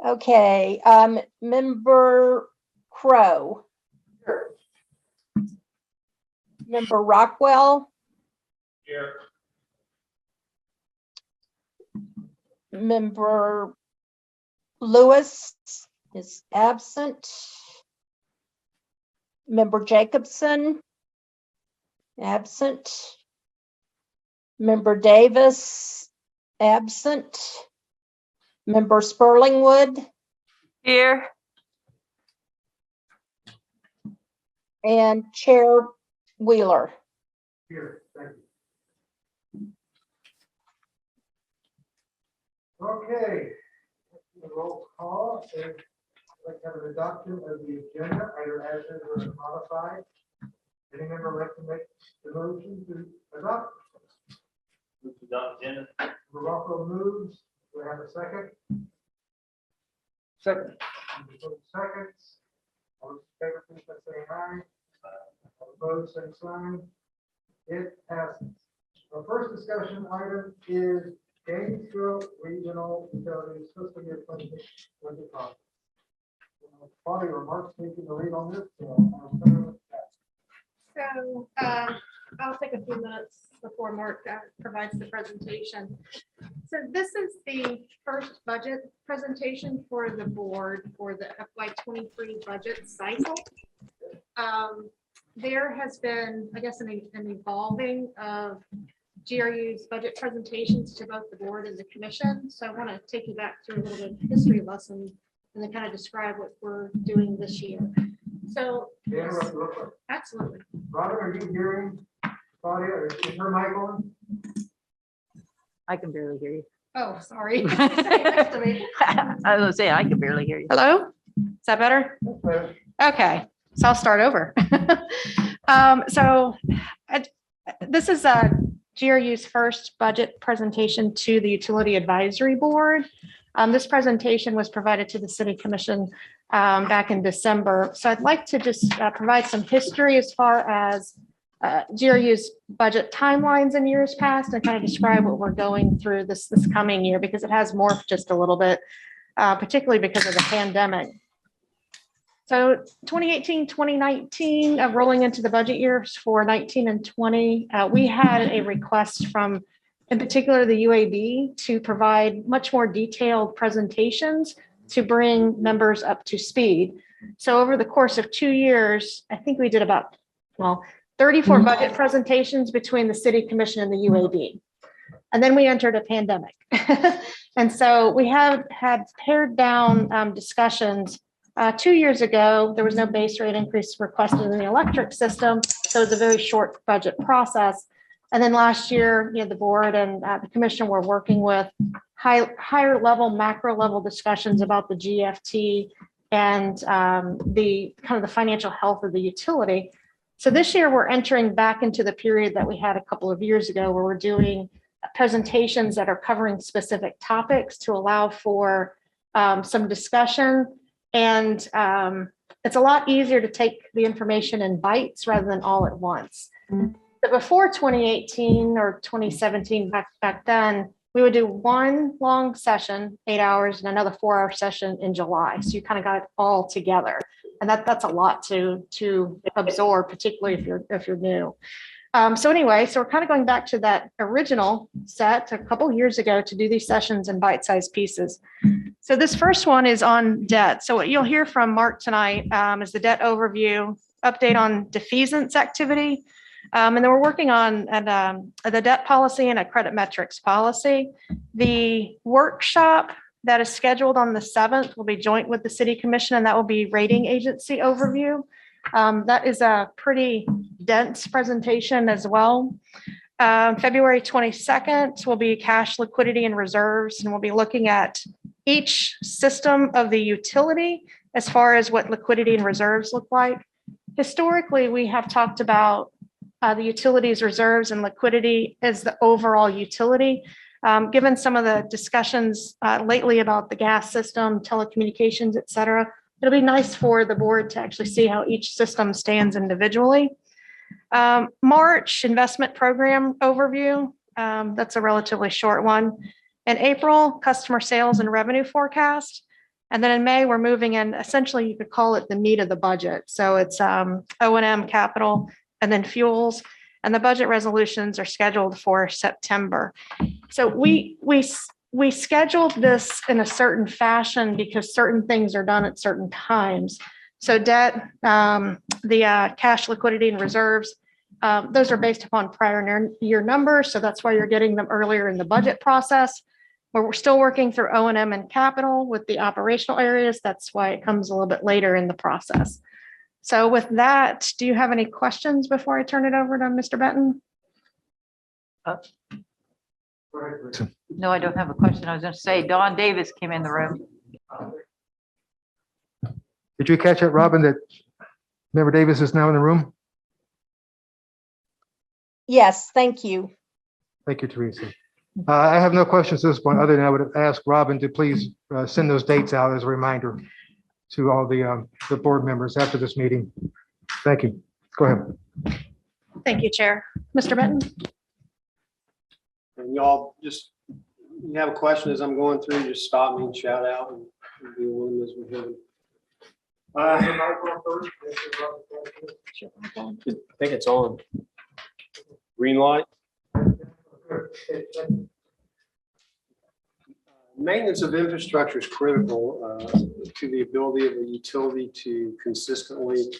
Okay, Member Crow. Here. Member Rockwell. Here. Member Lewis is absent. Member Jacobson, absent. Member Davis, absent. Member Sperlingwood. Here. And Chair Wheeler. Here, thank you. Okay, the roll call is like have an adoption of the agenda, either as is or modified. Any member like to make the motion to adopt? Move to adopt agenda. Rocco moves. Do we have a second? Second. Seconds. All those in favor, please by saying aye. All opposed, same sign. It passes. Our first discussion item is Gainesville Regional Utilities Fiscal Year 2020 conference. Claudia or Mark taking the lead on this. I'll turn it back. So I'll take a few minutes before Mark provides the presentation. So this is the first budget presentation for the board for the FY23 budget cycle. There has been, I guess, an evolving of GRU's budget presentations to both the board and the commission. So I want to take you back through a little bit of history lesson and then kind of describe what we're doing this year. So Yeah, real quick. absolutely. Robin, are you hearing Claudia? Or is her mic on? I can barely hear you. Oh, sorry. Next to me. I was gonna say, I can barely hear you. Hello? Is that better? Okay. Okay, so I'll start over. This is GRU's first budget presentation to the Utility Advisory Board. This presentation was provided to the City Commission back in December. So I'd like to just provide some history as far as GRU's budget timelines in years past and kind of describe what we're going through this coming year, because it has morphed just a little bit, particularly because of the pandemic. So 2018, 2019, rolling into the budget years for 19 and 20, we had a request from, in particular, the UAB to provide much more detailed presentations to bring members up to speed. So over the course of 2 years, I think we did about, 34 budget presentations between the City Commission and the UAB. And then we entered a pandemic. And so we have had pared down discussions. 2 years ago, there was no base rate increase requested in the electric system. So it was a very short budget process. And then last year, the board and the commission were working with higher level, macro level discussions about the GFT and the kind of the financial health of the utility. So this year we're entering back into the period that we had a couple of years ago, where we're doing presentations that are covering specific topics to allow for some discussion. And it's a lot easier to take the information in bites rather than all at once. So before 2018 or 2017, back then, we would do one long session, 8 hours, and another 4-hour session in July. So you kind of got it all together. And that's a lot to absorb, particularly if you're new. So anyway, so we're kind of going back to that original set a couple years ago to do these sessions in bite-sized pieces. So this first one is on debt. So what you'll hear from Mark tonight is the debt overview, update on defeasance activity, and then we're working on the debt policy and a credit metrics policy. The workshop that is scheduled on the 7th will be joint with the City Commission, and that will be rating agency overview. That is a pretty dense presentation as well. February 22nd will be cash, liquidity, and reserves, and we'll be looking at each system of the utility as far as what liquidity and reserves look like. Historically, we have talked about the utilities reserves and liquidity as the overall utility. Given some of the discussions lately about the gas system, telecommunications, et cetera, it'll be nice for the board to actually see how each system stands individually. March investment program overview. That's a relatively short one. In April, customer sales and revenue forecast. And then in May, we're moving in, essentially, you could call it the meat of the budget. So it's O&M capital and then fuels. And the budget resolutions are scheduled for September. So we scheduled this in a certain fashion because certain things are done at certain times. So debt, the cash liquidity and reserves, those are based upon prior year numbers. So that's why you're getting them earlier in the budget process. Where we're still working through O&M and capital with the operational areas. That's why it comes a little bit later in the process. So with that, do you have any questions before I turn it over to Mr. Benton? No, I don't have a question. I was going to say, Dawn Davis came in the room. Did you catch it, Robin, that Member Davis is now in the room? Yes, thank you. Thank you, Teresa. I have no questions at this point, other than I would ask Robin to please send those dates out as a reminder to all the board members after this meeting. Thank you. Go ahead. Thank you, Chair. Mr. Benton? And y'all just, you have a question as I'm going through, just stop me and shout out and be willing as we have. I think it's on. Green light. Maintenance of infrastructure is critical to the ability of the utility to consistently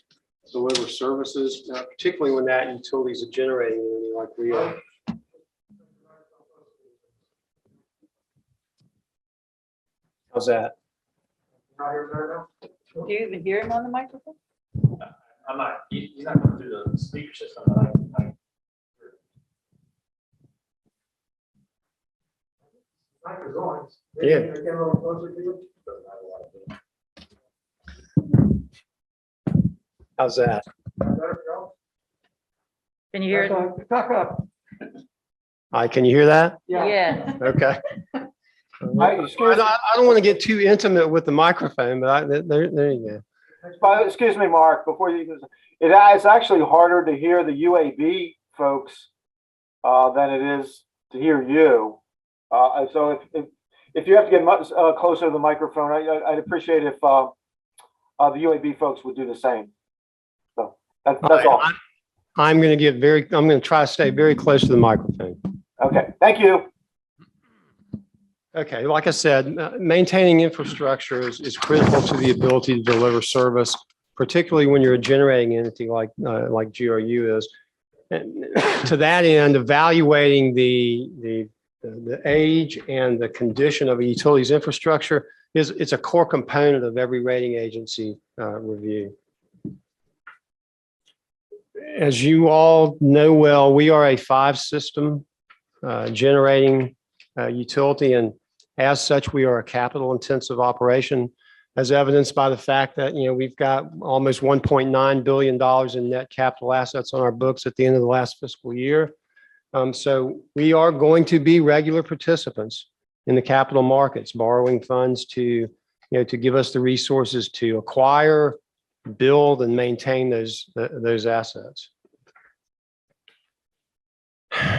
deliver services, particularly when that utility is a generating entity like we are. How's that? Do you even hear him on the microphone? I'm not, he's not going through the speaker system. Yeah. How's that? Can you hear it? Talk up. Can you hear that? Yeah. Okay. I don't want to get too intimate with the microphone, but there you go. Excuse me, Mark, before you, it's actually harder to hear the UAB folks than it is to hear you. So if you have to get much closer to the microphone, I'd appreciate if the UAB folks would do the same. So that's all. I'm going to try to stay very close to the microphone. Okay, thank you. Okay, like I said, maintaining infrastructure is critical to the ability to deliver service, particularly when you're a generating entity like GRU is. And to that end, evaluating the age and the condition of a utility's infrastructure it's a core component of every rating agency review. As you all know well, we are a 5-system generating utility, and as such, we are a capital-intensive operation, as evidenced by the fact that we've got almost $1.9 billion in net capital assets on our books at the end of the last fiscal year. So we are going to be regular participants in the capital markets, borrowing funds to give us the resources to acquire, build, and maintain those assets.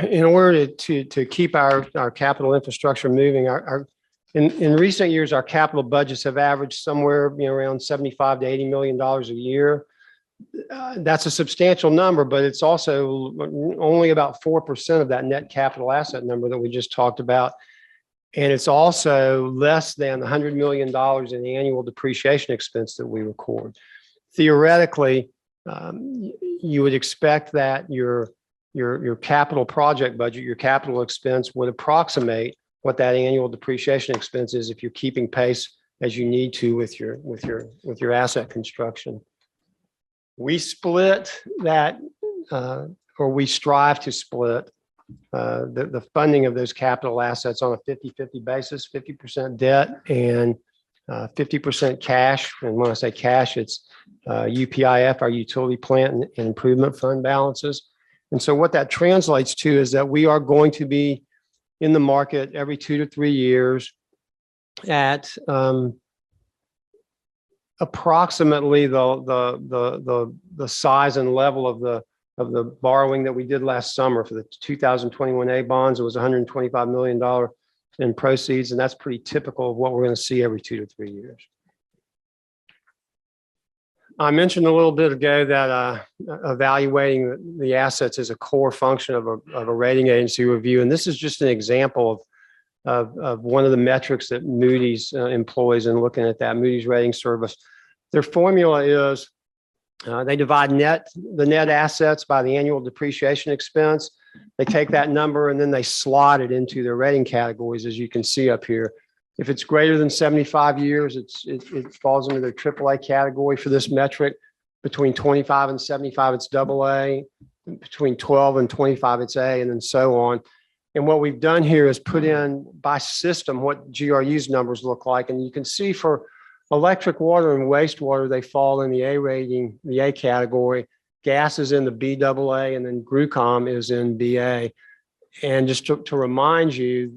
In order to keep our capital infrastructure moving, in recent years, our capital budgets have averaged somewhere around $75 to $80 million a year. That's a substantial number, but it's also only about 4% of that net capital asset number that we just talked about. And it's also less than $100 million in annual depreciation expense that we record. Theoretically, you would expect that your capital project budget, your capital expense would approximate what that annual depreciation expense is if you're keeping pace as you need to with your asset construction. We split that, or we strive to split the funding of those capital assets on a 50-50 basis, 50% debt and 50% cash. And when I say cash, it's UPIF, our utility plant and improvement fund balances. And so what that translates to is that we are going to be in the market every 2 to 3 years at approximately the size and level of the borrowing that we did last summer for the 2021A bonds. It was $125 million in proceeds, and that's pretty typical of what we're going to see every 2 to 3 years. I mentioned a little bit ago that evaluating the assets is a core function of a rating agency review. And this is just an example of one of the metrics that Moody's employs in looking at that, Moody's rating service. Their formula is they divide the net assets by the annual depreciation expense. They take that number and then they slot it into their rating categories, as you can see up here. If it's greater than 75 years, it falls into their AAA category for this metric. Between 25 and 75, it's AA. Between 12 and 25, it's A, and then so on. And what we've done here is put in by system what GRU's numbers look like. And you can see for electric, water, and wastewater, they fall in the A rating, the A category. Gas is in the BAA, and then GRUCOM is in BA. And just to remind you,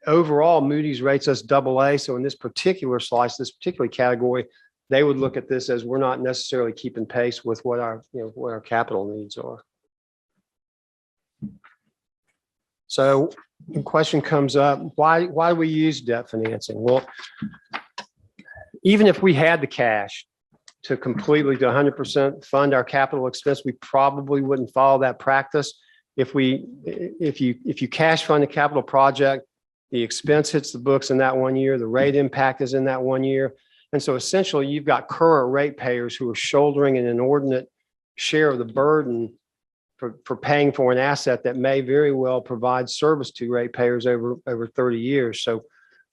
overall, Moody's rates us AA. So in this particular slice, this particular category, they would look at this as we're not necessarily keeping pace with what our capital needs are. So the question comes up, why do we use debt financing? Well, even if we had the cash to completely, to 100% fund our capital expense, we probably wouldn't follow that practice. If you cash fund a capital project, the expense hits the books in that 1 year, the rate impact is in that 1 year. And so essentially you've got current ratepayers who are shouldering an inordinate share of the burden for paying for an asset that may very well provide service to ratepayers over 30 years. So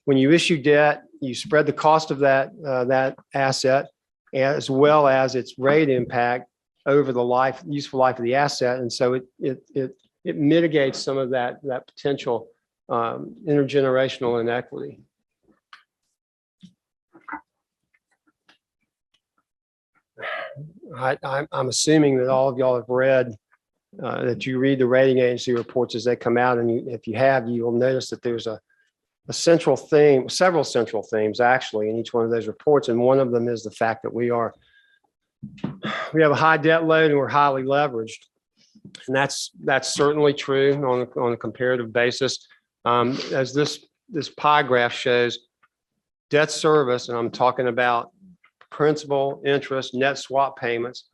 when you issue debt, you spread the cost of that asset as well as its rate impact over the useful life of the asset. And so it mitigates some of that potential intergenerational inequity. I'm assuming that all of y'all have read, that you read the rating agency reports as they come out. And if you have, you will notice that there's a central theme, several central themes actually in each one of those reports. And one of them is the fact that we have a high debt load and we're highly leveraged. And that's certainly true on a comparative basis. As this pie graph shows, debt service, and I'm talking about principal, interest, net swap payments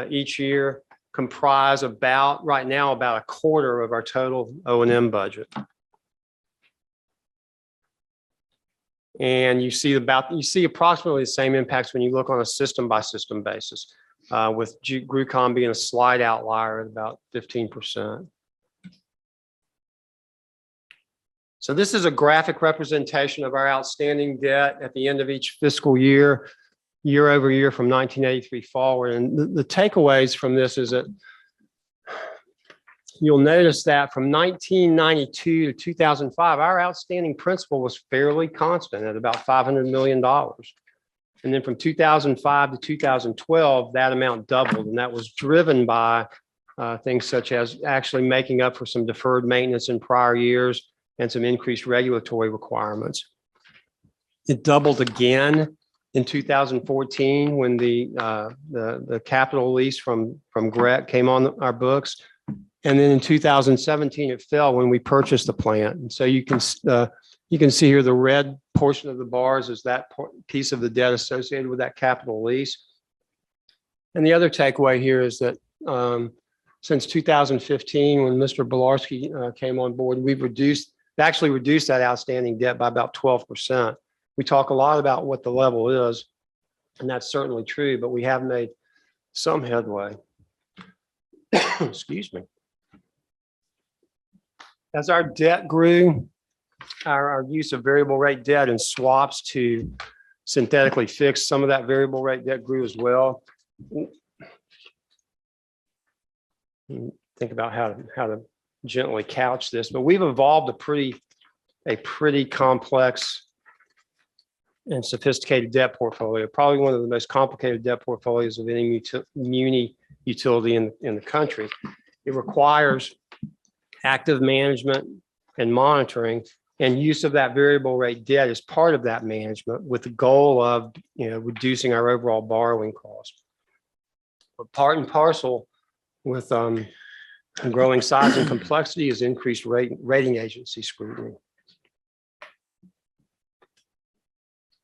each year comprise right now about a quarter of our total O&M budget. And you see approximately the same impacts when you look on a system by system basis, with GRUCOM being a slight outlier at about 15%. So this is a graphic representation of our outstanding debt at the end of each fiscal year, year over year from 1983 forward. And the takeaways from this is that you'll notice that from 1992 to 2005, our outstanding principal was fairly constant at about $500 million. And then from 2005 to 2012, that amount doubled. And that was driven by things such as actually making up for some deferred maintenance in prior years and some increased regulatory requirements. It doubled again in 2014 when the capital lease from GREC came on our books. And then in 2017, it fell when we purchased the plant. And so you can see here the red portion of the bars is that piece of the debt associated with that capital lease. And the other takeaway here is that since 2015, when Mr. Bilarski came on board, we've actually reduced that outstanding debt by about 12%. We talk a lot about what the level is, and that's certainly true, but we have made some headway. Excuse me. As our debt grew, our use of variable rate debt and swaps to synthetically fix some of that variable rate debt grew as well. Think about how to gently couch this, but we've evolved a pretty complex and sophisticated debt portfolio, probably one of the most complicated debt portfolios of any muni utility in the country. It requires active management and monitoring, and use of that variable rate debt as part of that management with the goal of reducing our overall borrowing cost. But part and parcel with growing size and complexity is increased rating agency scrutiny.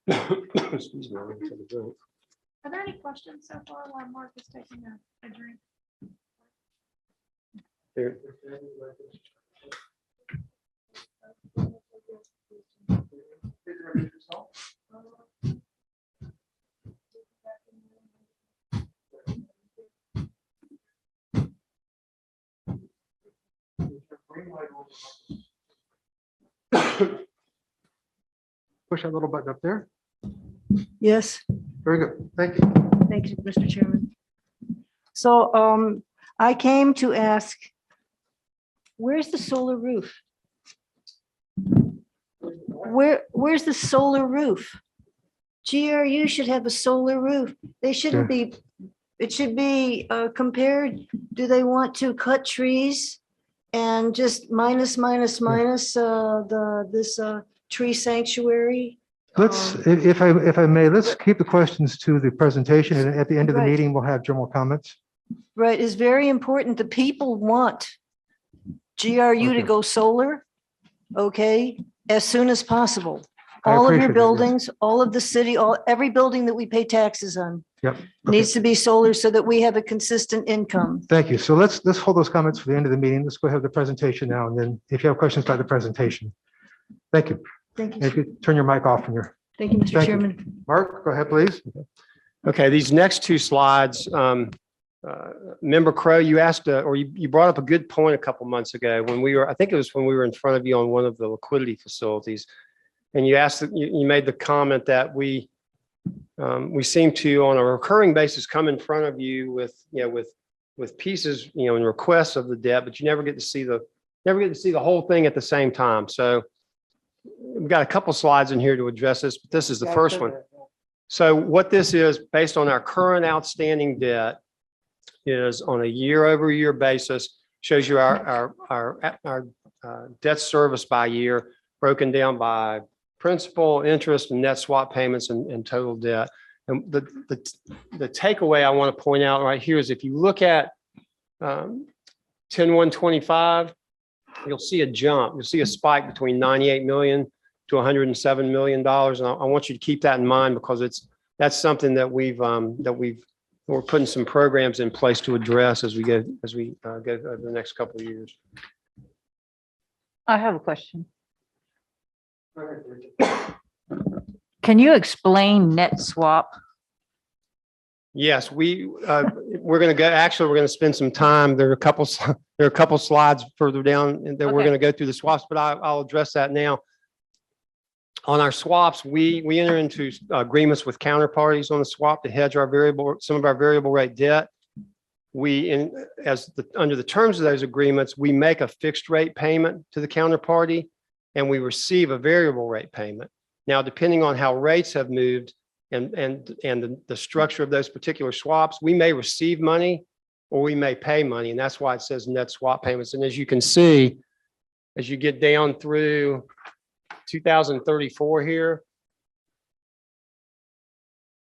Excuse me, I'm gonna take a drink. Are there any questions so far while Mark is taking a drink? Here. Push that little button up there. Yes, Very good. Thank you. thank you, Mr. Chairman. So I came to ask, where's the solar roof? Where's the solar roof? GRU should have a solar roof. They shouldn't be, it should be compared. Do they want to cut trees and just minus this tree sanctuary? Let's, if I may, let's keep the questions to the presentation, and at the end of the Right. meeting, we'll have general comments. Right, it's very important. The people want GRU to Okay. go solar, okay, as soon as possible. I All of appreciate your it, yes. buildings, all of the city, every building that we pay taxes on Yep. Okay. needs to be solar so that we have a consistent income. Thank you. So let's hold those comments for the end of the meeting. Let's go ahead with the presentation now, and then if you have questions about the presentation. Thank you. Thank And if you. you turn your mic off from your, Thank you, Mr. Thank you. Chairman. Mark, go ahead, please. Okay, these next two slides, Member Crow, you asked, or you brought up a good point a couple months ago when we were, I think it was when we were in front of you on one of the liquidity facilities. And you asked, you made the comment that we seem to, on a recurring basis, come in front of you with, with pieces, and requests of the debt, but you never get to see the whole thing at the same time. So we've got a couple slides in here to address this, but this is the first one. So what this is, based on our current outstanding debt, is on a year-over-year basis, shows you our debt service by year, broken down by principal, interest, and net swap payments and total debt. And the takeaway I want to point out right here is if you look at 10/1/25, you'll see a jump. You'll see a spike between 98 million to $107 million. And I want you to keep that in mind because that's something that we're putting some programs in place to address as we go over the next couple of years. I have a question. Can you explain net swap? Yes, we're going to go, actually, we're going to spend some time. There are a couple slides further down that we're Okay. going to go through the swaps, but I'll address that now. On our swaps, we enter into agreements with counterparties on the swap to hedge some of our variable rate debt. Under the terms of those agreements, we make a fixed rate payment to the counterparty and we receive a variable rate payment. Now, depending on how rates have moved and the structure of those particular swaps, we may receive money or we may pay money. And that's why it says net swap payments. And as you can see, as you get down through 2034 here,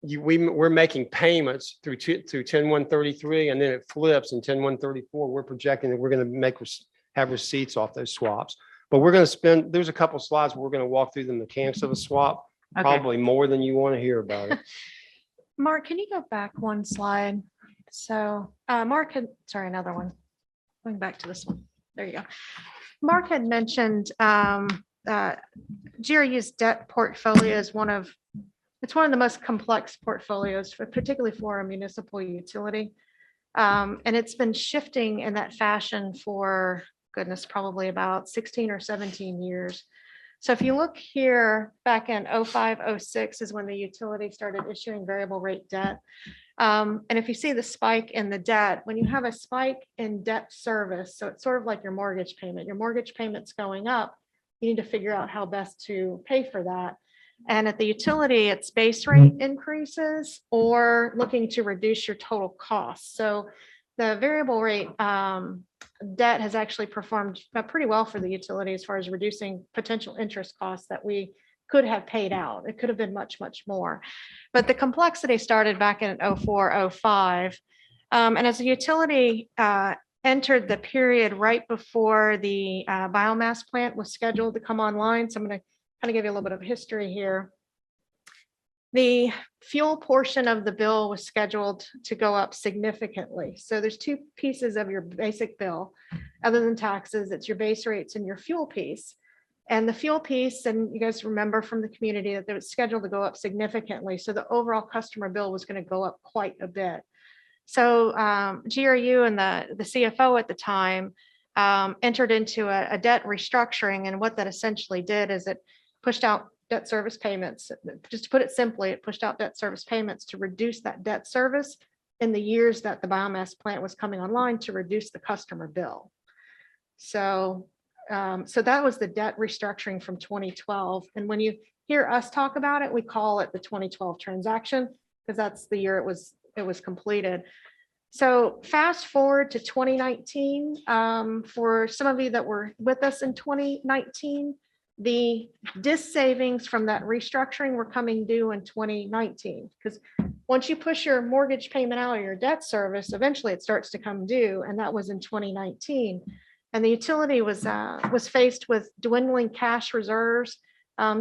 we're making payments through 10/1/33, and then it flips in 10/1/34. We're projecting that we're going to have receipts off those swaps. But we're going to there's a couple slides where we're going to walk through the mechanics of a swap, Okay. probably more than you want to hear about it. Mark, can you go back one slide? So Mark had, sorry, another one. Going back to this one. There you go. Mark had mentioned GRU's debt portfolio is one of the most complex portfolios, particularly for a municipal utility. And it's been shifting in that fashion for, goodness, probably about 16 or 17 years. So if you look here, back in 05, 06 is when the utility started issuing variable rate debt. And if you see the spike in the debt, when you have a spike in debt service, so it's sort of like your mortgage payment's going up, you need to figure out how best to pay for that. And at the utility, it's base rate increases or looking to reduce your total costs. So the variable rate debt has actually performed pretty well for the utility as far as reducing potential interest costs that we could have paid out. It could have been much, much more. But the complexity started back in 04, 05. And as the utility entered the period right before the biomass plant was scheduled to come online. So I'm going to kind of give you a little bit of history here. The fuel portion of the bill was scheduled to go up significantly. So there's two pieces of your basic bill, other than taxes, it's your base rates and your fuel piece. And the fuel piece, and you guys remember from the community that it was scheduled to go up significantly. So the overall customer bill was going to go up quite a bit. So GRU and the CFO at the time entered into a debt restructuring. And what that essentially did is it pushed out debt service payments. Just to put it simply, it pushed out debt service payments to reduce that debt service in the years that the biomass plant was coming online to reduce the customer bill. So that was the debt restructuring from 2012. And when you hear us talk about it, we call it the 2012 transaction because that's the year it was completed. So fast forward to 2019, for some of you that were with us in 2019, the DIS savings from that restructuring were coming due in 2019. Because once you push your mortgage payment out of your debt service, eventually it starts to come due, and that was in 2019. And the utility was faced with dwindling cash reserves.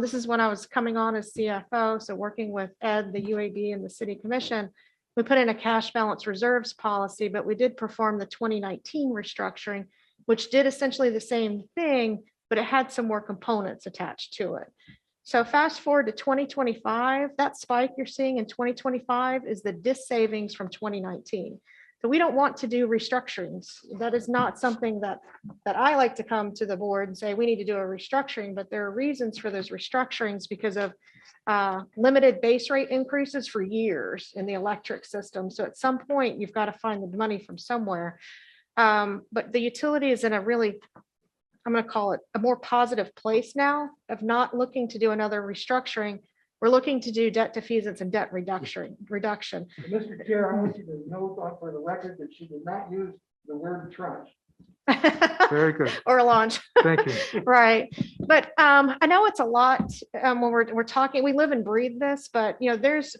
This is when I was coming on as CFO, so working with Ed, the UAB, and the City Commission. We put in a cash balance reserves policy, but we did perform the 2019 restructuring, which did essentially the same thing, but it had some more components attached to it. So fast forward to 2025, that spike you're seeing in 2025 is the DIS savings from 2019. So we don't want to do restructurings. That is not something that I like to come to the board and say, we need to do a restructuring, but there are reasons for those restructurings because of limited base rate increases for years in the electric system. So at some point, you've got to find the money from somewhere. But the utility is in a really, I'm going to call it a more positive place now of not looking to do another restructuring. We're looking to do debt defeasance and debt reduction. Mr. Chair, I want you to note for the record that she did not use the word tranche. Very good. Or a launch. Thank you. Right. But I know it's a lot when we're talking, we live and breathe this, but you know, there's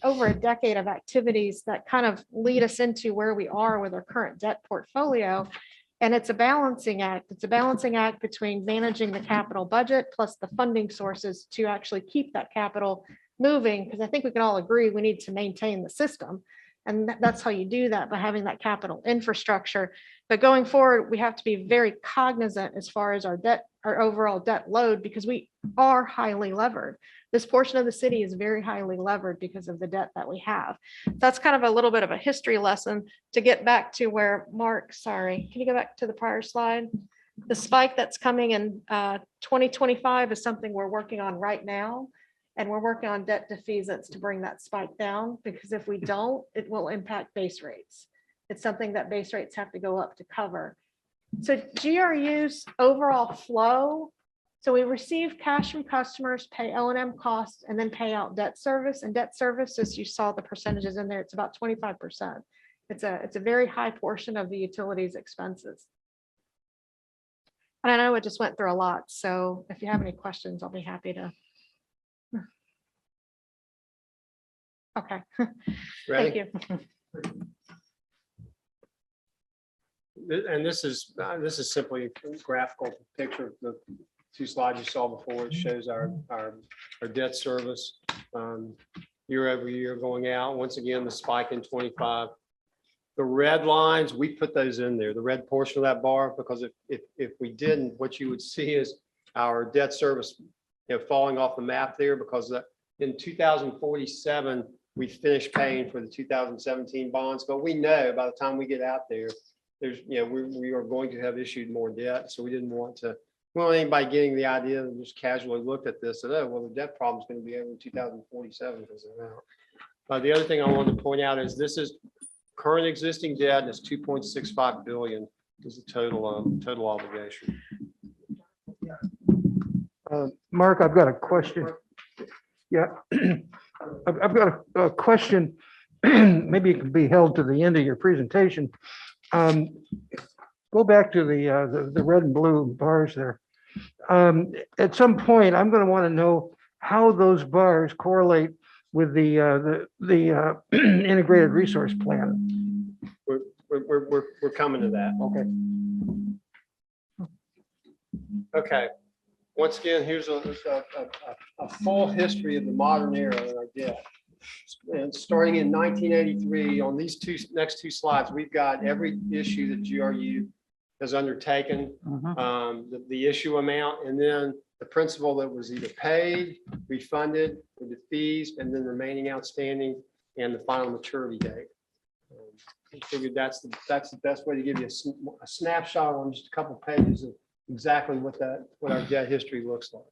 over a decade of activities that kind of lead us into where we are with our current debt portfolio. And it's a balancing act. It's a balancing act between managing the capital budget plus the funding sources to actually keep that capital moving. Because I think we can all agree we need to maintain the system. And that's how you do that, by having that capital infrastructure. But going forward, we have to be very cognizant as far as our debt, our overall debt load, because we are highly levered. This portion of the city is very highly levered because of the debt that we have. That's kind of a little bit of a history lesson to get back to where Mark, sorry, can you go back to the prior slide? The spike that's coming in 2025 is something we're working on right now. And we're working on debt defeasance to bring that spike down, because if we don't, it will impact base rates. It's something that base rates have to go up to cover. So GRU's overall flow. So we receive cash from customers, pay O&M costs, and then pay out debt service. And debt service, as you saw the percentages in there, it's about 25%. It's a very high portion of the utilities expenses. And I know it just went through a lot. So if you have any questions, I'll be happy to. Okay. Thank you. And this is simply a graphical picture of the two slides you saw before. It shows our debt service year over year going out. Once again, the spike in 25. The red lines, we put those in there, the red portion of that bar, because if we didn't, what you would see is our debt service, falling off the map there, because in 2047, we finished paying for the 2017 bonds, but we know by the time we get out there, there's, we are going to have issued more debt. So we didn't want anybody getting the idea and just casually looked at this and, oh, well, the debt problem is going to be over in 2047 because of that. The other thing I wanted to point out is this is current existing debt, and it's 2.65 billion is the total obligation. Mark, I've got a question. Yeah, I've got a question. Maybe it can be held to the end of your presentation. Go back to the red and blue bars there. At some point, I'm going to want to know how those bars correlate with the integrated resource plan. We're coming to that. Okay. Okay. Once again, here's a full history of the modern era in our debt. And starting in 1983, on these next two slides, we've got every issue that GRU has undertaken, the issue amount, and then the principal that was either paid, refunded, with the fees, and then remaining outstanding, and the final maturity date. I figured that's the best way to give you a snapshot on just a couple pages of exactly what our debt history looks like.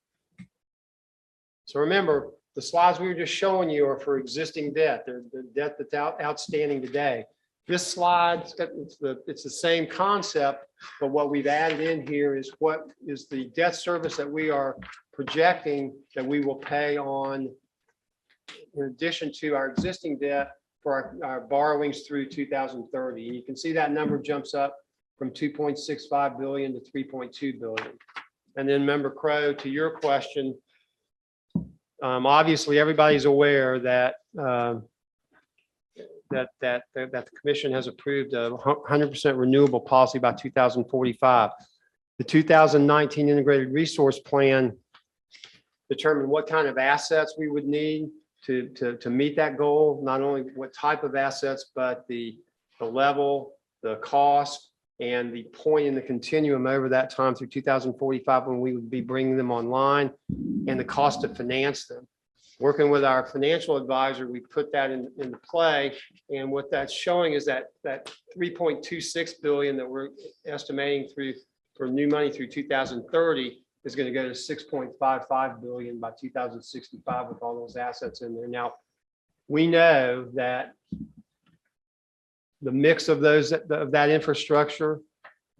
So remember, the slides we were just showing you are for existing debt. They're the debt that's outstanding today. This slide, it's the same concept, but what we've added in here is what is the debt service that we are projecting that we will pay on, in addition to our existing debt, for our borrowings through 2030. And you can see that number jumps up from 2.65 billion to 3.2 billion. And then member Crow, to your question, obviously everybody's aware that the commission has approved a 100% renewable policy by 2045. The 2019 integrated resource plan determined what kind of assets we would need to meet that goal, not only what type of assets, but the level, the cost, and the point in the continuum over that time through 2045 when we would be bringing them online, and the cost to finance them. Working with our financial advisor, we put that into play, and what that's showing is that 3.26 billion that we're estimating for new money through 2030 is going to go to 6.55 billion by 2065 with all those assets in there. Now, we know that the mix of that infrastructure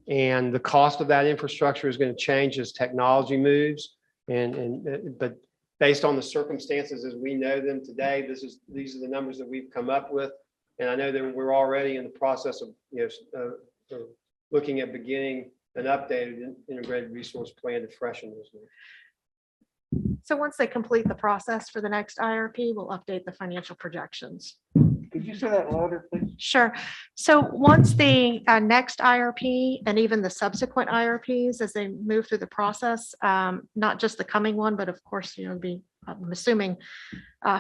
and the cost of that infrastructure is going to change as technology moves. But based on the circumstances as we know them today, these are the numbers that we've come up with. And I know that we're already in the process of looking at beginning an updated integrated resource plan to freshen those numbers. So once they complete the process for the next IRP, we'll update the financial projections. Could you say that louder, please? Sure. So once the next IRP and even the subsequent IRPs, as they move through the process, not just the coming one, but of course, I'm assuming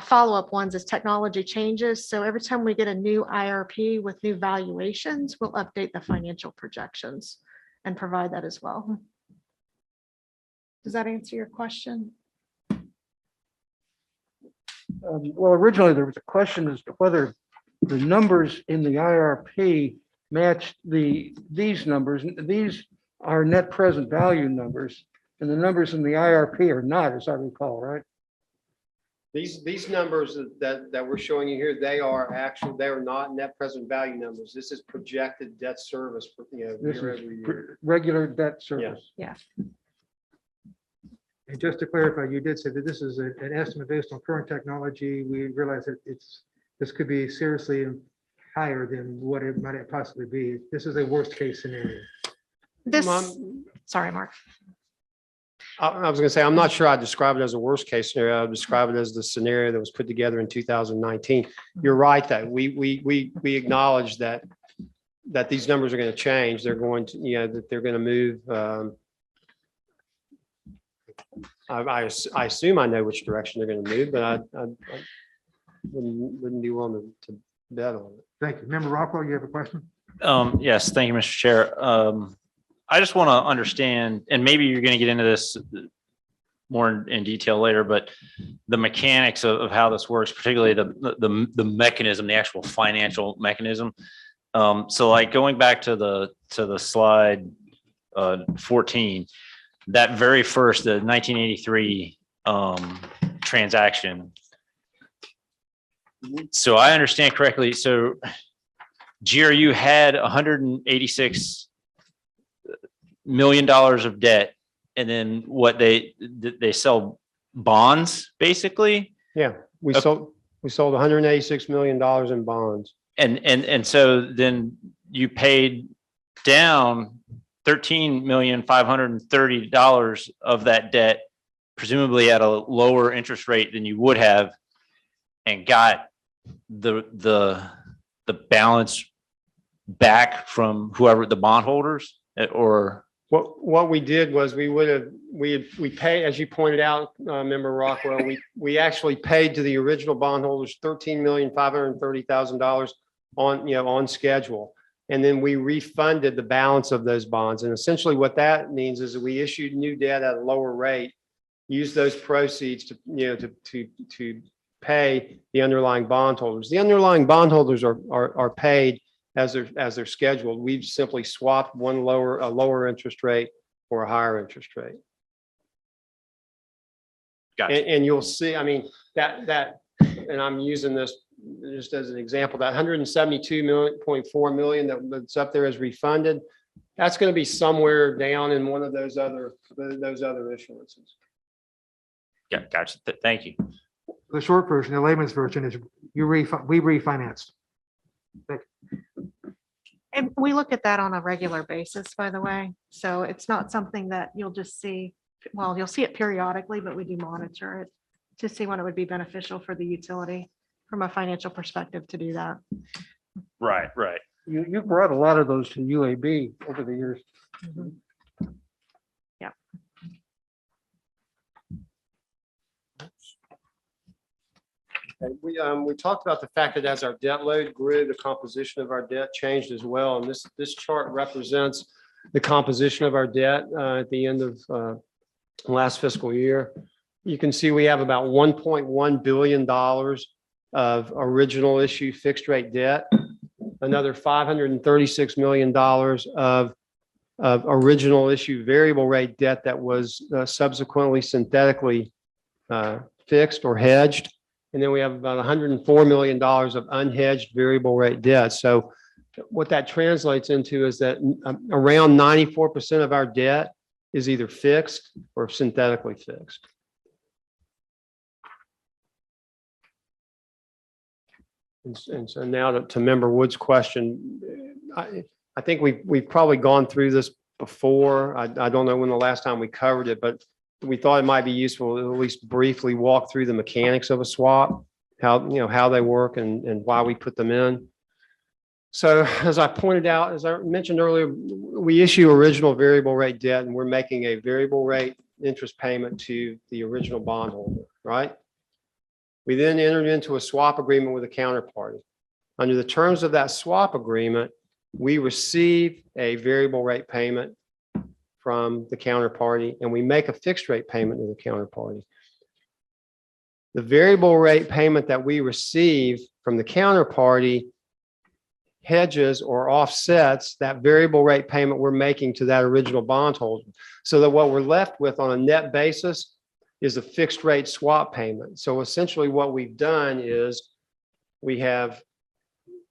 follow-up ones as technology changes. So every time we get a new IRP with new valuations, we'll update the financial projections and provide that as well. Does that answer your question? Well, originally there was a question as to whether the numbers in the IRP matched these numbers. These are net present value numbers, and the numbers in the IRP are not, as I recall, right? These numbers that we're showing you here, they are not net present value numbers. This is projected debt service for year over year. Regular debt service. Yeah. And just to clarify, you did say that this is an estimate based on current technology. We realize that this could be seriously higher than what it might possibly be. This is a worst case scenario. Sorry, Mark. I was going to say, I'm not sure I'd describe it as a worst case scenario. I'd describe it as the scenario that was put together in 2019. You're right, though. We acknowledge that these numbers are going to change. They're going to, that they're going to move. I assume I know which direction they're going to move, but I wouldn't be willing to bet on it. Thank you. Member Rockwell, you have a question? Yes, thank you, Mr. Chair. I just want to understand, and maybe you're going to get into this more in detail later, but the mechanics of how this works, particularly the mechanism, the actual financial mechanism. So like going back to the slide 14, that very first, the 1983 transaction. So I understand correctly. So GRU had $186 million of debt, and then what they sell bonds basically. Yeah, we sold $186 million in bonds. And so then you paid down $13,530,000 of that debt, presumably at a lower interest rate than you would have, and got the balance back from whoever the bondholders, or What we did was we pay, as you pointed out, Member Rockwell, we actually paid to the original bondholders $13,530,000 on schedule. And then we refunded the balance of those bonds. And essentially what that means is that we issued new debt at a lower rate, used those proceeds to pay the underlying bondholders. The underlying bondholders are paid as they're scheduled. We've simply swapped a lower interest rate for a higher interest rate. Gotcha. And you'll see, I mean, that, and I'm using this just as an example, that 172.4 million that's up there as refunded, that's going to be somewhere down in one of those other issuances. Yeah, gotcha. Thank you. The short version, the layman's version is we refinanced. And we look at that on a regular basis, by the way. So it's not something that you'll just see, well, you'll see it periodically, but we do monitor it to see when it would be beneficial for the utility from a financial perspective to do that. Right. You brought a lot of those to UAB over the years. Yeah. And we talked about the fact that as our debt load grew, the composition of our debt changed as well. And this chart represents the composition of our debt at the end of last fiscal year. You can see we have about $1.1 billion of original issue fixed rate debt, another $536 million of original issue variable rate debt that was subsequently synthetically fixed or hedged. And then we have about $104 million of unhedged variable rate debt. So what that translates into is that around 94% of our debt is either fixed or synthetically fixed. And so now to Member Wood's question, I think we've probably gone through this before. I don't know when the last time we covered it, but we thought it might be useful to at least briefly walk through the mechanics of a swap, how they work and why we put them in. So as I pointed out, as I mentioned earlier, we issue original variable rate debt and we're making a variable rate interest payment to the original bondholder, right? We then entered into a swap agreement with a counterparty. Under the terms of that swap agreement, we receive a variable rate payment from the counterparty and we make a fixed rate payment to the counterparty. The variable rate payment that we receive from the counterparty hedges or offsets that variable rate payment we're making to that original bondholder. So that what we're left with on a net basis is a fixed rate swap payment. So essentially what we've done is we have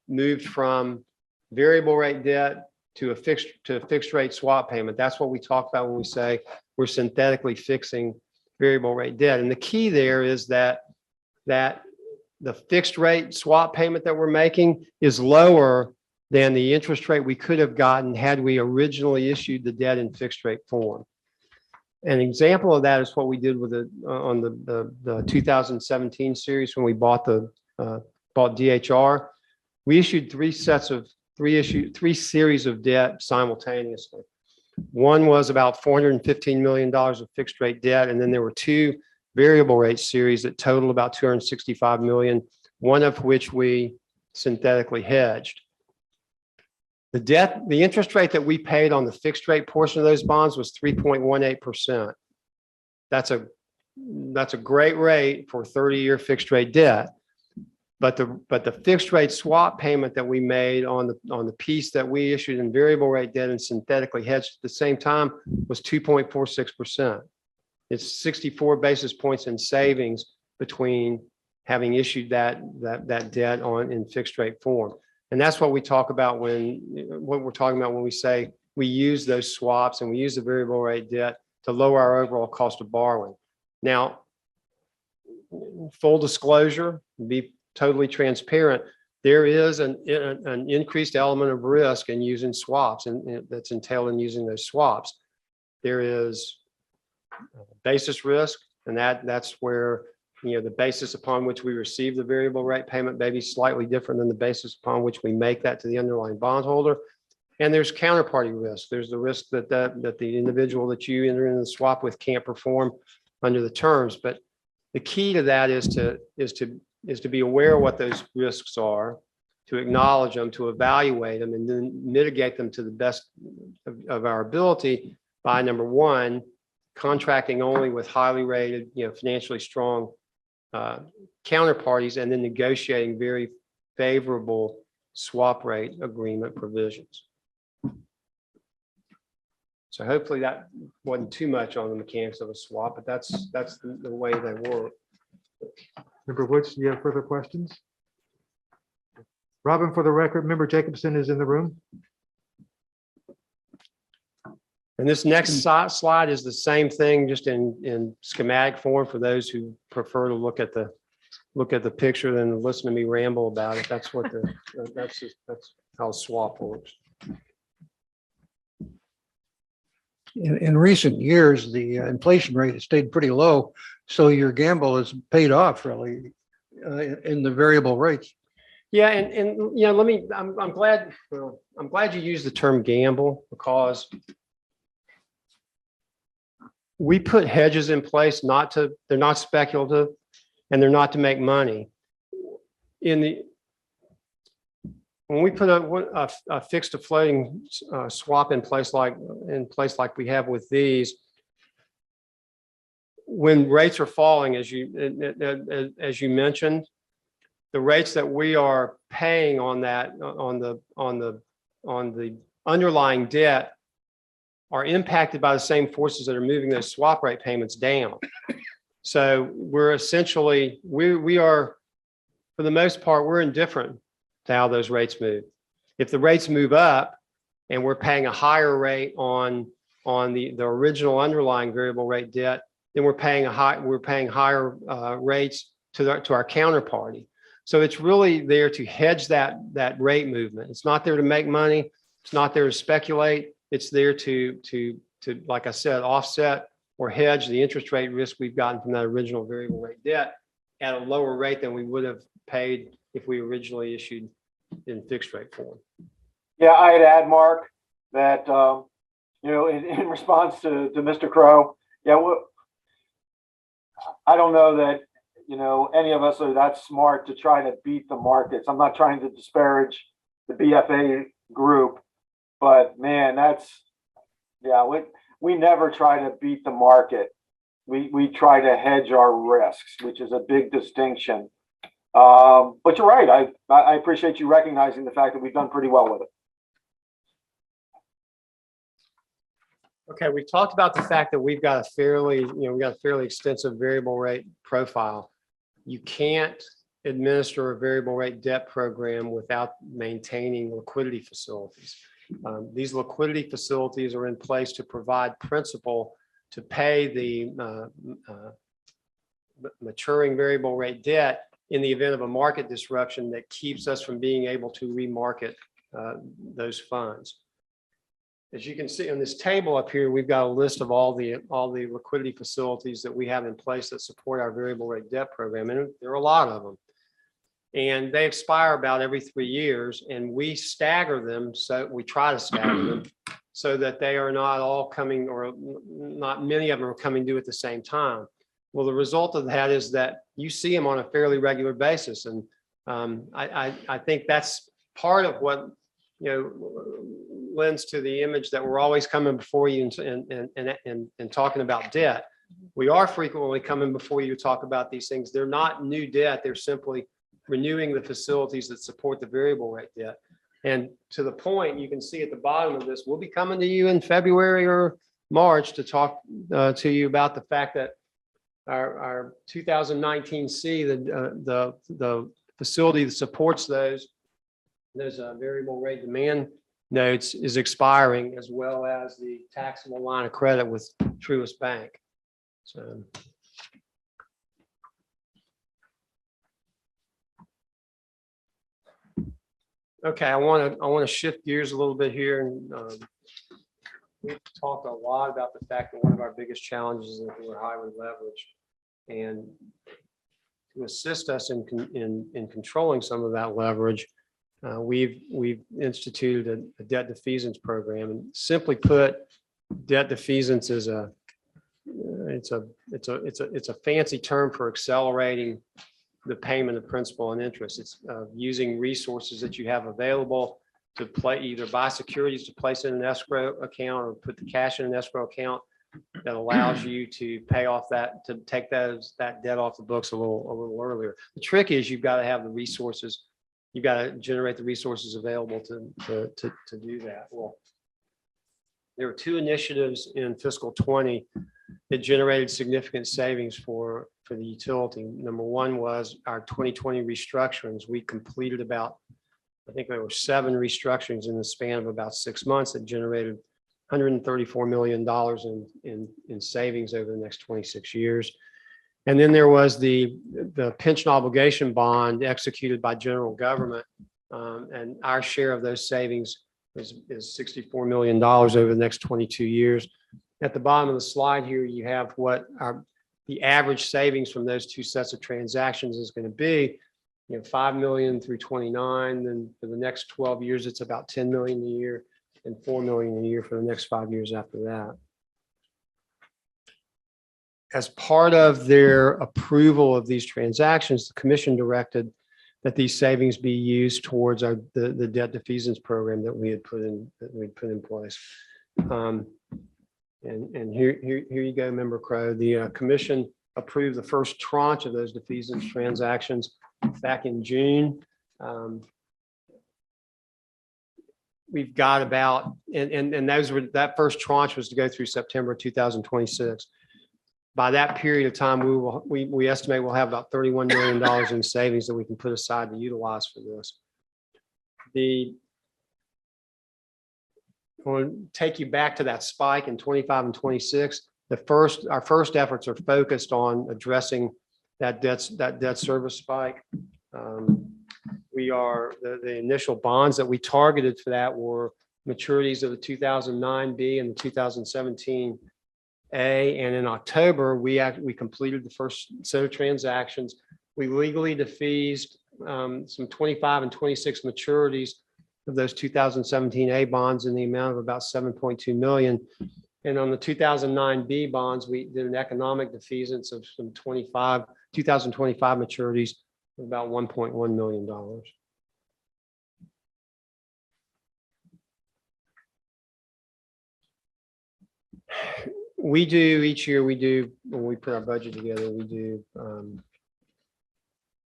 moved from variable rate debt to a fixed rate swap payment. That's what we talk about when we say we're synthetically fixing variable rate debt. And the key there is that the fixed rate swap payment that we're making is lower than the interest rate we could have gotten had we originally issued the debt in fixed rate form. An example of that is what we did with on the 2017 series when we bought DHR. We issued three series of debt simultaneously. One was about $415 million of fixed rate debt, and then there were two variable rate series that total about $265 million, one of which we synthetically hedged. The interest rate that we paid on the fixed rate portion of those bonds was 3.18%. That's a great rate for 30-year fixed rate debt. But the fixed rate swap payment that we made on the piece that we issued in variable rate debt and synthetically hedged at the same time was 2.46%. It's 64 basis points in savings between having issued that debt in fixed rate form. And that's what we talk about when we say we use those swaps and we use the variable rate debt to lower our overall cost of borrowing. Now, full disclosure, be totally transparent, there is an increased element of risk in using swaps and that's entailed in using those swaps. There is basis risk, and that's where the basis upon which we receive the variable rate payment may be slightly different than the basis upon which we make that to the underlying bondholder. And there's counterparty risk. There's the risk that the individual that you enter into the swap with can't perform under the terms. But the key to that is to be aware of what those risks are, to acknowledge them, to evaluate them, and then mitigate them to the best of our ability by, number one, contracting only with highly rated, financially strong counterparties, and then negotiating very favorable swap rate agreement provisions. So hopefully that wasn't too much on the mechanics of a swap, but that's the way they work. Member Woods, do you have further questions? Robin, for the record, Member Jacobson is in the room. And this next slide is the same thing, just in schematic form for those who prefer to look at the picture than listen to me ramble about it. That's what that's how swap works. In recent years, the inflation rate has stayed pretty low, so your gamble has paid off really in the variable rates. Yeah, and I'm glad you used the term gamble, because we put hedges in place they're not speculative, and they're not to make money. When we put a fixed to floating swap in place like we have with these, when rates are falling, as you mentioned, the rates that we are paying on the underlying debt are impacted by the same forces that are moving those swap rate payments down. So we're essentially, we are, for the most part, we're indifferent to how those rates move. If the rates move up and we're paying a higher rate on the original underlying variable rate debt, then we're paying higher rates to our counterparty. So it's really there to hedge that rate movement. It's not there to make money. It's not there to speculate. It's there to like I said, offset or hedge the interest rate risk we've gotten from that original variable rate debt at a lower rate than we would have paid if we originally issued in fixed rate form. Yeah, I'd add, Mark, that, in response to Mr. Crow, I don't know that, any of us are that smart to try to beat the markets. I'm not trying to disparage the BFA group, but man, we never try to beat the market. We try to hedge our risks, which is a big distinction. But you're right. I appreciate you recognizing the fact that we've done pretty well with it. Okay, we talked about the fact that we've got a fairly extensive variable rate profile. You can't administer a variable rate debt program without maintaining liquidity facilities. These liquidity facilities are in place to provide principal to pay the maturing variable rate debt in the event of a market disruption that keeps us from being able to remarket those funds. As you can see on this table up here, we've got a list of all the liquidity facilities that we have in place that support our variable rate debt program, and there are a lot of them. And they expire about every 3 years, and we stagger them. So we try to stagger them so that they are not all coming, or not many of them are coming due at the same time. Well, the result of that is that you see them on a fairly regular basis. And I think that's part of what, lends to the image that we're always coming before you and talking about debt. We are frequently coming before you to talk about these things. They're not new debt. They're simply renewing the facilities that support the variable rate debt. And to the point, you can see at the bottom of this, we'll be coming to you in February or March to talk to you about the fact that our 2019 C, the facility that supports those variable rate demand notes is expiring, as well as the taxable line of credit with Truist Bank. So. Okay, I want to shift gears a little bit here, and we've talked a lot about the fact that one of our biggest challenges is that we're highly leveraged, and to assist us in controlling some of that leverage, we've instituted a debt defeasance program, and simply put, debt defeasance is it's a fancy term for accelerating the payment of principal and interest. It's using resources that you have available to either buy securities to place in an escrow account or put the cash in an escrow account that allows you to pay off to take that debt off the books a little earlier. The trick is you've got to have the resources. You've got to generate the resources available to do that. Well, there were two initiatives in fiscal 20 that generated significant savings for the utility. Number one was our 2020 restructurings. We completed I think there were 7 restructurings in the span of about 6 months that generated $134 million in savings over the next 26 years. And then there was the pension obligation bond executed by general government. And our share of those savings is $64 million over the next 22 years. At the bottom of the slide here, you have what the average savings from those two sets of transactions is going to be. 5 million through 29. Then for the next 12 years, it's about 10 million a year and 4 million a year for the next 5 years after that. As part of their approval of these transactions, the commission directed that these savings be used towards the debt defeasance program that we had put in place. And here you go, Member Crow. The commission approved the first tranche of those defeasance transactions back in June. We've got about, and that first tranche was to go through September 2026. By that period of time, we estimate we'll have about $31 million in savings that we can put aside to utilize for this. I want to take you back to that spike in 25 and 26. Our first efforts are focused on addressing that debt service spike. The initial bonds that we targeted for that were maturities of the 2009B and the 2017 A, and in October, we completed the first set of transactions. We legally defeased some 25 and 26 maturities of those 2017 A bonds in the amount of about 7.2 million. And on the 2009B bonds, we did an economic defeasance of some 2025 maturities of about $1.1 million. We do each year, when we put our budget together, we do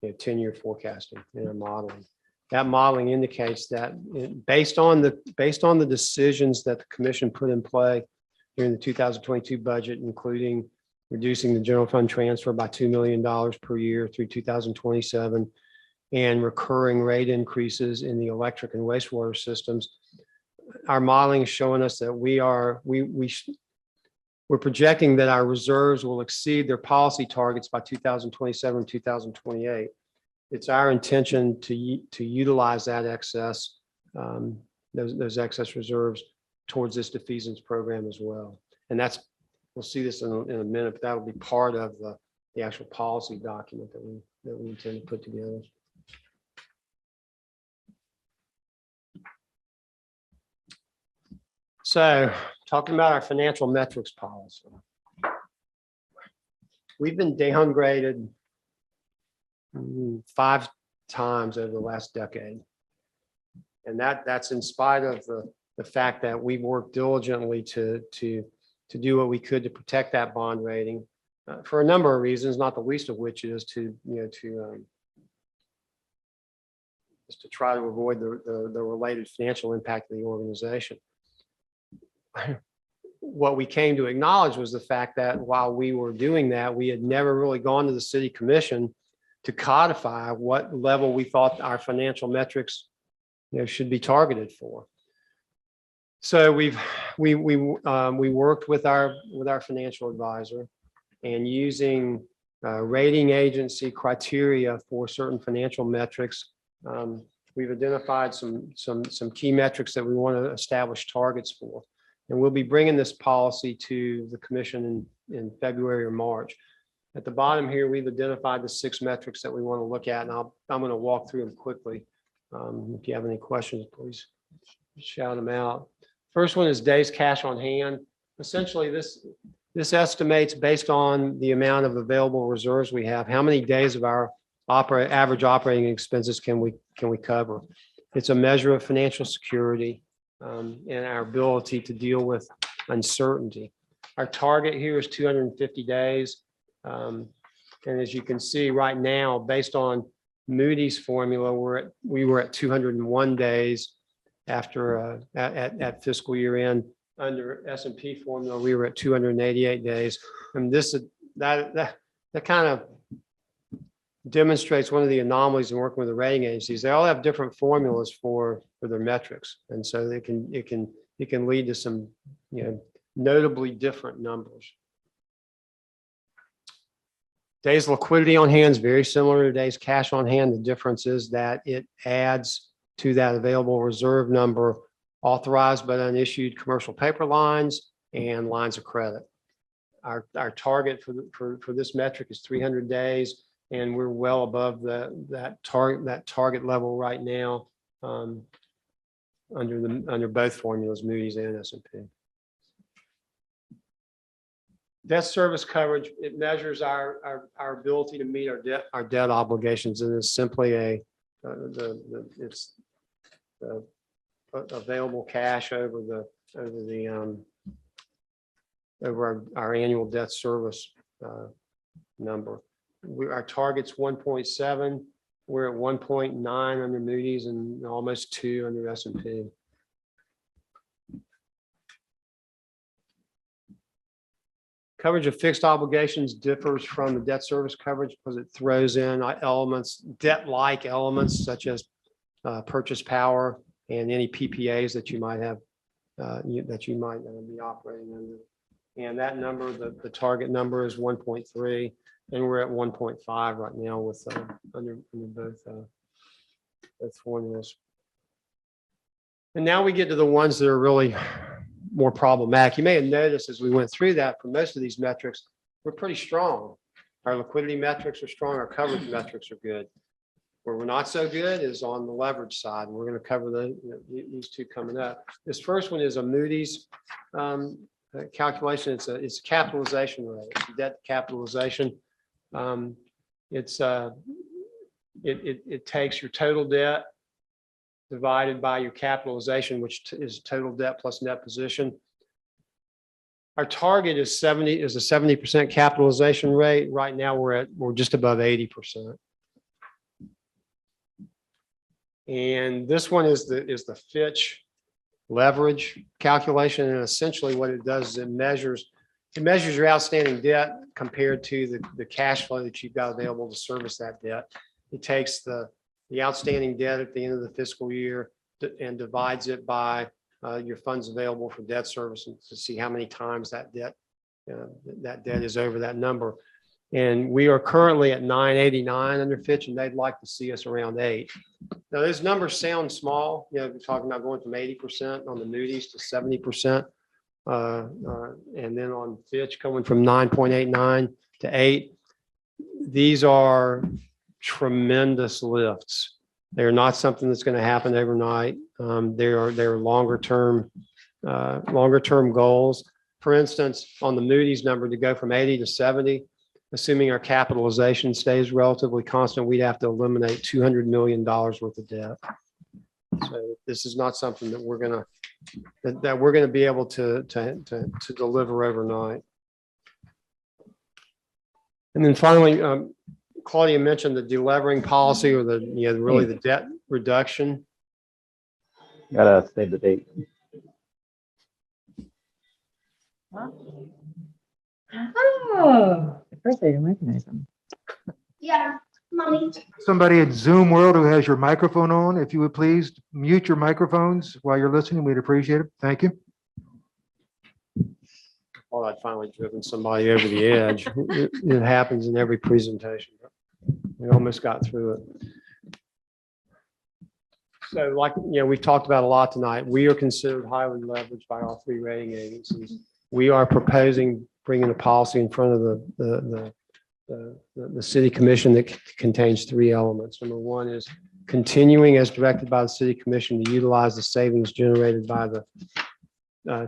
10-year forecasting in our modeling. That modeling indicates that based on the decisions that the commission put in play during the 2022 budget, including reducing the general fund transfer by $2 million per year through 2027 and recurring rate increases in the electric and wastewater systems, our modeling is showing us that we're projecting that our reserves will exceed their policy targets by 2027, 2028. It's our intention to utilize that excess, those excess reserves towards this defeasance program as well. And we'll see this in a minute, but that'll be part of the actual policy document that we intend to put together. So, talking about our financial metrics policy. We've been downgraded 5 times over the last decade. And that's in spite of the fact that we worked diligently to do what we could to protect that bond rating for a number of reasons, not the least of which is to try to avoid the related financial impact of the organization. What we came to acknowledge was the fact that while we were doing that, we had never really gone to the city commission to codify what level we thought our financial metrics should be targeted for. So we worked with our financial advisor, and using rating agency criteria for certain financial metrics, we've identified some key metrics that we want to establish targets for. And we'll be bringing this policy to the commission in February or March. At the bottom here, we've identified the 6 metrics that we want to look at, and I'm going to walk through them quickly. If you have any questions, please shout them out. First one is days cash on hand. Essentially, this estimates based on the amount of available reserves we have, how many days of our average operating expenses can we cover. It's a measure of financial security and our ability to deal with uncertainty. Our target here is 250 days. And as you can see right now, based on Moody's formula, we were at 201 days after at fiscal year end. Under S&P formula, we were at 288 days. And that kind of demonstrates one of the anomalies in working with the rating agencies. They all have different formulas for their metrics. And so it can lead to some, notably different numbers. Days liquidity on hand is very similar to days cash on hand. The difference is that it adds to that available reserve number authorized but unissued commercial paper lines and lines of credit. Our target for this metric is 300 days, and we're well above that target level right now under both formulas, Moody's and S&P. Debt service coverage, it measures our ability to meet our debt obligations, and it's simply it's the available cash over our annual debt service number. Our target's 1.7. We're at 1.9 under Moody's and almost 2 under S&P. Coverage of fixed obligations differs from the debt service coverage because it throws in elements, debt-like elements such as purchase power and any PPAs that you might have, be operating under. And that number, the target number is 1.3, and we're at 1.5 right now with under both formulas. And now we get to the ones that are really more problematic. You may have noticed as we went through that, for most of these metrics, we're pretty strong. Our liquidity metrics are strong. Our coverage metrics are good. Where we're not so good is on the leverage side. And we're going to cover these two coming up. This first one is a Moody's calculation. It's a capitalization rate. It's debt capitalization. It takes your total debt divided by your capitalization, which is total debt plus net position. Our target is a 70% capitalization rate. Right now we're just above 80%. And this one is the Fitch leverage calculation. And essentially what it does is it measures your outstanding debt compared to the cash flow that you've got available to service that debt. It takes the outstanding debt at the end of the fiscal year and divides it by your funds available for debt service to see how many times that debt is over that number. And we are currently at 989 under Fitch, and they'd like to see us around 8. Now, those numbers sound small. We're talking about going from 80% on the Moody's to 70%. And then on Fitch going from 9.89 to 8. These are tremendous lifts. They're not something that's going to happen overnight. They're longer term goals. For instance, on the Moody's number to go from 80 to 70, assuming our capitalization stays relatively constant, we'd have to eliminate $200 million worth of debt. So this is not something that we're going to be able to deliver overnight. And then finally, Claudia mentioned the delevering policy, or really the debt reduction. Gotta save the date. Oh, the first data mechanism. Yeah, mommy. Somebody at Zoom World who has your microphone on, if you would please mute your microphones while you're listening, we'd appreciate it. Thank you. Well, I'd finally driven somebody over the edge. It happens in every presentation. We almost got through it. So we've talked about a lot tonight. We are considered highly leveraged by all 3 rating agencies. We are proposing bringing a policy in front of the city commission that contains 3 elements. Number 1 is continuing as directed by the city commission to utilize the savings generated by the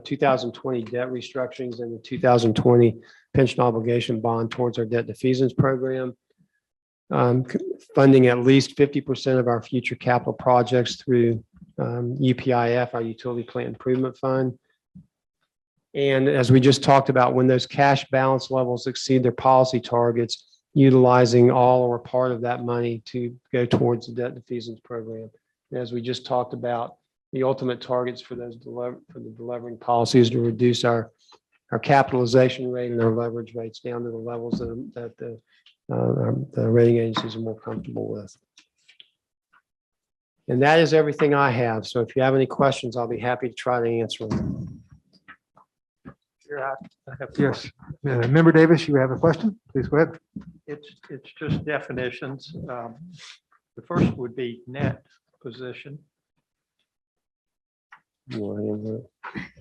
2020 debt restructurings and the 2020 pension obligation bond towards our debt defeasance program. Funding at least 50% of our future capital projects through UPIF, our Utility Plant Improvement Fund. And as we just talked about, when those cash balance levels exceed their policy targets, utilizing all or part of that money to go towards the debt defeasance program. And as we just talked about, the ultimate targets for those for the delivering policy is to reduce our capitalization rate and our leverage rates down to the levels that the rating agencies are more comfortable with. And that is everything I have. So if you have any questions, I'll be happy to try to answer them. Yes. Member Davis, you have a question? Please go ahead. It's just definitions. The first would be net position.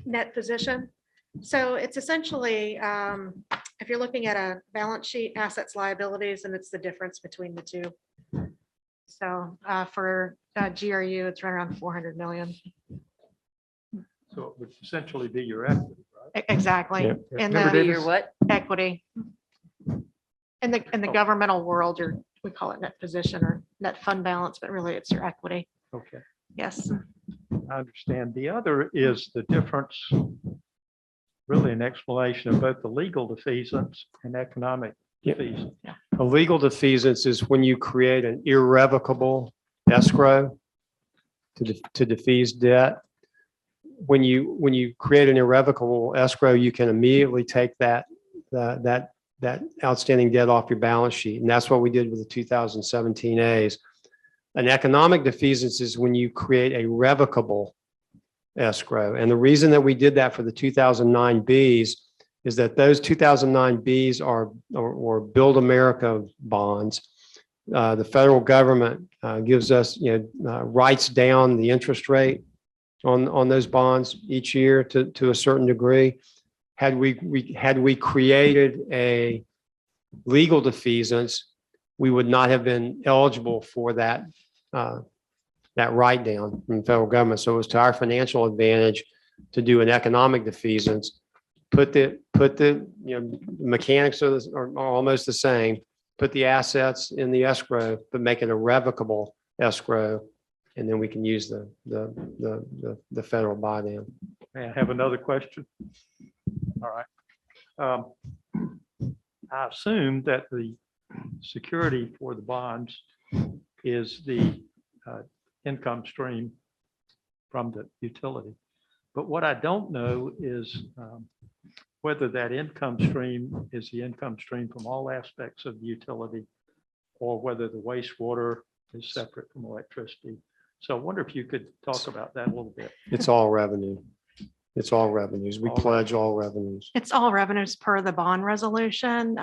Net position. So it's essentially, if you're looking at a balance sheet, assets, liabilities, and it's the difference between the two. So for GRU, it's right around 400 million. So it would essentially be your equity, right? Exactly. Yeah. And Member the Davis? Your what? equity. In the governmental world, we call it net position or net fund balance, but really it's your equity. Okay, Yes. I understand. The other is the difference, really an explanation of both the legal defeasance and economic Yeah. defeasance. A legal defeasance is when you create an irrevocable escrow to defease debt. When you create an irrevocable escrow, you can immediately take that outstanding debt off your balance sheet. And that's what we did with the 2017 A's. An economic defeasance is when you create a revocable escrow. And the reason that we did that for the 2009 Bs is that those 2009 Bs are Build America bonds. The federal government gives us, writes down the interest rate on those bonds each year to a certain degree. Had we created a legal defeasance, we would not have been eligible for that write down from the federal government. So it was to our financial advantage to do an economic defeasance. Put the mechanics are almost the same. Put the assets in the escrow, but make it a revocable escrow, and then we can use the federal buy down. May I have another question? All right. I assume that the security for the bonds is the income stream from the utility. But what I don't know is whether that income stream is the income stream from all aspects of the utility, or whether the wastewater is separate from electricity. So I wonder if you could talk about that a little bit. It's all revenue. It's all revenues. We pledge all revenues. It's all revenues per the bond resolution.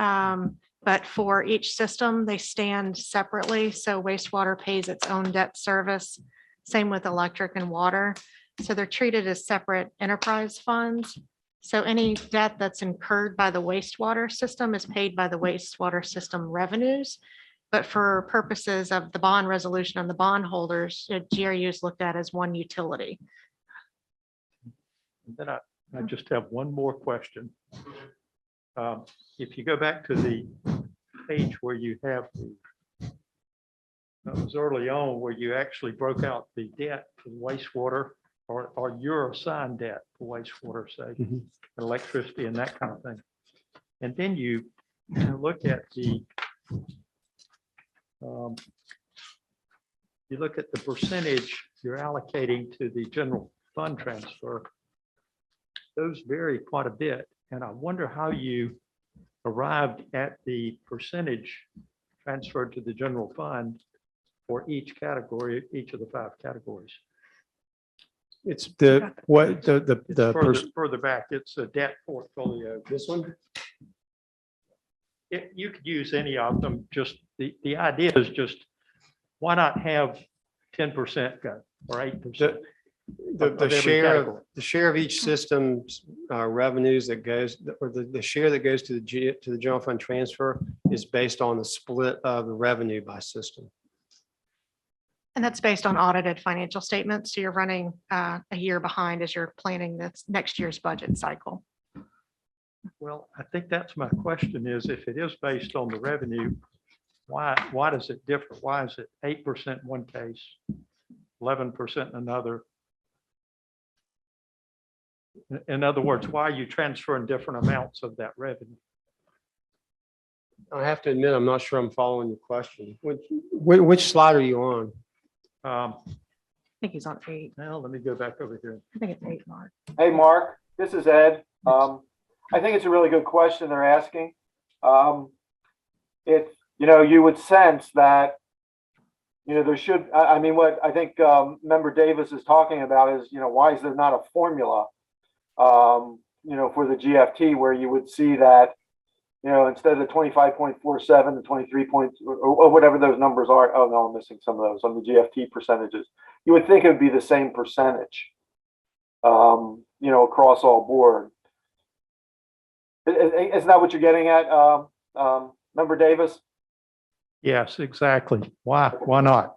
But for each system, they stand separately. So wastewater pays its own debt service. Same with electric and water. So they're treated as separate enterprise funds. So any debt that's incurred by the wastewater system is paid by the wastewater system revenues. But for purposes of the bond resolution and the bond holders, GRU is looked at as one utility. And then I just have one more question. If you go back to the page where you have that was early on, where you actually broke out the debt for wastewater or your assigned debt for wastewater, say, electricity and that kind of thing. And then you look at the percentage you're allocating to the general fund transfer. Those vary quite a bit. And I wonder how you arrived at the percentage transferred to the general fund for each category, each of the 5 categories. It's the Further back, it's a debt portfolio. this one. You could use any of them. Just the idea is just why not have 10% go or 8%? The share of each system's revenues that goes, or the share that goes to the general fund transfer is based on the split of the revenue by system. And that's based on audited financial statements. So you're running a year behind as you're planning this next year's budget cycle. Well, I think that's my question is if it is based on the revenue, why does it differ? Why is it 8% in one case, 11% in another? In other words, why are you transferring different amounts of that revenue? I have to admit, I'm not sure I'm following your question. Which slide are you on? I think he's on 8. Now, let me go back over here. I think it's 8, Mark. Hey, Mark, this is Ed. I think it's a really good question they're asking. You would sense that, there should, I mean, what I think Member Davis is talking about is, why is there not a formula, for the GFT where you would see that, instead of 25.47 to 23 points or whatever those numbers are. Oh, no, I'm missing some of those on the GFT percentages. You would think it would be the same percentage, across all board. Isn't that what you're getting at, Member Davis? Yes, exactly. Why not?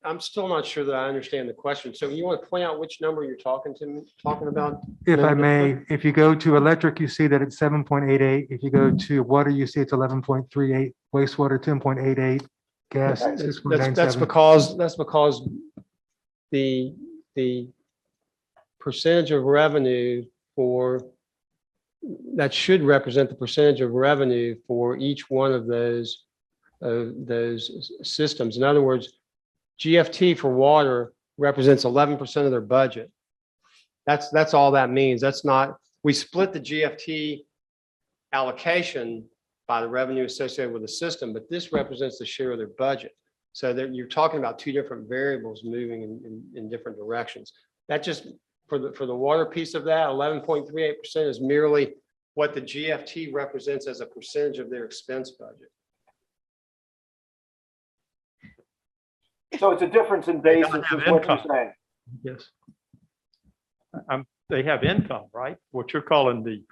I'm still not sure that I understand the question. So you want to point out which number you're talking about? If I may, if you go to electric, you see that it's 7.88. If you go to water, you see it's 11.38, wastewater 10.88, gas That's 6.97. that's because the percentage of revenue that should represent the percentage of revenue for each one of those systems. In other words, GFT for water represents 11% of their budget. That's all that means. That's not, we split the GFT allocation by the revenue associated with the system, but this represents the share of their budget. So that you're talking about two different variables moving in different directions. That just, for the water piece of that, 11.38% is merely what the GFT represents as a percentage of their expense budget. So it's a difference in basis is what you're saying. Yes. They have income, right? What you're calling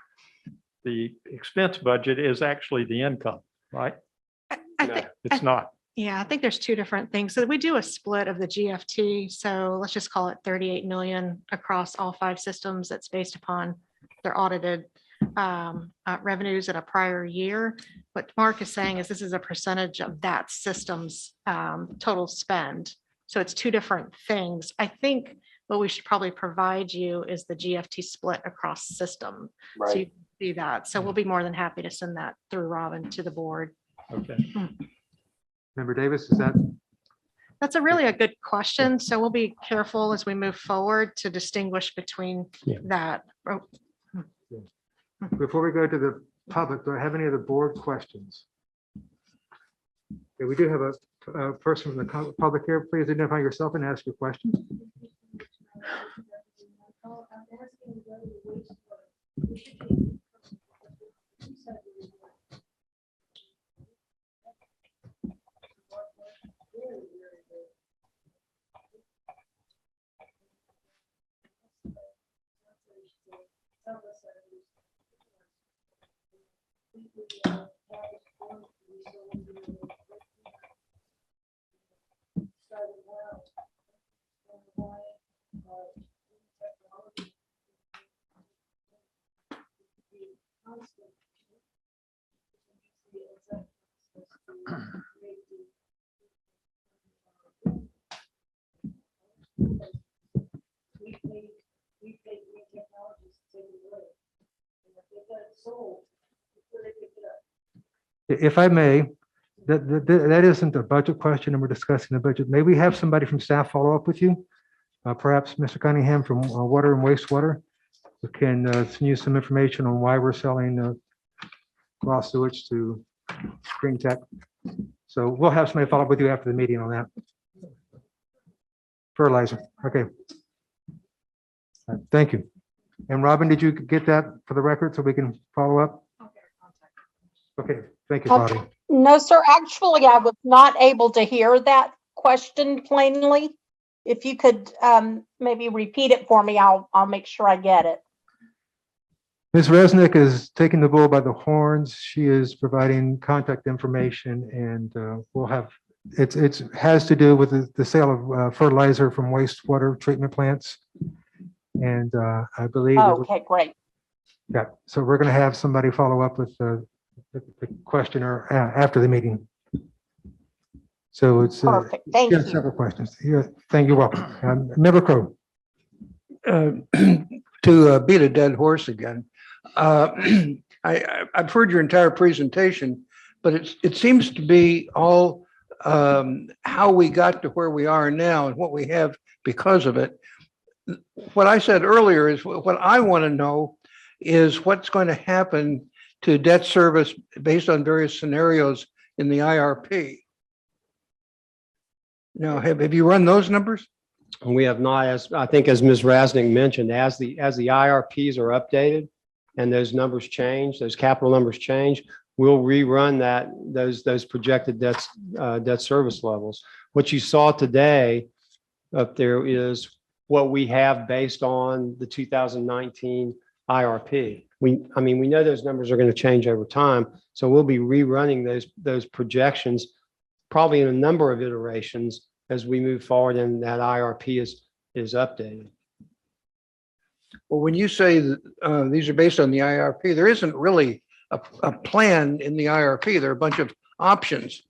the expense budget is actually the income, right? It's not. Yeah, I think there's two different things. So we do a split of the GFT. So let's just call it 38 million across all 5 systems. That's based upon their audited revenues at a prior year. What Mark is saying is this is a percentage of that system's total spend. So it's two different things. I think what we should probably provide you is the GFT split across system. Right. So you can see that. So we'll be more than happy to send that through Robin to the board. Okay. Member Davis, is that? That's a good question. So we'll be careful as we move forward to distinguish between that. Before we go to the public, do I have any other board questions? Okay, we do have a person from the public here. Please identify yourself and ask your question. If I may, that isn't a budget question and we're discussing the budget. May we have somebody from staff follow up with you? Perhaps Mr. Cunningham from Water and Wastewater, who can send you some information on why we're selling raw sewage to Green Tech. So we'll have somebody follow up with you after the meeting on that. Fertilizer. Okay. Thank you. And Robin, did you get that for the record so we can follow up? Okay. Thank you, Bobby. No, sir. Actually, I was not able to hear that question plainly. If you could maybe repeat it for me, I'll make sure I get it. Ms. Resnick is taking the bull by the horns. She is providing contact information, and we'll have It's has to do with the sale of fertilizer from wastewater treatment plants. And I believe, Okay, great. yeah, so we're going to have somebody follow up with the questioner after the meeting. So it's Perfect. Thank yeah, you. several questions. Yeah, thank you. Welcome. Member Crowe. To beat a dead horse again, I've heard your entire presentation, but it seems to be all how we got to where we are now and what we have because of it. What I said earlier is what I want to know is what's going to happen to debt service based on various scenarios in the IRP. Now, have you run those numbers? We have not, as I think, as Ms. Rasnick mentioned, as the IRPs are updated and those numbers change, those capital numbers change, we'll rerun those projected debt service levels. What you saw today up there is what we have based on the 2019 IRP. We know those numbers are going to change over time, so we'll be rerunning those projections probably in a number of iterations as we move forward and that IRP is updated. Well, when you say that these are based on the IRP, there isn't really a plan in the IRP. There are a bunch of options,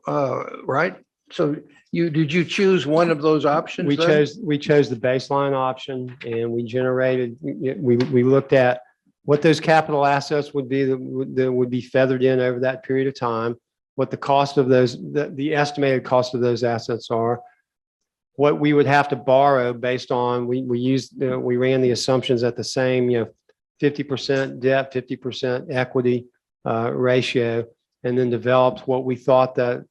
right? So did you choose one of those options? We chose the baseline option, and we looked at what those capital assets would be that would be feathered in over that period of time, what the cost of those, the estimated cost of those assets are, what we would have to borrow based on, we ran the assumptions at the same, 50% debt, 50% equity ratio, and then developed what we thought that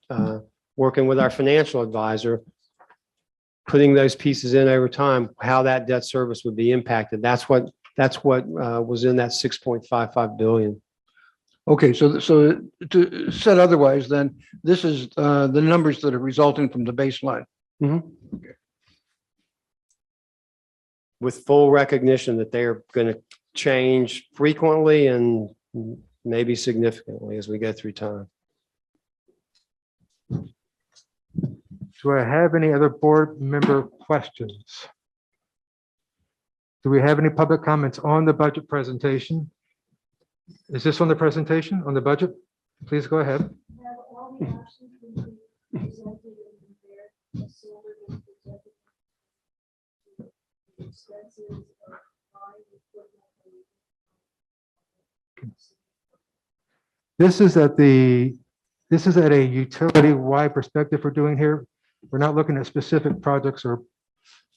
working with our financial advisor, putting those pieces in over time, how that debt service would be impacted. That's what was in that 6.55 billion. Okay, so to said otherwise, then this is the numbers that are resulting from the baseline. Okay. With full recognition that they are going to change frequently and maybe significantly as we go through time. Do I have any other board member questions? Do we have any public comments on the budget presentation? Is this on the presentation, on the budget? Please go ahead. This is at a utility-wide perspective we're doing here. We're not looking at specific projects or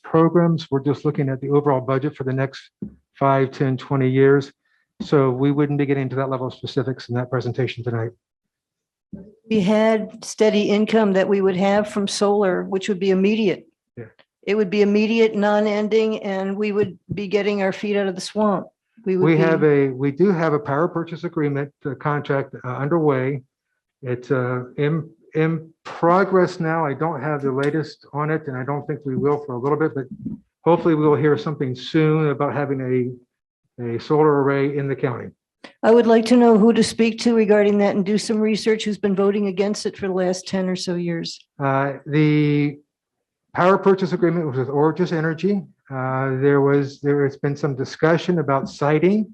programs. We're just looking at the overall budget for the next 5, 10, 20 years. So we wouldn't be getting into that level of specifics in that presentation tonight. We had steady income that we would have from solar, which would be immediate. Yeah. It would be immediate, non-ending, and we would be getting our feet out of the swamp. We do have a power purchase agreement contract underway. It's in progress now. I don't have the latest on it, and I don't think we will for a little bit, but hopefully we will hear something soon about having a solar array in the county. I would like to know who to speak to regarding that and do some research, who's been voting against it for the last 10 or so years. The power purchase agreement was with Origis Energy. There's been some discussion about siting.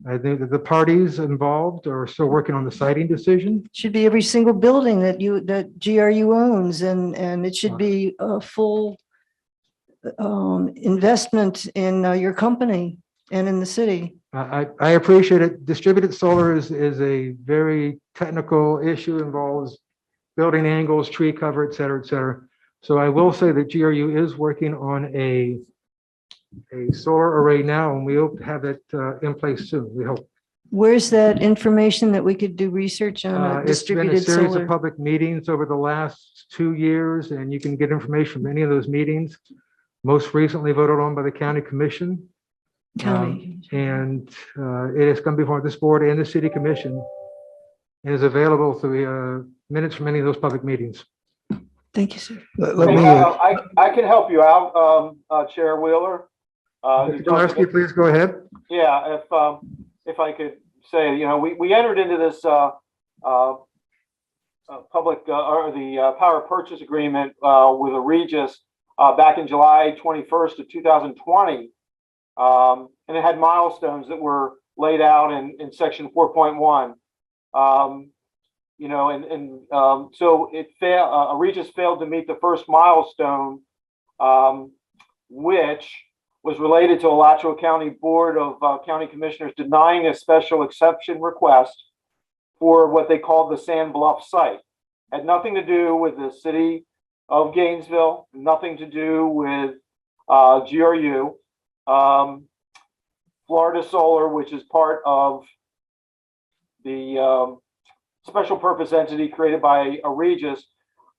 I think that the parties involved are still working on the siting decision. Should be every single building that GRU owns, and it should be a full investment in your company and in the city. I appreciate it. Distributed solar is a very technical issue, involves building angles, tree cover, et cetera, et cetera. So I will say that GRU is working on a solar array now, and we hope to have it in place soon. We hope. Where's that information that we could do research on It's been a distributed series solar? of public meetings over the last 2 years, and you can get information from any of those meetings. Most recently voted on by the county commission. And it has come before this board and the city commission, and is available through minutes from any of those public meetings. Thank you, sir. I can help you out, Chair Wheeler. Mr. Dolarski, please go ahead. Yeah, if I could say, we entered into this power purchase agreement with a Regis back in July 21st of 2020. And it had milestones that were laid out in section 4.1. So it failed. A Regis failed to meet the first milestone, which was related to Alachua County Board of County Commissioners denying a special exception request for what they called the Sand Bluff site. Had nothing to do with the city of Gainesville, nothing to do with GRU. Florida Solar, which is part of the special purpose entity created by a Regis,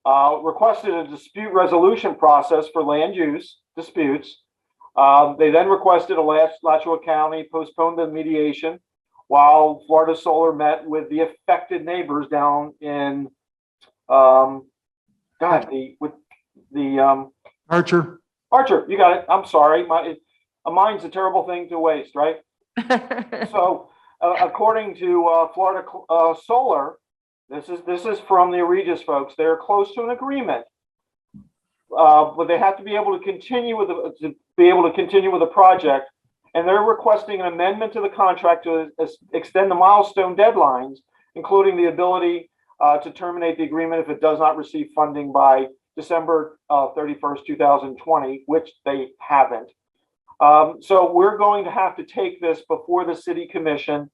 requested a dispute resolution process for land use disputes. They then requested Alachua County postpone the mediation while Florida Solar met with the affected neighbors down in Archer. Archer, you got it. I'm sorry. A mind's a terrible thing to waste, right? So, according to Florida Solar, this is from the Regis folks. They're close to an agreement, but they have to be able to continue with the project, and they're requesting an amendment to the contract to extend the milestone deadlines, including the ability to terminate the agreement if it does not receive funding by December 31st, 2020, which they haven't. So we're going to have to take this before the city commission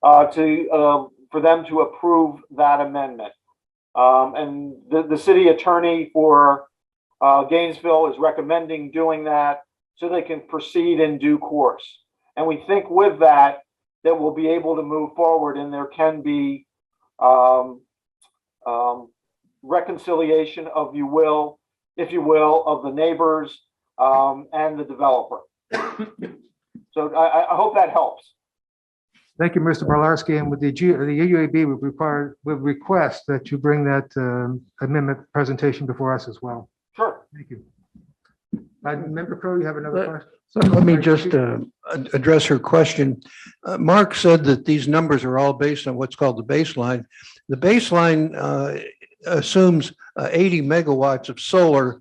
for them to approve that amendment. And the city attorney for Gainesville is recommending doing that so they can proceed in due course. And we think with that we'll be able to move forward, and there can be reconciliation if you will, of the neighbors and the developer. So I hope that helps. Thank you, Mr. Barlarski. And with the UAB would request that you bring that amendment presentation before us as well. Sure. Thank you. Member Crowe, you have another question? So let me just address her question. Mark said that these numbers are all based on what's called the baseline. The baseline assumes 80 megawatts of solar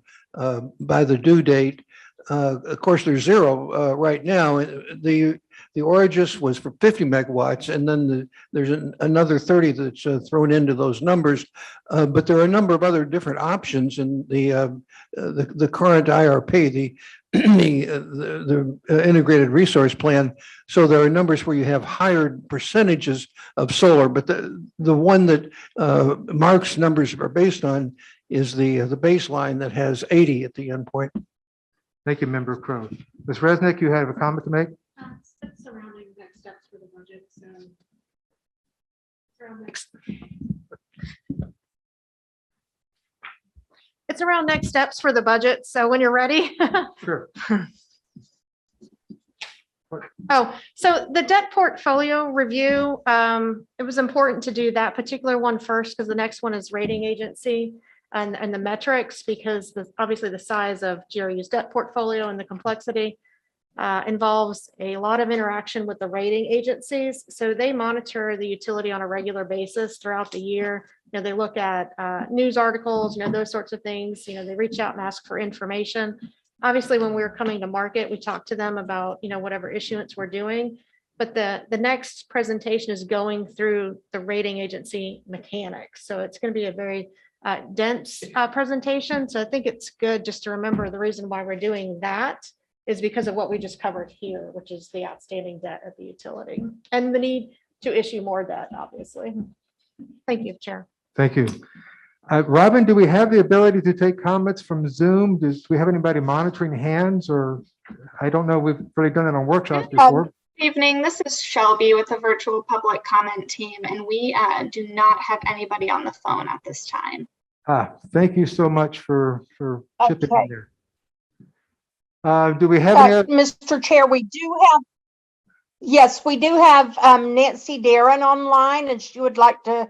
by the due date. Of course, there's zero right now. The Origis was for 50 megawatts, and then there's another 30 that's thrown into those numbers. But there are a number of other different options in the current IRP, the integrated resource plan. So there are numbers where you have higher percentages of solar, but the one that Mark's numbers are based on is the baseline that has 80 at the end point. Thank you, Member Crowe. Ms. Resnick, you have a comment to make? Surrounding next steps for the budget. It's around next steps for the budget. So when you're ready. Sure. Oh, so the debt portfolio review, it was important to do that particular one first because the next one is rating agency and the metrics, because obviously the size of GRU's debt portfolio and the complexity involves a lot of interaction with the rating agencies. So they monitor the utility on a regular basis throughout the year. You know, they look at news articles, those sorts of things. They reach out and ask for information. Obviously, when we were coming to market, we talked to them about, whatever issuance we're doing. But the next presentation is going through the rating agency mechanics. So it's going to be a very dense presentation. So I think it's good just to remember the reason why we're doing that is because of what we just covered here, which is the outstanding debt at the utility and the need to issue more debt, obviously. Thank you, Chair. Thank you. Robin, do we have the ability to take comments from Zoom? Do we have anybody monitoring hands, or I don't know, we've really done it on workshops before. Good evening, this is Shelby with the virtual public comment team, and we do not have anybody on the phone at this time. Thank you so much for chipping Okay. in there. Do we have any other? Mr. Chair, we do have Nancy Darren online, and she would like to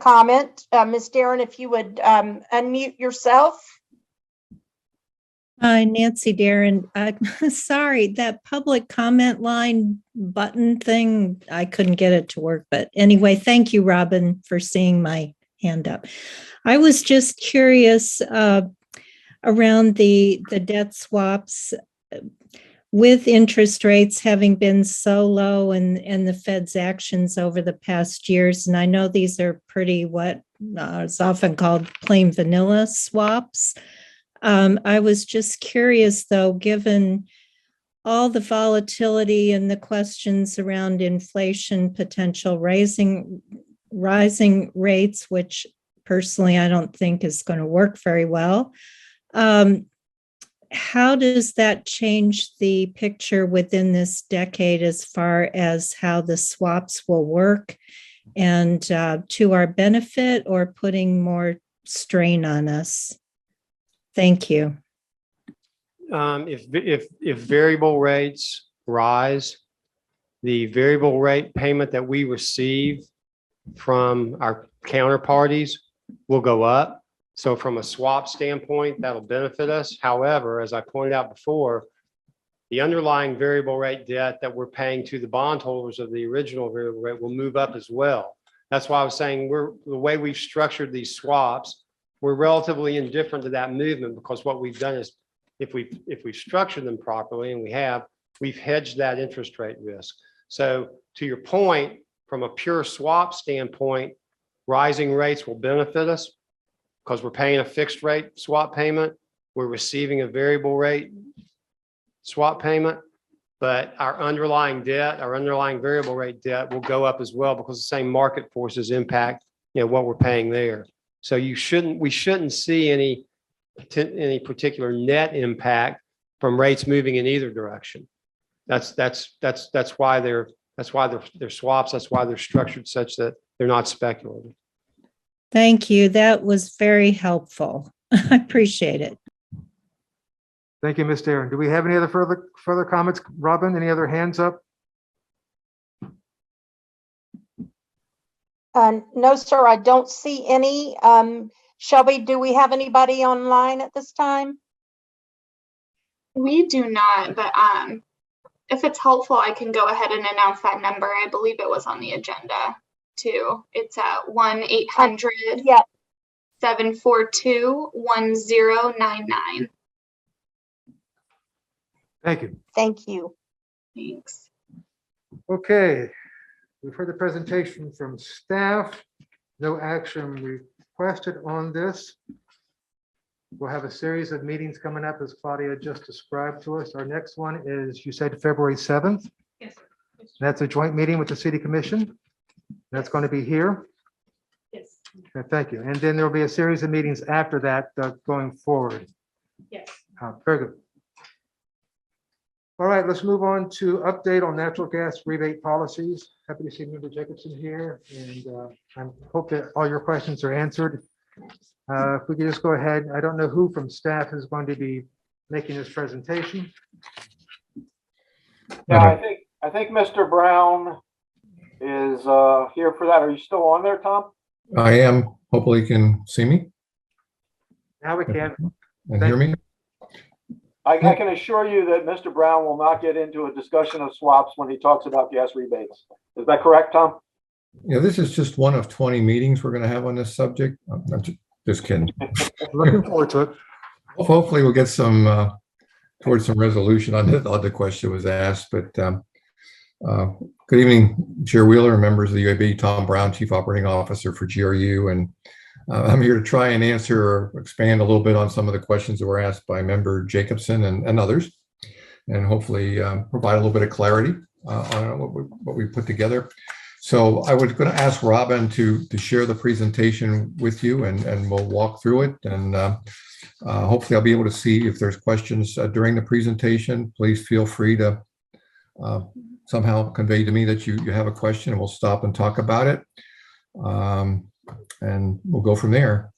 comment. Ms. Darren, if you would unmute yourself. Hi, Nancy Darren. Sorry, that public comment line button thing, I couldn't get it to work. But anyway, thank you, Robin, for seeing my hand up. I was just curious around the debt swaps with interest rates having been so low and the Fed's actions over the past years. And I know these are pretty what is often called plain vanilla swaps. I was just curious, though, given all the volatility and the questions around inflation, potential rising rates, which personally I don't think is going to work very well. How does that change the picture within this decade as far as how the swaps will work and to our benefit or putting more strain on us? Thank you. If variable rates rise, the variable rate payment that we receive from our counterparties will go up. So from a swap standpoint, that'll benefit us. However, as I pointed out before, the underlying variable rate debt that we're paying to the bondholders of the original variable rate will move up as well. That's why I was saying the way we've structured these swaps, we're relatively indifferent to that movement, because what we've done is if we've structured them properly, and we've hedged that interest rate risk. So to your point, from a pure swap standpoint, rising rates will benefit us because we're paying a fixed rate swap payment. We're receiving a variable rate swap payment, but our underlying variable rate debt will go up as well because the same market forces impact, what we're paying there. So we shouldn't see any particular net impact from rates moving in either direction. That's why they're swaps. That's why they're structured such that they're not speculative. Thank you. That was very helpful. I appreciate it. Thank you, Ms. Darren. Do we have any other further comments? Robin, any other hands up? No, sir, I don't see any. Shelby, do we have anybody online at this time? We do not, but if it's helpful, I can go ahead and announce that number. I believe it was on the agenda too. It's at 1-800-742-1099. Thank you. Thank you. Thanks. Okay, we've heard the presentation from staff. No action requested on this. We'll have a series of meetings coming up, as Claudia just described to us. Our next one is, you said, February 7th. Yes. That's a joint meeting with the City Commission. That's going to be here. Yes. Okay, thank you. And then there'll be a series of meetings after that going forward. Yes. Very good. All right, let's move on to update on natural gas rebate policies. Happy to see Member Jacobson here, and I hope that all your questions are answered. If we could just go ahead, I don't know who from staff is going to be making this presentation. Yeah, I think Mr. Brown is here for that. Are you still on there, Tom? I am. Hopefully you can see me Now we can. and hear me. I can assure you that Mr. Brown will not get into a discussion of swaps when he talks about gas rebates. Is that correct, Tom? Yeah, this is just one of 20 meetings we're going to have on this subject. I'm just kidding. Looking forward to it. Hopefully we'll get some towards some resolution on the question was asked. But good evening, Chair Wheeler and members of the UAB. Tom Brown, Chief Operating Officer for GRU, and I'm here to try and answer or expand a little bit on some of the questions that were asked by Member Jacobson and others, and hopefully provide a little bit of clarity on what we put together. So I was going to ask Robin to share the presentation with you, and we'll walk through it. And hopefully I'll be able to see if there's questions during the presentation. Please feel free to somehow convey to me that you have a question, and we'll stop and talk about it. And we'll go from there.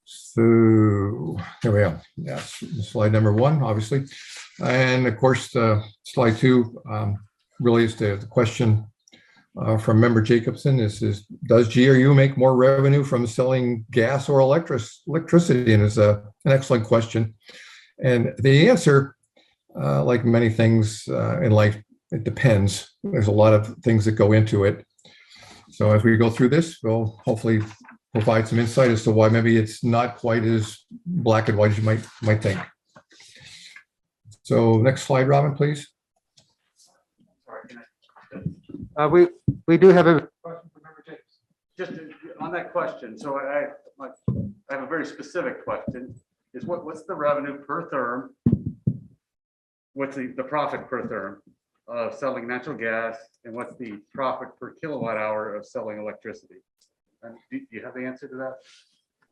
So here we are. Yes, slide number 1, obviously. And of course, slide 2 really is the question from Member Jacobson is does GRU make more revenue from selling gas or electricity? And it's an excellent question. And the answer, like many things in life, it depends. There's a lot of things that go into it. So as we go through this, we'll hopefully provide some insight as to why maybe it's not quite as black and white as you might think. So next slide, Robin, please. We do have a Question for Member Jacobs. Just on that question, so I have a very specific question, is what's the revenue per therm? What's the profit per therm of selling natural gas, and what's the profit per kilowatt hour of selling electricity? And do you have the answer to that?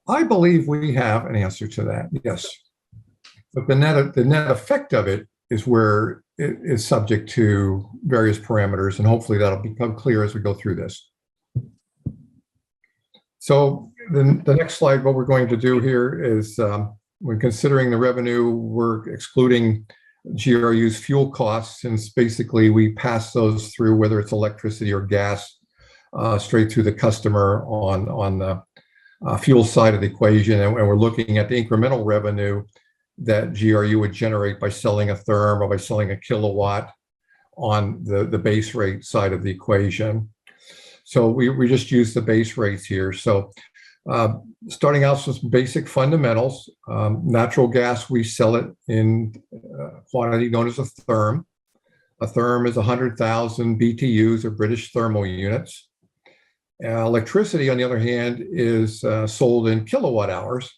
I believe we have an answer to that, yes. But the net effect of it is where it is subject to various parameters, and hopefully that'll become clear as we go through this. So the next slide, what we're going to do here is when considering the revenue, we're excluding GRU's fuel costs, since basically we pass those through, whether it's electricity or gas, straight through the customer on the fuel side of the equation. And we're looking at the incremental revenue that GRU would generate by selling a therm or by selling a kilowatt on the base rate side of the equation. So we just use the base rates here. So starting out with some basic fundamentals, natural gas, we sell it in quantity known as a therm. A therm is 100,000 BTUs, or British thermal units. Electricity, on the other hand, is sold in kilowatt hours.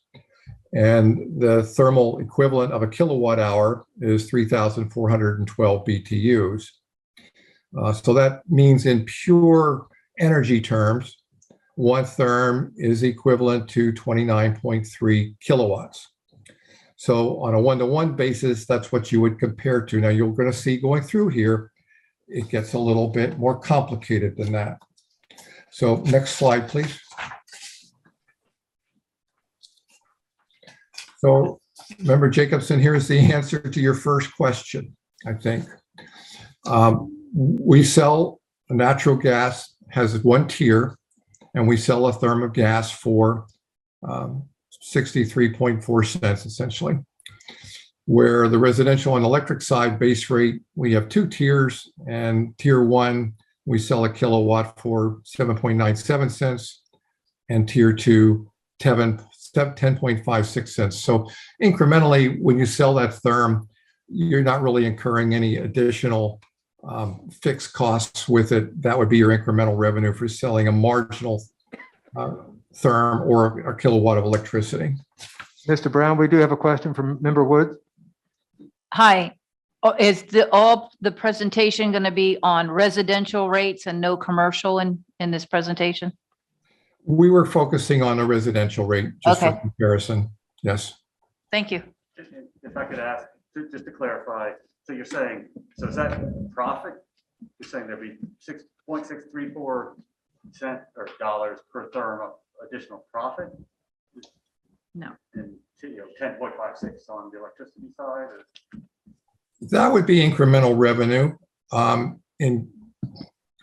And the thermal equivalent of a kilowatt hour is 3,412 BTUs. So that means in pure energy terms, one therm is equivalent to 29.3 kilowatts. So on a one-to-one basis, that's what you would compare to. Now you're going to see going through here, it gets a little bit more complicated than that. So next slide, please. So Member Jacobson, here's the answer to your first question, I think. We sell natural gas, has one tier, and we sell a therm of gas for 63.4 cents, essentially. Where the residential and electric side base rate, we have two tiers, and tier one, we sell a kilowatt for 7.97 cents, and tier two, 10.56 cents. So incrementally, when you sell that therm, you're not really incurring any additional fixed costs with it. That would be your incremental revenue for selling a marginal therm or a kilowatt of electricity. Mr. Brown, we do have a question from Member Woods. Hi, is all the presentation going to be on residential rates and no commercial in this presentation? We were focusing on a residential rate just for Okay. comparison. Yes. Thank you. If I could ask, just to clarify, so you're saying, so is that profit? You're saying there'd be 6.634 cent or dollars per therm of additional profit? No. And 10.56 on the electricity side? Or? That would be incremental revenue.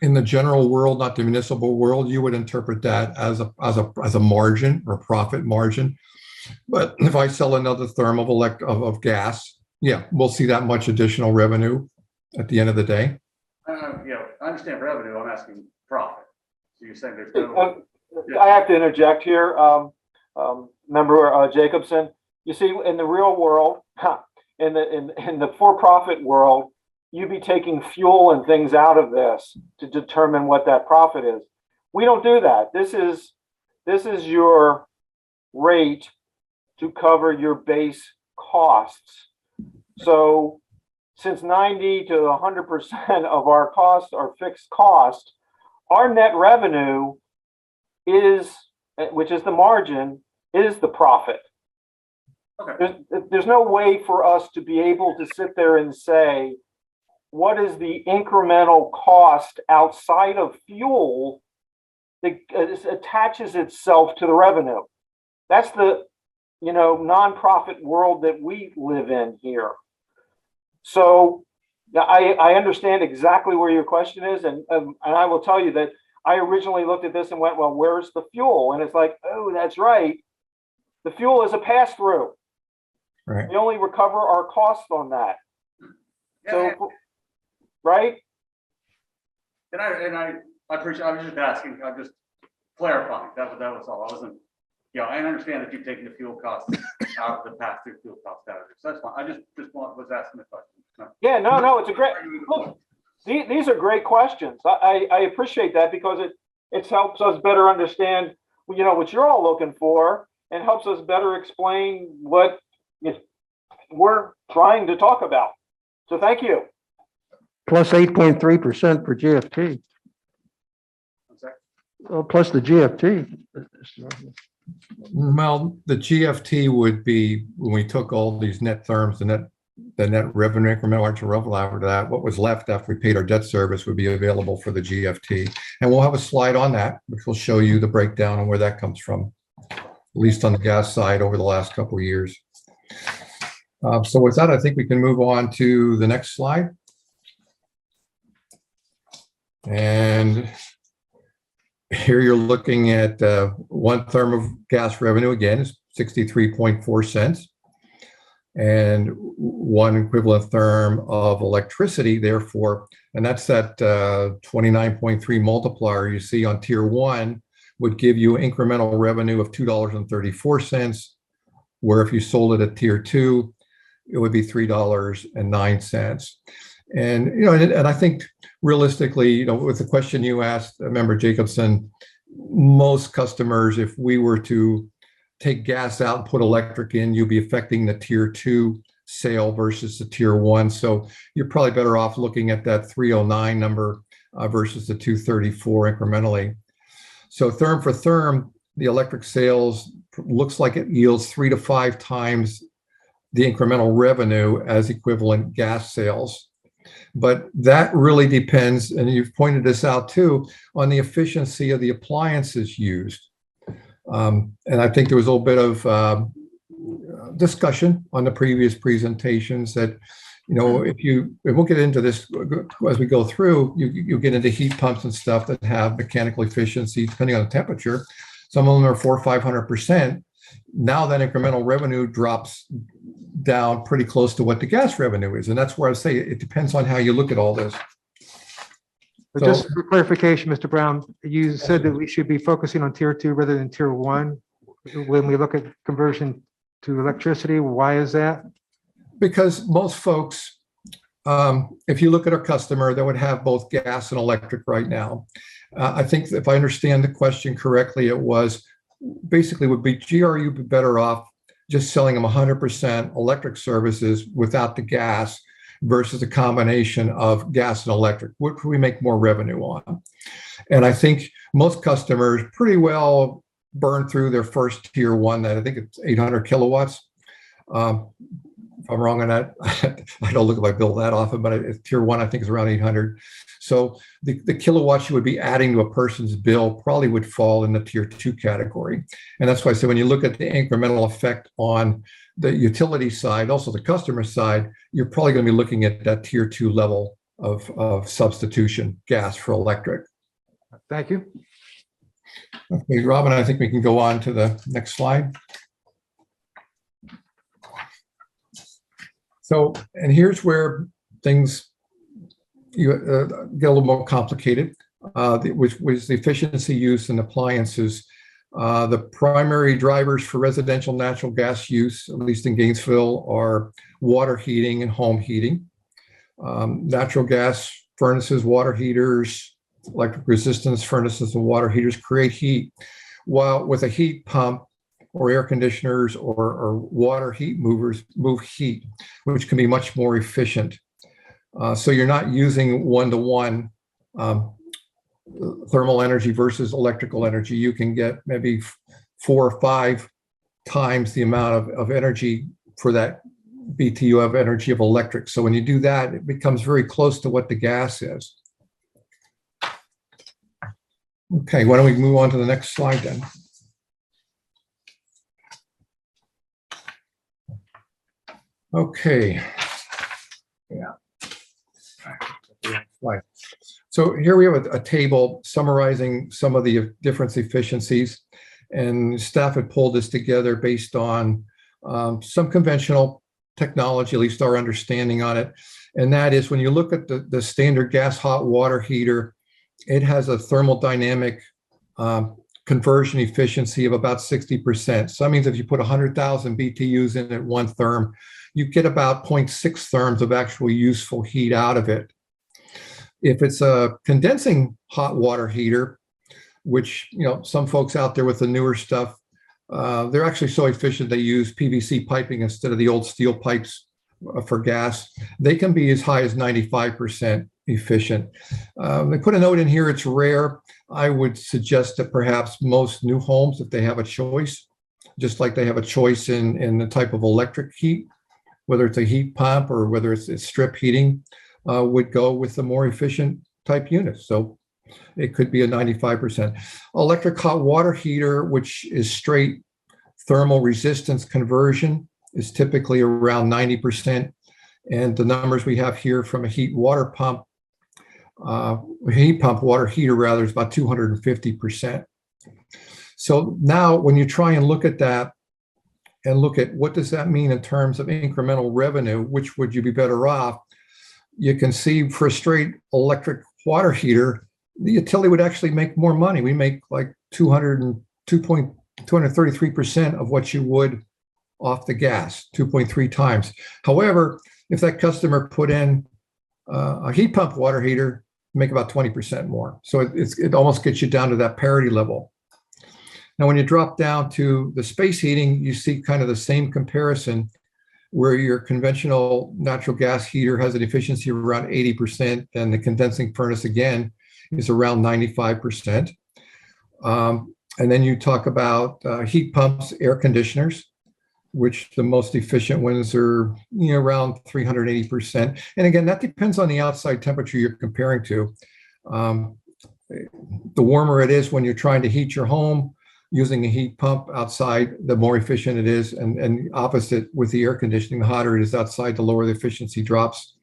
In the general world, not the municipal world, you would interpret that as a margin or profit margin. But if I sell another therm of gas, yeah, we'll see that much additional revenue at the end of the day. I understand revenue. I'm asking profit. So you're saying there's no. I have to interject here, Member Jacobson. You see, in the real world, in the for-profit world, you'd be taking fuel and things out of this to determine what that profit is. We don't do that. This is your rate to cover your base costs. So since 90 to 100% of our costs are fixed cost, our net revenue is, which is the margin, is the profit. Okay. There's no way for us to be able to sit there and say, what is the incremental cost outside of fuel that attaches itself to the revenue? That's the nonprofit world that we live in here. So I understand exactly where your question is, and I will tell you that I originally looked at this and went, well, where's the fuel? And it's like, oh, that's right. The fuel is a pass-through. Right. We only recover our costs on that. So, right? And I appreciate. I was just asking. clarifying. That was all. I wasn't, I understand that you've taken the fuel costs out of the pass-through fuel cost out of it. So that's fine. I just was asking the question. No. Yeah, no, it's a great, look, these are great questions. I appreciate that because it helps us better understand, what you're all looking for and helps us better explain what we're trying to talk about. So thank you. Plus 8.3% for GFT. Well, plus the GFT. Well, the GFT would be when we took all these net therms, the net revenue, incremental actual revenue after that, what was left after we paid our debt service would be available for the GFT. And we'll have a slide on that, which will show you the breakdown and where that comes from, at least on the gas side over the last couple of years. So with that, I think we can move on to the next slide. And here you're looking at 1 therm of gas revenue, again, is 63.4 cents. And 1 equivalent therm of electricity, therefore, and that's that 29.3 multiplier you see on tier 1 would give you incremental revenue of $2.34, where if you sold it at tier 2, it would be $3.09. And, and I think realistically, with the question you asked, Member Jacobson, most customers, if we were to take gas out and put electric in, you'd be affecting the tier 2 sale versus the tier 1. So you're probably better off looking at that 309 number versus the 234 incrementally. So therm for therm, the electric sales looks like it yields 3 to 5 times the incremental revenue as equivalent gas sales. But that really depends, and you've pointed this out too, on the efficiency of the appliances used. And I think there was a little bit of discussion on the previous presentations that, and we'll get into this as we go through, you get into heat pumps and stuff that have mechanical efficiency depending on the temperature. Some of them are 400 or 500%. Now that incremental revenue drops down pretty close to what the gas revenue is. And that's where I say it depends on how you look at all this. So, just for clarification, Mr. Brown, you said that we should be focusing on tier 2 rather than tier 1 when we look at conversion to electricity. Why is that? Because most folks, if you look at our customer, that would have both gas and electric right now. I think if I understand the question correctly, it was basically would be GRU be better off just selling them 100% electric services without the gas versus a combination of gas and electric? What could we make more revenue on? And I think most customers pretty well burn through their first tier 1, that I think it's 800 kilowatts. If I'm wrong on that, I don't look at my bill that often, but tier 1, I think, is around 800. So the kilowatts you would be adding to a person's bill probably would fall in the tier 2 category. And that's why I say when you look at the incremental effect on the utility side, also the customer side, you're probably going to be looking at that tier 2 level of substitution, gas for electric. Thank you. Okay, Robin, I think we can go on to the next slide. So, and here's where things get a little more complicated, which was the efficiency use in appliances. The primary drivers for residential natural gas use, at least in Gainesville, are water heating and home heating. Natural gas furnaces, water heaters, electric resistance furnaces and water heaters create heat, while with a heat pump or air conditioners or water heat movers move heat, which can be much more efficient. So you're not using one-to-one thermal energy versus electrical energy. You can get maybe 4 or 5 times the amount of energy for that BTU of energy of electric. So when you do that, it becomes very close to what the gas is. Okay, why don't we move on to the next slide then? Okay. Yeah. Right. So here we have a table summarizing some of the difference efficiencies, and staff had pulled this together based on some conventional technology, at least our understanding on it. And that is when you look at the standard gas hot water heater, it has a thermodynamic conversion efficiency of about 60%. So that means if you put 100,000 BTUs in at one therm, you get about 0.6 therms of actual useful heat out of it. If it's a condensing hot water heater, which, some folks out there with the newer stuff, they're actually so efficient they use PVC piping instead of the old steel pipes for gas. They can be as high as 95% efficient. They put a note in here, it's rare. I would suggest that perhaps most new homes, if they have a choice, just like they have a choice in the type of electric heat, whether it's a heat pump or whether it's strip heating, would go with the more efficient type units. So it could be a 95%. Electric hot water heater, which is straight thermal resistance conversion, is typically around 90%. And the numbers we have here from a heat water pump, heat pump water heater rather, is about 250%. So now when you try and look at that and look at what does that mean in terms of incremental revenue, which would you be better off? You can see for a straight electric water heater, the utility would actually make more money. We make like 233% of what you would off the gas, 2.3 times. However, if that customer put in a heat pump water heater, make about 20% more. So it almost gets you down to that parity level. Now, when you drop down to the space heating, you see kind of the same comparison where your conventional natural gas heater has an efficiency of around 80%, and the condensing furnace, again, is around 95%. And then you talk about heat pumps, air conditioners, which the most efficient ones are around 380%. And again, that depends on the outside temperature you're comparing to. The warmer it is when you're trying to heat your home using a heat pump outside, the more efficient it is. And opposite with the air conditioning, the hotter it is outside, the lower the efficiency drops.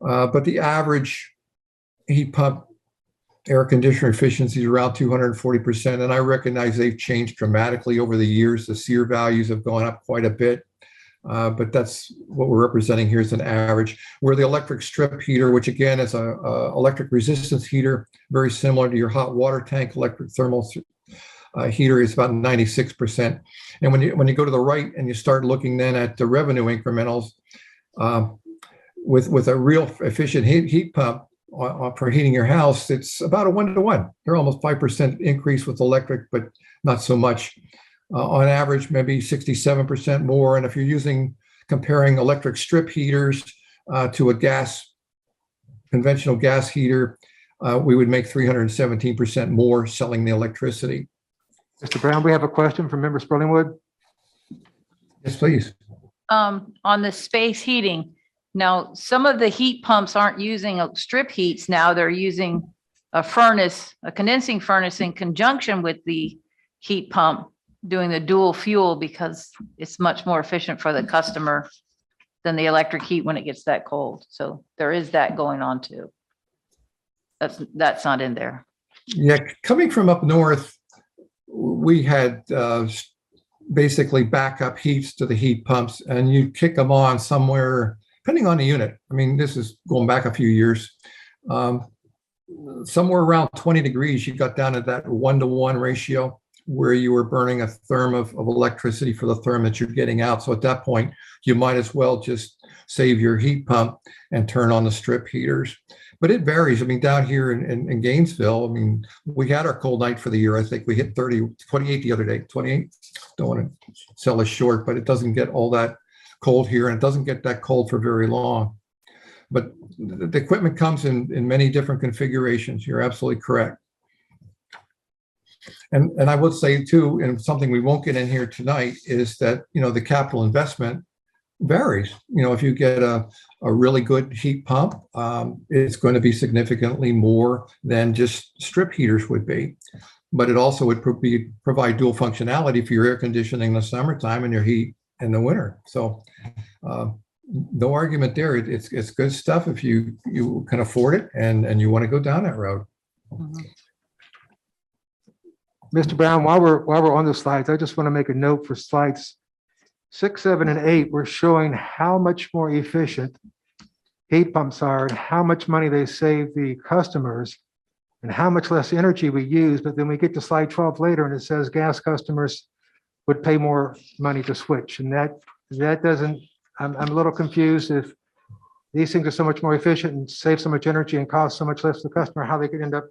But the average heat pump air conditioner efficiency is around 240%. And I recognize they've changed dramatically over the years. The SEER values have gone up quite a bit. But that's what we're representing here as an average. Where the electric strip heater, which again is a electric resistance heater, very similar to your hot water tank electric thermal heater, is about 96%. And when you go to the right and you start looking then at the revenue incrementals, with a real efficient heat pump for heating your house, it's about a 1-to-1. They're almost 5% increase with electric, but not so much. On average, maybe 67% more. And if you're comparing electric strip heaters to a conventional gas heater, we would make 317% more selling the electricity. Mr. Brown, we have a question from Member Spurlingwood. Yes, please. On the space heating, now some of the heat pumps aren't using strip heats now. They're using a condensing furnace in conjunction with the heat pump, doing the dual fuel because it's much more efficient for the customer than the electric heat when it gets that cold. So there is that going on too. That's not in there. Yeah, coming from up north, we had basically backup heats to the heat pumps, and you kick them on somewhere, depending on the unit. I mean, this is going back a few years. Somewhere around 20 degrees, you got down to that 1-to-1 ratio where you were burning a therm of electricity for the therm that you're getting out. So at that point, you might as well just save your heat pump and turn on the strip heaters. But it varies. I mean, down here in Gainesville, I mean, we had our cold night for the year. I think we hit 28 the other day, 28. Don't want to sell us short, but it doesn't get all that cold here, and it doesn't get that cold for very long. But the equipment comes in many different configurations. You're absolutely correct. And I would say too, and something we won't get in here tonight, is that, the capital investment varies. If you get a really good heat pump, it's going to be significantly more than just strip heaters would be. But it also would provide dual functionality for your air conditioning in the summertime and your heat in the winter. So no argument there. It's good stuff if you can afford it and you want to go down that road. Mm-hmm. Mr. Brown, while we're on the slides, I just want to make a note for slides 6, 7, and 8. We're showing how much more efficient heat pumps are and how much money they save the customers and how much less energy we use, but then we get to slide 12 later and it says gas customers would pay more money to switch. And that doesn't, I'm a little confused if these things are so much more efficient and save so much energy and cost so much less to the customer, how they could end up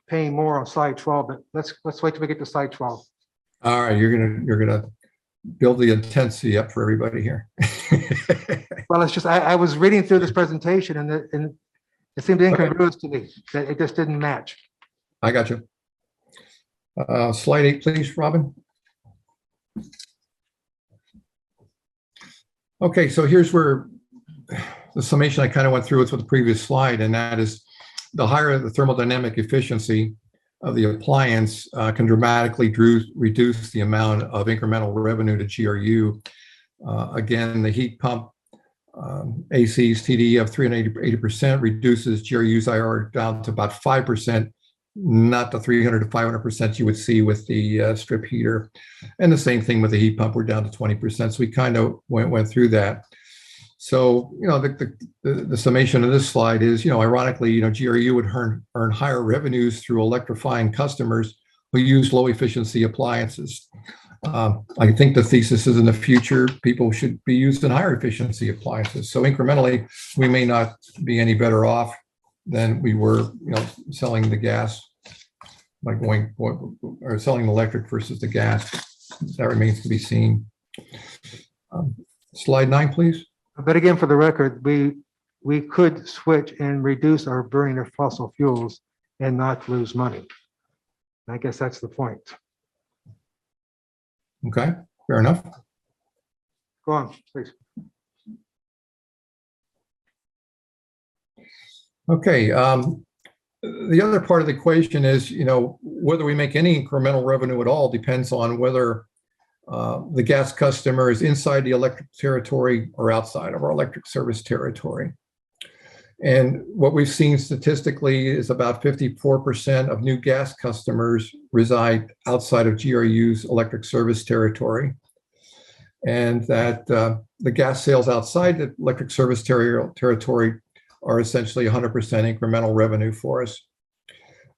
paying more on slide 12. But let's wait till we get to slide 12. All right, you're gonna build the intensity up for everybody here. Well, it's just, I was reading through this presentation and it seemed incongruous to me that it just didn't match. I got you. Slide 8, please, Robin. Okay, so here's where the summation I kind of went through with the previous slide, and that is the higher the thermodynamic efficiency of the appliance can dramatically reduce the amount of incremental revenue to GRU. Again, the heat pump AC's TDE of 380% reduces GRU's IR down to about 5%, not the 300 to 500% you would see with the strip heater. And the same thing with the heat pump, we're down to 20%. So we kind of went through that. So, the summation of this slide is, ironically, GRU would earn higher revenues through electrifying customers who use low efficiency appliances. I think the thesis is in the future, people should be using higher efficiency appliances. So incrementally, we may not be any better off than we were, selling the gas, like or selling the electric versus the gas. That remains to be seen. Slide 9, please. But again, for the record, we could switch and reduce our burning of fossil fuels and not lose money. I guess that's the point. Okay, fair enough. Go on, please. Okay, the other part of the equation is, whether we make any incremental revenue at all depends on whether the gas customer is inside the electric territory or outside of our electric service territory. And what we've seen statistically is about 54% of new gas customers reside outside of GRU's electric service territory. And that the gas sales outside the electric service territory are essentially 100% incremental revenue for us.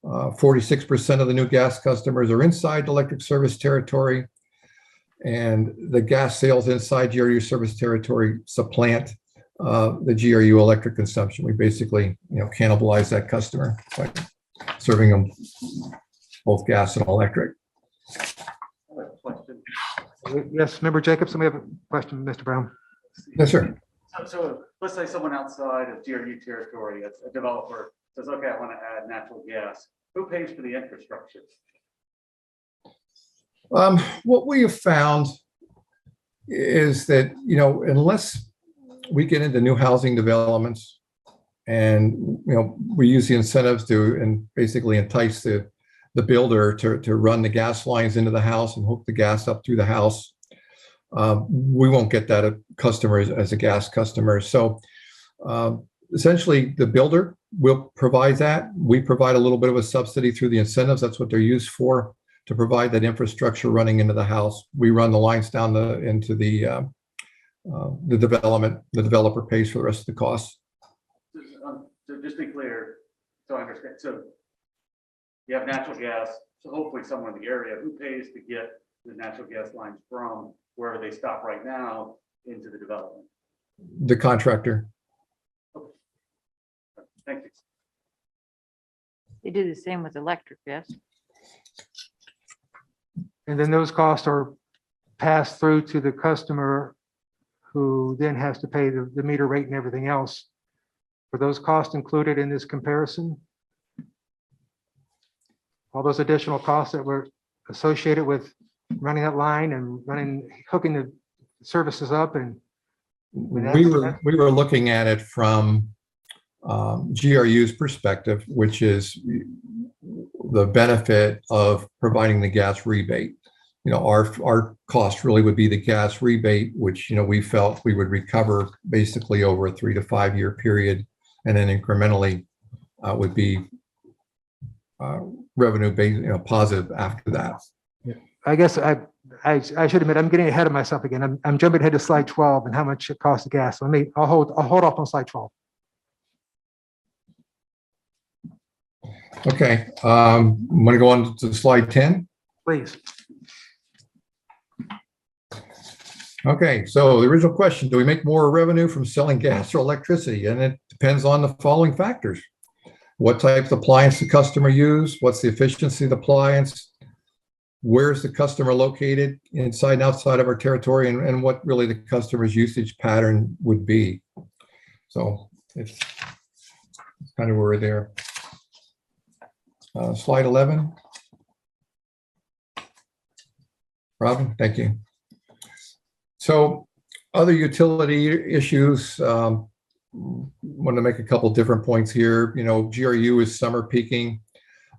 46% of the new gas customers are inside the electric service territory. And the gas sales inside GRU service territory supplant the GRU electric consumption. We basically, cannibalize that customer by serving them both gas and electric. Yes, Member Jacobson, we have a question, Mr. Brown. Yes, sir. So let's say someone outside of GRU territory, a developer says, okay, I want to add natural gas. Who pays for the infrastructure? What we have found is that, unless we get into new housing developments and, we use the incentives to basically entice the builder to run the gas lines into the house and hook the gas up through the house, we won't get that customer as a gas customer. So essentially the builder will provide that. We provide a little bit of a subsidy through the incentives. That's what they're used for, to provide that infrastructure running into the house. We run the lines down into the development. The developer pays for the rest of the costs. So just be clear, so I understand. So you have natural gas, so hopefully someone in the area, who pays to get the natural gas lines from wherever they stop right now into the development? The contractor. Okay. Thank you. They do the same with electric, yes? And then those costs are passed through to the customer, who then has to pay the meter rate and everything else. Were those costs included in this comparison? All those additional costs that were associated with running that line and hooking the services up, and we were looking at it from GRU's perspective, which is the benefit of providing the gas rebate. Our cost really would be the gas rebate, which, we felt we would recover basically over a 3 to 5 year period, and then incrementally would be revenue based, positive after that. Yeah. I guess I should admit, I'm getting ahead of myself again. I'm jumping ahead to slide 12 and how much it costs the gas. I'll hold off on slide 12. Okay, I'm going to go on to slide 10. Please. Okay, so the original question, do we make more revenue from selling gas or electricity? And it depends on the following factors. What type of appliance the customer use? What's the efficiency of the appliance? Where's the customer located inside and outside of our territory, and what really the customer's usage pattern would be. So it's kind of where we're there. Slide 11. Robin, thank you. So other utility issues, want to make a couple different points here. You know, GRU is summer peaking.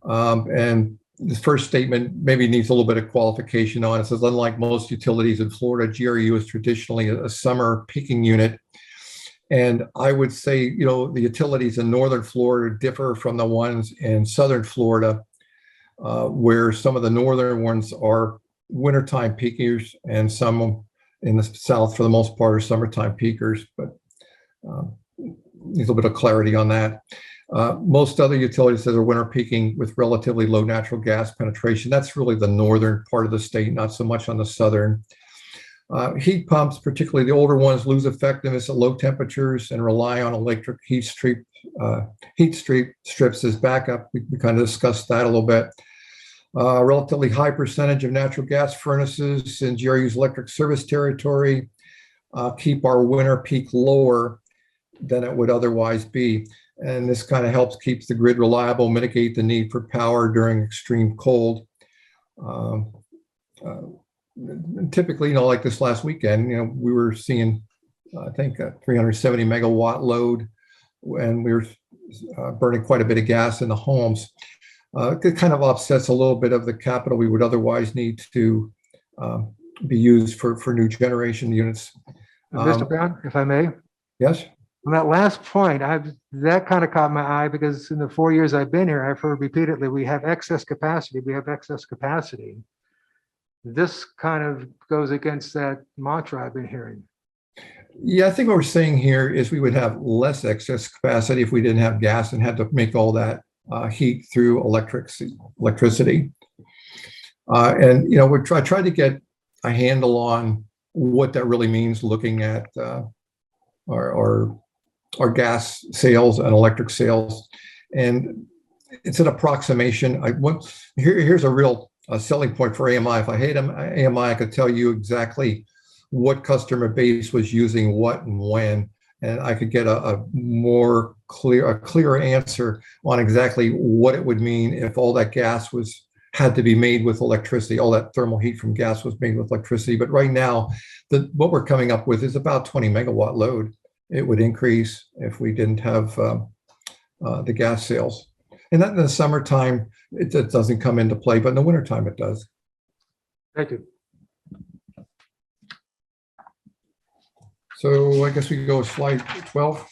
And the first statement maybe needs a little bit of qualification on it. It says, unlike most utilities in Florida, GRU is traditionally a summer peaking unit. And I would say, you know, the utilities in northern Florida differ from the ones in southern Florida, where some of the northern ones are wintertime peakers and some in the south, for the most part, are summertime peakers. But needs a little bit of clarity on that. Most other utilities that are winter peaking with relatively low natural gas penetration. That's really the northern part of the state, not so much on the southern. Heat pumps, particularly the older ones, lose effectiveness at low temperatures and rely on electric heat strips as backup. We kind of discussed that a little bit. Relatively high percentage of natural gas furnaces in GRU's electric service territory keep our winter peak lower than it would otherwise be. And this kind of helps keep the grid reliable, mitigate the need for power during extreme cold. Typically, you know, like this last weekend, you know, we were seeing, I think, a 370 megawatt load, and we were burning quite a bit of gas in the homes. It kind of offsets a little bit of the capital we would otherwise need to be used for new generation units. Mr. Brown, if I may. Yes. On that last point, that kind of caught my eye because in the 4 years I've been here, I've heard repeatedly, we have excess capacity. We have excess capacity. This kind of goes against that mantra I've been hearing. Yeah, I think what we're saying here is we would have less excess capacity if we didn't have gas and had to make all that heat through electricity. And, you know, I tried to get a handle on what that really means looking at our gas sales and electric sales. And it's an approximation. Here's a real selling point for AMI. If I had AMI, I could tell you exactly what customer base was using what and when, and I could get a clearer answer on exactly what it would mean if all that gas had to be made with electricity, all that thermal heat from gas was made with electricity. But right now, what we're coming up with is about 20 megawatt load. It would increase if we didn't have the gas sales. And that in the summertime, it doesn't come into play, but in the wintertime it does. Thank you. So I guess we can go to slide 12.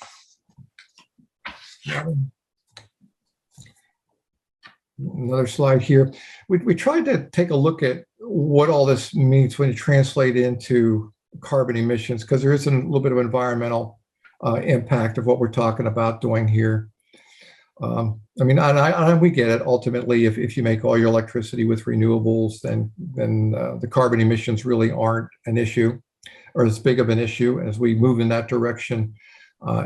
Another slide here. We tried to take a look at what all this means when you translate into carbon emissions, because there is a little bit of environmental impact of what we're talking about doing here. I mean, and we get it. Ultimately, if you make all your electricity with renewables, then the carbon emissions really aren't an issue or as big of an issue. As we move in that direction,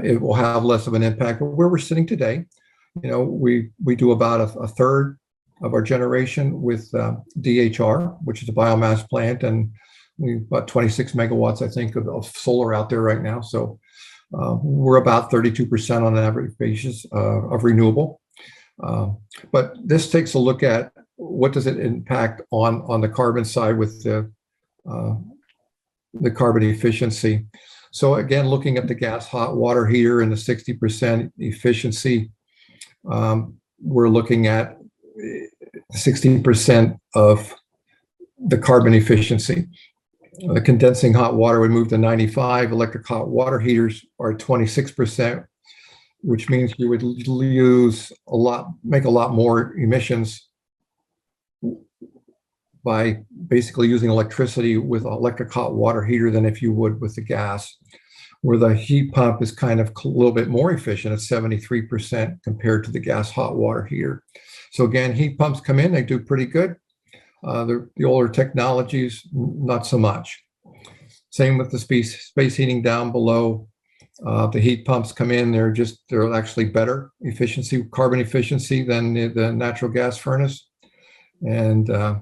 it will have less of an impact. But where we're sitting today, you know, we do about a third of our generation with DHR, which is a biomass plant, and we've about 26 megawatts, I think, of solar out there right now. So we're about 32% on an average basis of renewable. But this takes a look at what does it impact on the carbon side with the carbon efficiency. So again, looking at the gas hot water heater and the 60% efficiency, we're looking at 60% of the carbon efficiency. The condensing hot water would move to 95. Electric hot water heaters are 26%, which means you would make a lot more emissions by basically using electricity with an electric hot water heater than if you would with the gas. where the heat pump is kind of a little bit more efficient at 73% compared to the gas hot water heater. So again, heat pumps come in, they do pretty good. The older technologies, not so much. Same with the space heating down below. The heat pumps come in, they're actually better efficiency, carbon efficiency than the natural gas furnace. And the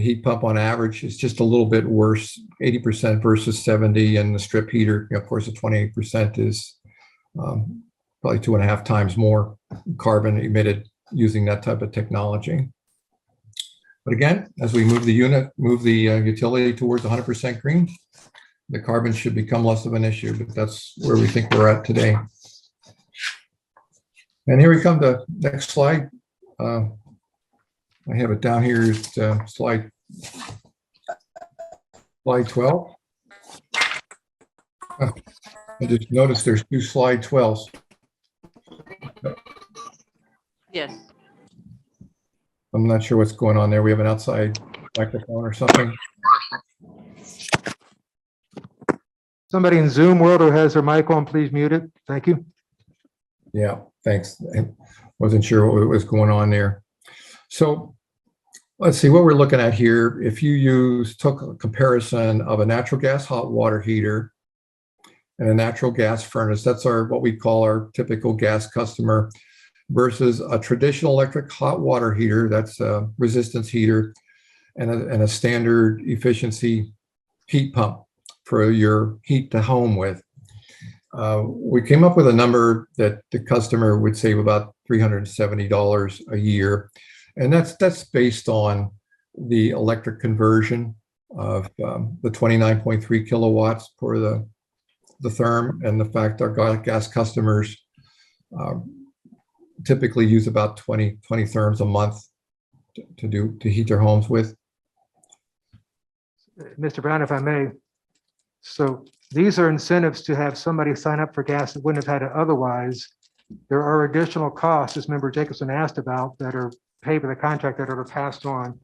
heat pump on average is just a little bit worse, 80% versus 70, and the strip heater, of course, the 28% is probably 2.5 times more carbon emitted using that type of technology. But again, as we move the utility towards 100% green, the carbon should become less of an issue, but that's where we think we're at today. And here we come to next slide. I have it down here, slide 12. I just noticed there's 2 slide 12s. Yes. I'm not sure what's going on there. We have an outside microphone or something. Somebody in Zoom world who has their mic on, please mute it. Thank you. Yeah, thanks. I wasn't sure what was going on there. So let's see what we're looking at here. If you took a comparison of a natural gas hot water heater and a natural gas furnace, that's what we call our typical gas customer, versus a traditional electric hot water heater, that's a resistance heater, and a standard efficiency heat pump for your heat to home with. We came up with a number that the customer would save about $370 a year. And that's based on the electric conversion of the 29.3 kilowatts for the therm, and the fact our gas customers typically use about 20 therms a month to heat their homes with. Mr. Brown, if I may. So these are incentives to have somebody sign up for gas that wouldn't have had it otherwise. There are additional costs, as Member Jacobson asked about, that are paid by the contractor that are passed on.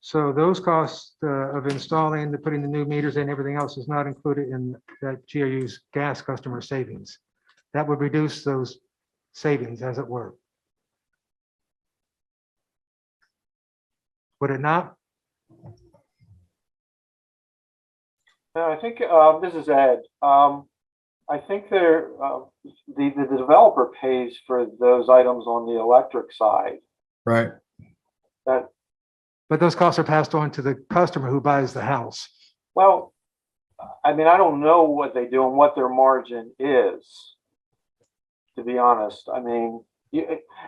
So those costs of installing, putting the new meters in, everything else is not included in that GRU's gas customer savings. That would reduce those savings, as it were. Would it not? I think this is Ed. I think the developer pays for those items on the electric side. Right. But those costs are passed on to the customer who buys the house. Well, I mean, I don't know what they do and what their margin is, to be honest. I mean,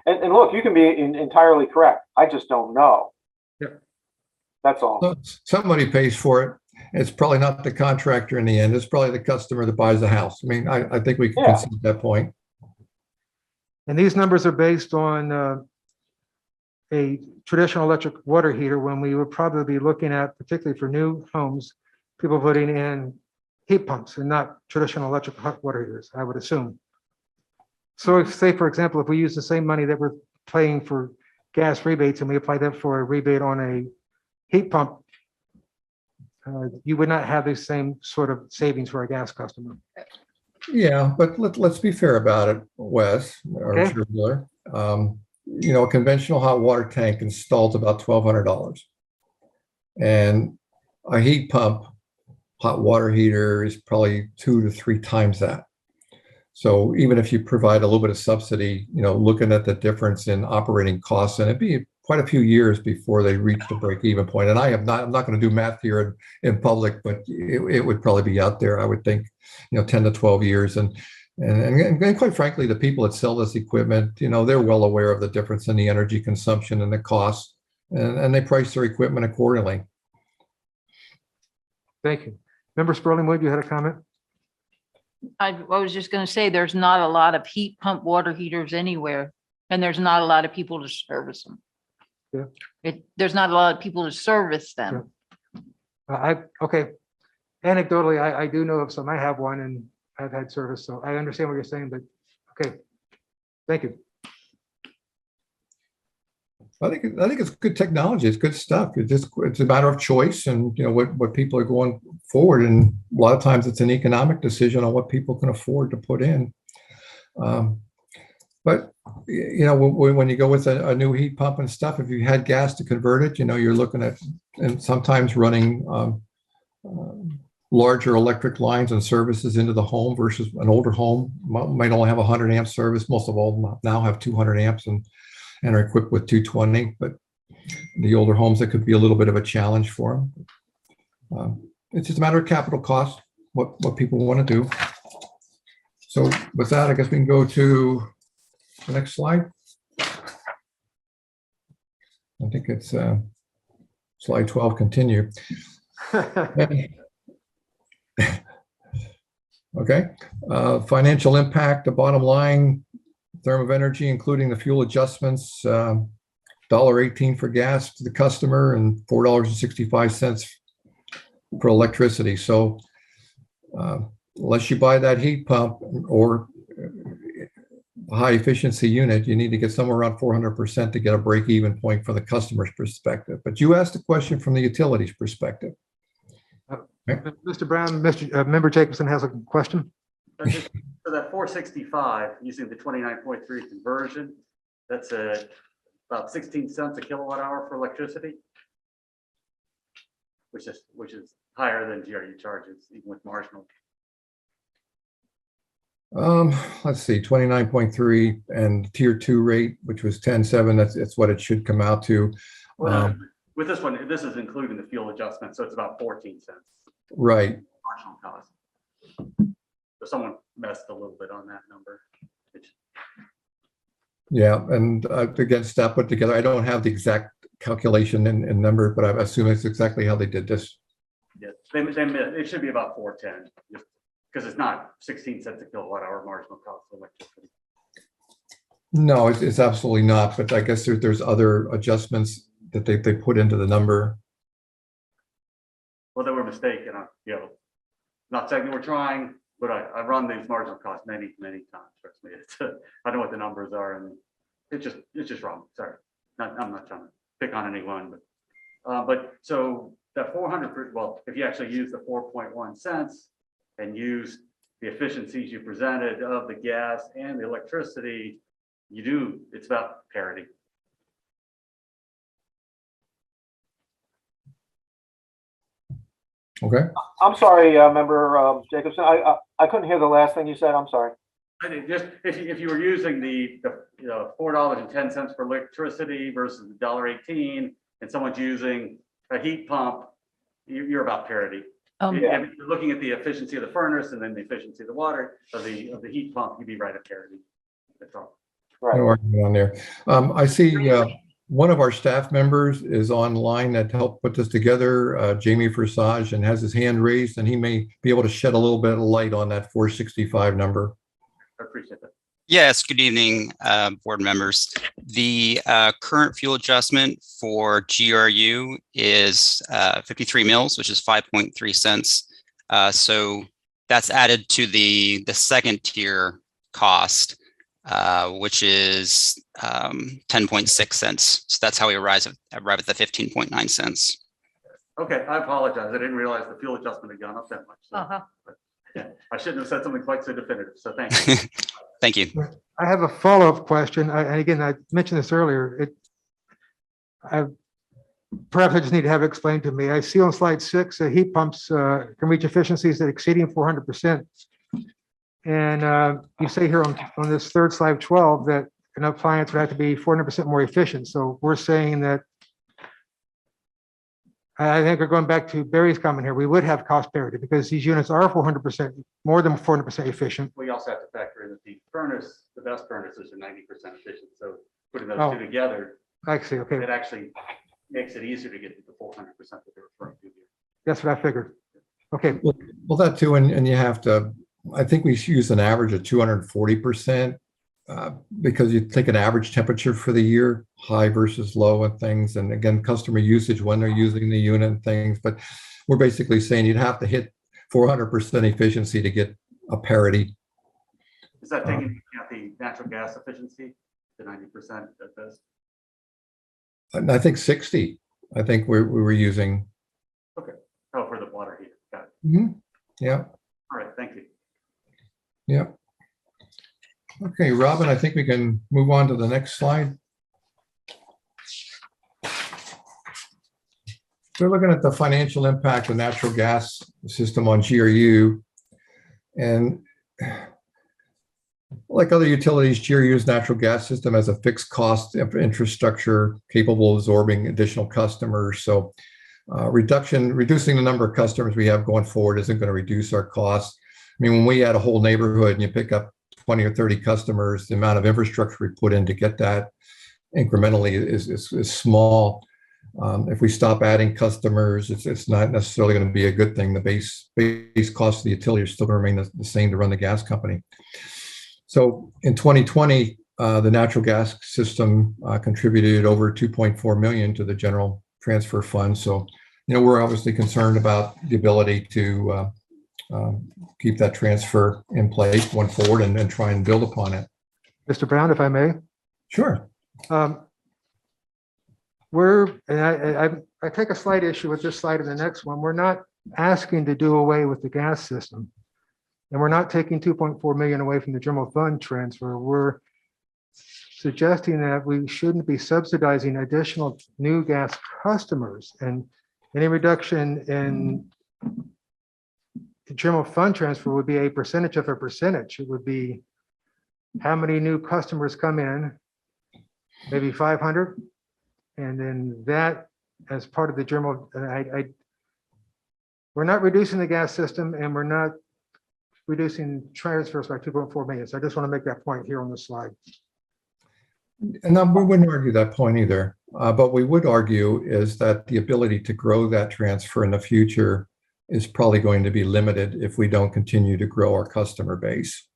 and look, you can be entirely correct. I just don't know. Yep. That's all. So somebody pays for it. It's probably not the contractor in the end. It's probably the customer that buys the house. I mean, I think we can concede that point. And these numbers are based on a traditional electric water heater, when we would probably be looking at, particularly for new homes, people putting in heat pumps and not traditional electric hot water heaters, I would assume. So if, say, for example, if we use the same money that we're paying for gas rebates and we apply that for a rebate on a heat pump, you would not have the same sort of savings for a gas customer. Yeah, but let's be fair about it, Wes, or Okay. Miller. You know, a conventional hot water tank installs about $1,200, and a heat pump hot water heater is probably 2 to 3 times that. So even if you provide a little bit of subsidy, you know, looking at the difference in operating costs, and it'd be quite a few years before they reach the break-even point. And I'm not going to do math here in public, but it would probably be out there, I would think, you know, 10 to 12 years. And quite frankly, the people that sell this equipment, you know, they're well aware of the difference in the energy consumption and the cost, and they price their equipment accordingly. Thank you. Member Sperling-Wood, you had a comment? I was just going to say, there's not a lot of heat pump water heaters anywhere, and there's not a lot of people to service them. Yeah. There's not a lot of people to service them. Okay. Anecdotally, I do know of some. I have one and I've had service, so I understand what you're saying, but okay. Thank you. I think it's good technology. It's good stuff. It's a matter of choice, and you know what people are going forward. And a lot of times it's an economic decision on what people can afford to put in. But you know, when you go with a new heat pump and stuff, if you had gas to convert it, you know, you're looking at, and sometimes running larger electric lines and services into the home versus an older home might only have 100 amp service. Most of all now have 200 amps and are equipped with 220. But the older homes, that could be a little bit of a challenge for them. It's just a matter of capital cost, what people want to do. So with that, I guess we can go to the next slide. I think it's slide 12, continue. Okay. Financial impact, the bottom line, therm of energy, including the fuel adjustments, $1.18 for gas to the customer and $4.65 for electricity. So unless you buy that heat pump or a high efficiency unit, you need to get somewhere around 400% to get a break-even point for the customer's perspective. But you asked a question from the utilities perspective. Mr. Brown, Member Jacobson has a question. So that 465 using the 29.3 conversion, that's about 16 cents a kilowatt hour for electricity, which is higher than GRU charges, even with marginal. Let's see, 29.3 and tier 2 rate, which was 10.7. That's what it should come out to. With this one, this is including the fuel adjustment, so it's about 14 cents. Right. Marginal cost. So someone messed a little bit on that number. Yeah, and against that put together, I don't have the exact calculation in number, but I assume it's exactly how they did this. Yeah, it should be about 410, because it's not 16 cents a kilowatt hour marginal cost of electricity. No, it's absolutely not. But I guess there's other adjustments that they put into the number. Well, they were mistaken. Not saying we're trying, but I run these marginal costs many times. Trust me, I know what the numbers are, and it's just wrong. Sorry, I'm not trying to pick on anyone, but so that 400. Well, if you actually use the 4.1 cents and use the efficiencies you presented of the gas and the electricity, it's about parity. Okay. I'm sorry, Member Jacobson. I couldn't hear the last thing you said. I'm sorry. I think just if you were using the $4.10 for electricity versus the $1.18, and someone's using a heat pump, you're about parity. If you're looking at the efficiency of the furnace and then the efficiency of the water of the heat pump, you'd be right at parity. That's all. Right. No argument on there. I see one of our staff members is online that helped put this together, Jamie Forsage, and has his hand raised, and he may be able to shed a little bit of light on that 465 number. I appreciate that. Yes, good evening, board members. The current fuel adjustment for GRU is 53 mils, which is 5.3 cents. So that's added to the second tier cost, which is 10.6 cents. So that's how we arrive at the 15.9 cents. Okay, I apologize. I didn't realize the fuel adjustment had gone up that much. So, yeah, I shouldn't have said something quite so definitive. So thank you. Thank you. I have a follow-up question. And again, I mentioned this earlier. Perhaps I just need to have it explained to me. I see on slide 6, heat pumps can reach efficiencies that exceeding 400%. And you say here on this third slide 12 that an appliance would have to be 400% more efficient. So we're saying that, I think we're going back to Barry's comment here, we would have cost parity because these units are 400%, more than 400% efficient. We also have to factor in that the furnace, the best furnaces are 90% efficient. So putting those two together, I see. Okay. it actually makes it easier to get to the 400% that they're referring to here. That's what I figured. Okay. Well, that too, and you have to, I think we use an average of 240%. Because you take an average temperature for the year, high versus low and things. And again, customer usage when they're using the unit and things. But we're basically saying you'd have to hit 400% efficiency to get a parity. Is that taking into account the natural gas efficiency, the 90% at best? I think 60. I think we were using. Okay. Oh, for the water heater. Got it. Yeah, All right, thank you. yeah. Okay, Robin, I think we can move on to the next slide. We're looking at the financial impact of natural gas system on GRU. And like other utilities, GRU's natural gas system has a fixed cost infrastructure capable of absorbing additional customers. So reducing the number of customers we have going forward isn't going to reduce our costs. I mean, when we add a whole neighborhood and you pick up 20 or 30 customers, the amount of infrastructure we put in to get that incrementally is small. If we stop adding customers, it's not necessarily going to be a good thing. The base cost of the utility is still going to remain the same to run the gas company. So in 2020, the natural gas system contributed over 2.4 million to the general transfer fund. So, we're obviously concerned about the ability to keep that transfer in place going forward and try and build upon it. Mr. Brown, if I may. Sure. I take a slight issue with this slide and the next one. We're not asking to do away with the gas system. And we're not taking 2.4 million away from the general fund transfer. We're suggesting that we shouldn't be subsidizing additional new gas customers, and any reduction in the general fund transfer would be a percentage of a percentage. It would be how many new customers come in, maybe 500. And then that as part of the general, we're not reducing the gas system and we're not reducing transfers by 2.4 million. So I just want to make that point here on the slide. And we wouldn't argue that point either. But we would argue is that the ability to grow that transfer in the future is probably going to be limited if we don't continue to grow our customer base.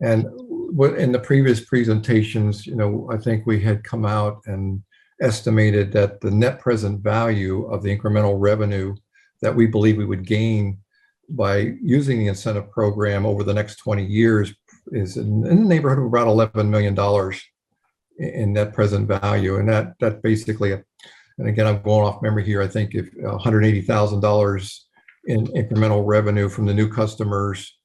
And in the previous presentations, I think we had come out and estimated that the net present value of the incremental revenue that we believe we would gain by using the incentive program over the next 20 years is in the neighborhood of about $11 million in net present value. And that basically, and again, I'm going off memory here, I think if $180,000 in incremental revenue from the new customers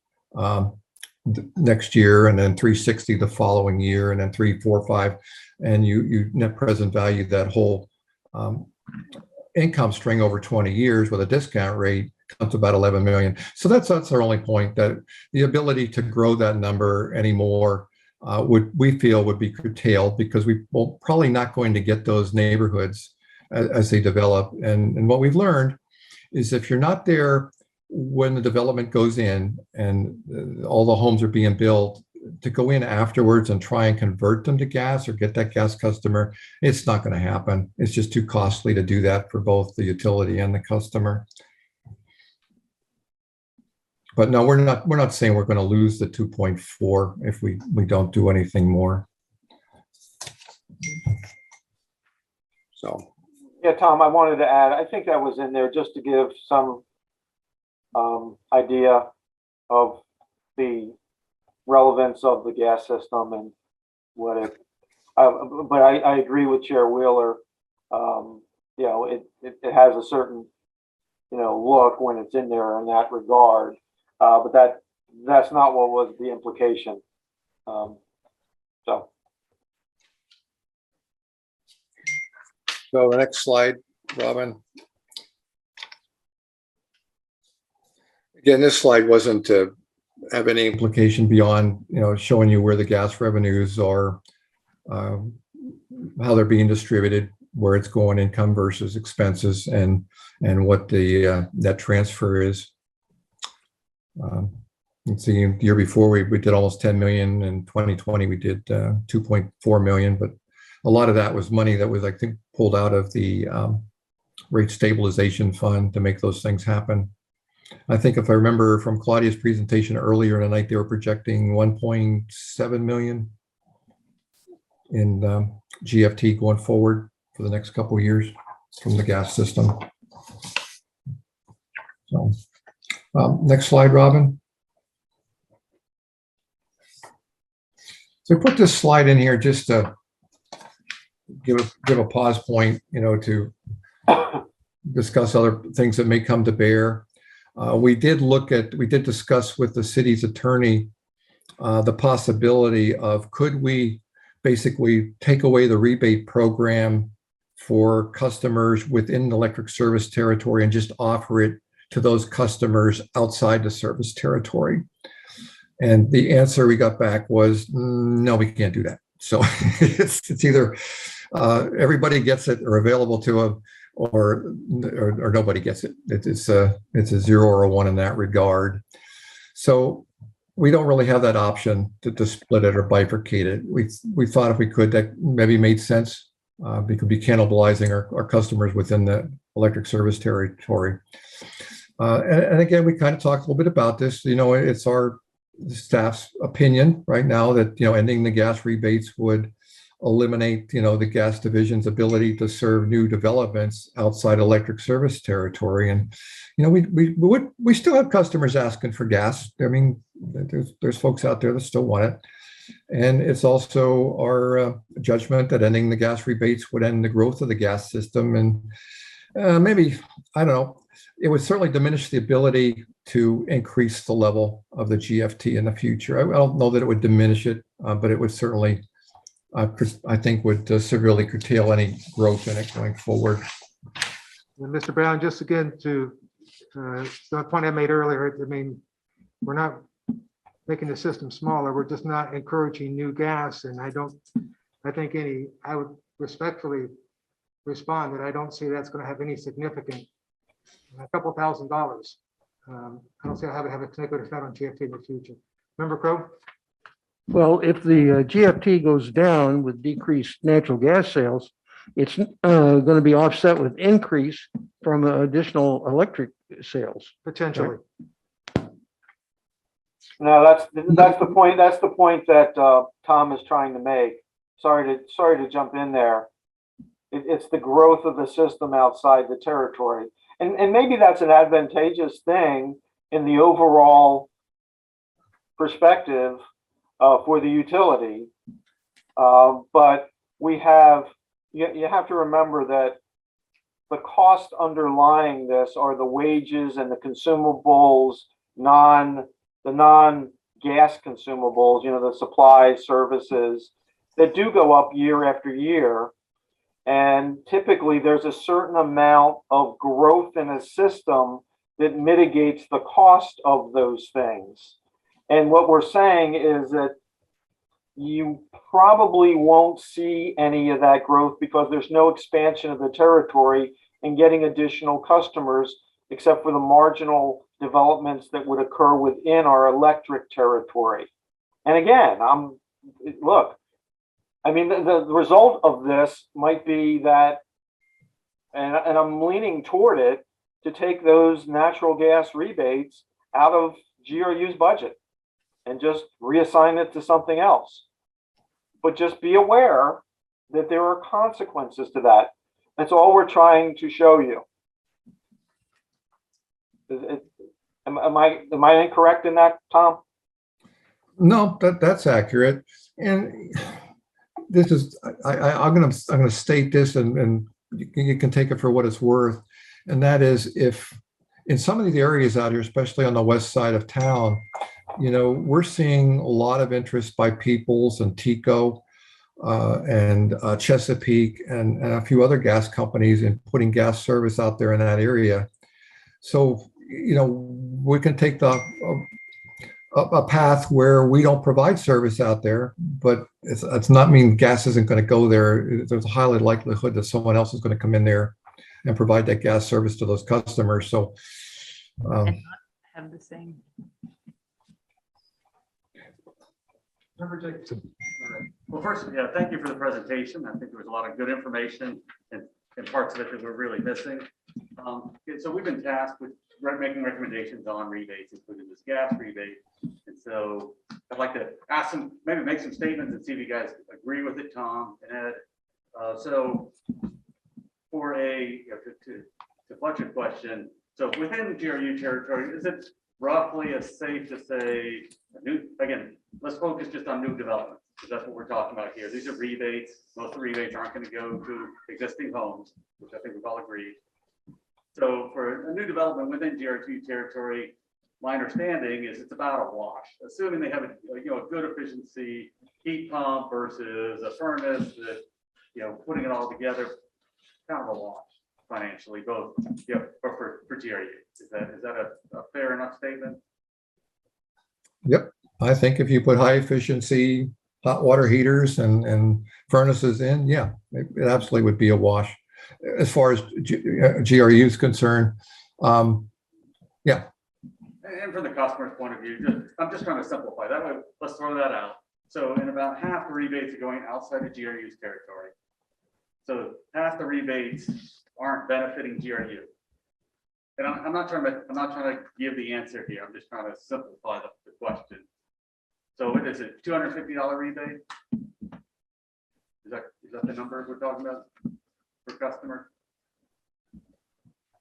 next year, and then 360 the following year, and then 3, 4, 5, and you net present value that whole income string over 20 years with a discount rate comes to about 11 million. So that's our only point, that the ability to grow that number anymore we feel would be curtailed, because we will probably not going to get those neighborhoods as they develop. And what we've learned is if you're not there when the development goes in and all the homes are being built, to go in afterwards and try and convert them to gas or get that gas customer, it's not going to happen. It's just too costly to do that for both the utility and the customer. But no, we're not saying we're going to lose the 2.4 if we don't do anything more. So. Yeah, Tom, I wanted to add, I think that was in there just to give some idea of the relevance of the gas system and what it, but I agree with Chair Wheeler. It has a certain, look when it's in there in that regard. But that's not what was the implication. So the next slide, Robin. Again, this slide wasn't to have any implication beyond, showing you where the gas revenues are, how they're being distributed, where it's going, income versus expenses, and what the net transfer is. Let's see, the year before we did almost 10 million. In 2020, we did 2.4 million, but a lot of that was money that was, I think, pulled out of the rate stabilization fund to make those things happen. I think if I remember from Claudia's presentation earlier in the night, they were projecting 1.7 million in GFT going forward for the next couple of years from the gas system. So, next slide, Robin. So I put this slide in here just to give a pause point, to discuss other things that may come to bear. We did discuss with the city's attorney the possibility of, could we basically take away the rebate program for customers within the electric service territory and just offer it to those customers outside the service territory? And the answer we got back was, no, we can't do that. So it's either everybody gets it or available to them, or nobody gets it. It's a 0 or a 1 in that regard. So we don't really have that option to split it or bifurcate it. We thought if we could, that maybe made sense. We could be cannibalizing our customers within the electric service territory. And again, we kind of talked a little bit about this. It's our staff's opinion right now that, ending the gas rebates would eliminate, the gas division's ability to serve new developments outside electric service territory. And, we still have customers asking for gas. I mean, there's folks out there that still want it. And it's also our judgment that ending the gas rebates would end the growth of the gas system. And maybe, I don't know, it would certainly diminish the ability to increase the level of the GFT in the future. I don't know that it would diminish it, but it would certainly, I think, would severely curtail any growth in it going forward. And Mr. Brown, just again to the point I made earlier, I mean, we're not making the system smaller. We're just not encouraging new gas. And I would respectfully respond that I don't see that's going to have any significant, a couple $1,000. I don't see how it would have a significant effect on GFT in the future. Member Crow? Well, if the GFT goes down with decreased natural gas sales, it's going to be offset with increase from additional electric sales. Potentially. Right? No, that's the point. That's the point that Tom is trying to make. Sorry to jump in there. It's the growth of the system outside the territory, and maybe that's an advantageous thing in the overall perspective for the utility. But you have to remember that the cost underlying this are the wages and the consumables, the non-gas consumables, the supplies, services that do go up year after year. And typically there's a certain amount of growth in a system that mitigates the cost of those things. And what we're saying is that you probably won't see any of that growth because there's no expansion of the territory and getting additional customers, except for the marginal developments that would occur within our electric territory. And again, the result of this might be that, and I'm leaning toward it, to take those natural gas rebates out of GRU's budget and just reassign it to something else. But just be aware that there are consequences to that. That's all we're trying to show you. Am I incorrect in that, Tom? No, that's accurate. And this is, I'm gonna state this, and you can take it for what it's worth. And that is, if in some of these areas out here, especially on the west side of town, we're seeing a lot of interest by Peoples and TECO and Chesapeake and a few other gas companies in putting gas service out there in that area. So, we can take a path where we don't provide service out there, but it's not mean gas isn't going to go there. There's a high likelihood that someone else is going to come in there and provide that gas service to those customers. So And not have the same. Member Jacobson. Well, first, thank you for the presentation. I think there was a lot of good information and parts of it that we're really missing. So we've been tasked with making recommendations on rebates, including this gas rebate. And so I'd like to ask maybe make some statements and see if you guys agree with it, Tom and Ed. So for to Fletcher's question, so within GRU territory, is it roughly safe to say, again, let's focus just on new development, because that's what we're talking about here. These are rebates. Most of the rebates aren't going to go to existing homes, which I think we've all agreed. So for a new development within GR2 territory, my understanding is it's about a wash, assuming they have a good efficiency heat pump versus a furnace that, putting it all together, kind of a wash financially, both, for GRU. Is that a fair enough statement? Yep. I think if you put high efficiency hot water heaters and furnaces in, yeah, it absolutely would be a wash. As far as GRU is concerned, yeah. And from the customer's point of view, I'm just trying to simplify that way. Let's throw that out. So in about half the rebates are going outside of GRU's territory. So half the rebates aren't benefiting GRU. And I'm not trying to give the answer here. I'm just trying to simplify the question. So what is it? $250 rebate? Is that the number we're talking about for customer?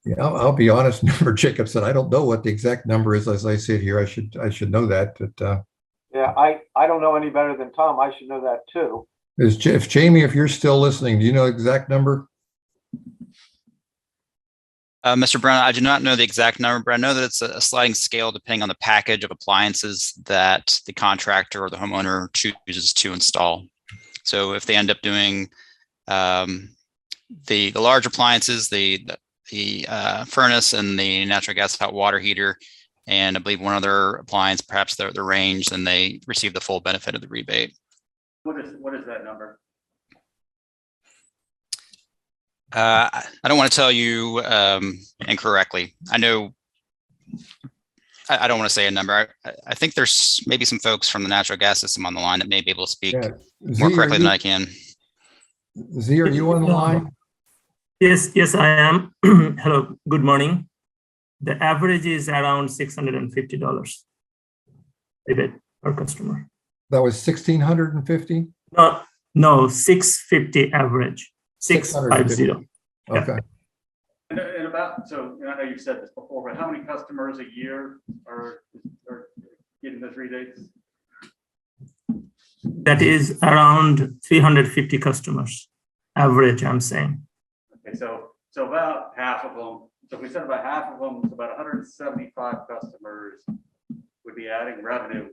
Yeah, I'll be honest, Member Jacobson, I don't know what the exact number is as I sit here. I should know that, but Yeah, I don't know any better than Tom. I should know that too. if Jamie, if you're still listening, do you know the exact number? Mr. Brown, I do not know the exact number, but I know that it's a sliding scale depending on the package of appliances that the contractor or the homeowner chooses to install. So if they end up doing the large appliances, the furnace and the natural gas hot water heater, and I believe one other appliance, perhaps the range, then they receive the full benefit of the rebate. What is that number? I don't want to tell you incorrectly. I know I don't want to say a number. I think there's maybe some folks from the natural gas system on the line that may be able to speak more correctly than I can. Z, are you on the line? Yes, I am. Hello, good morning. The average is around $650 rebate per customer. That was 1,650? No, 650 average. 650. Okay. And about, so I know you've said this before, but how many customers a year are getting those rebates? That is around 350 customers, average, I'm saying. Okay, so about half of them, so if we said about half of them, it's about 175 customers would be adding revenue.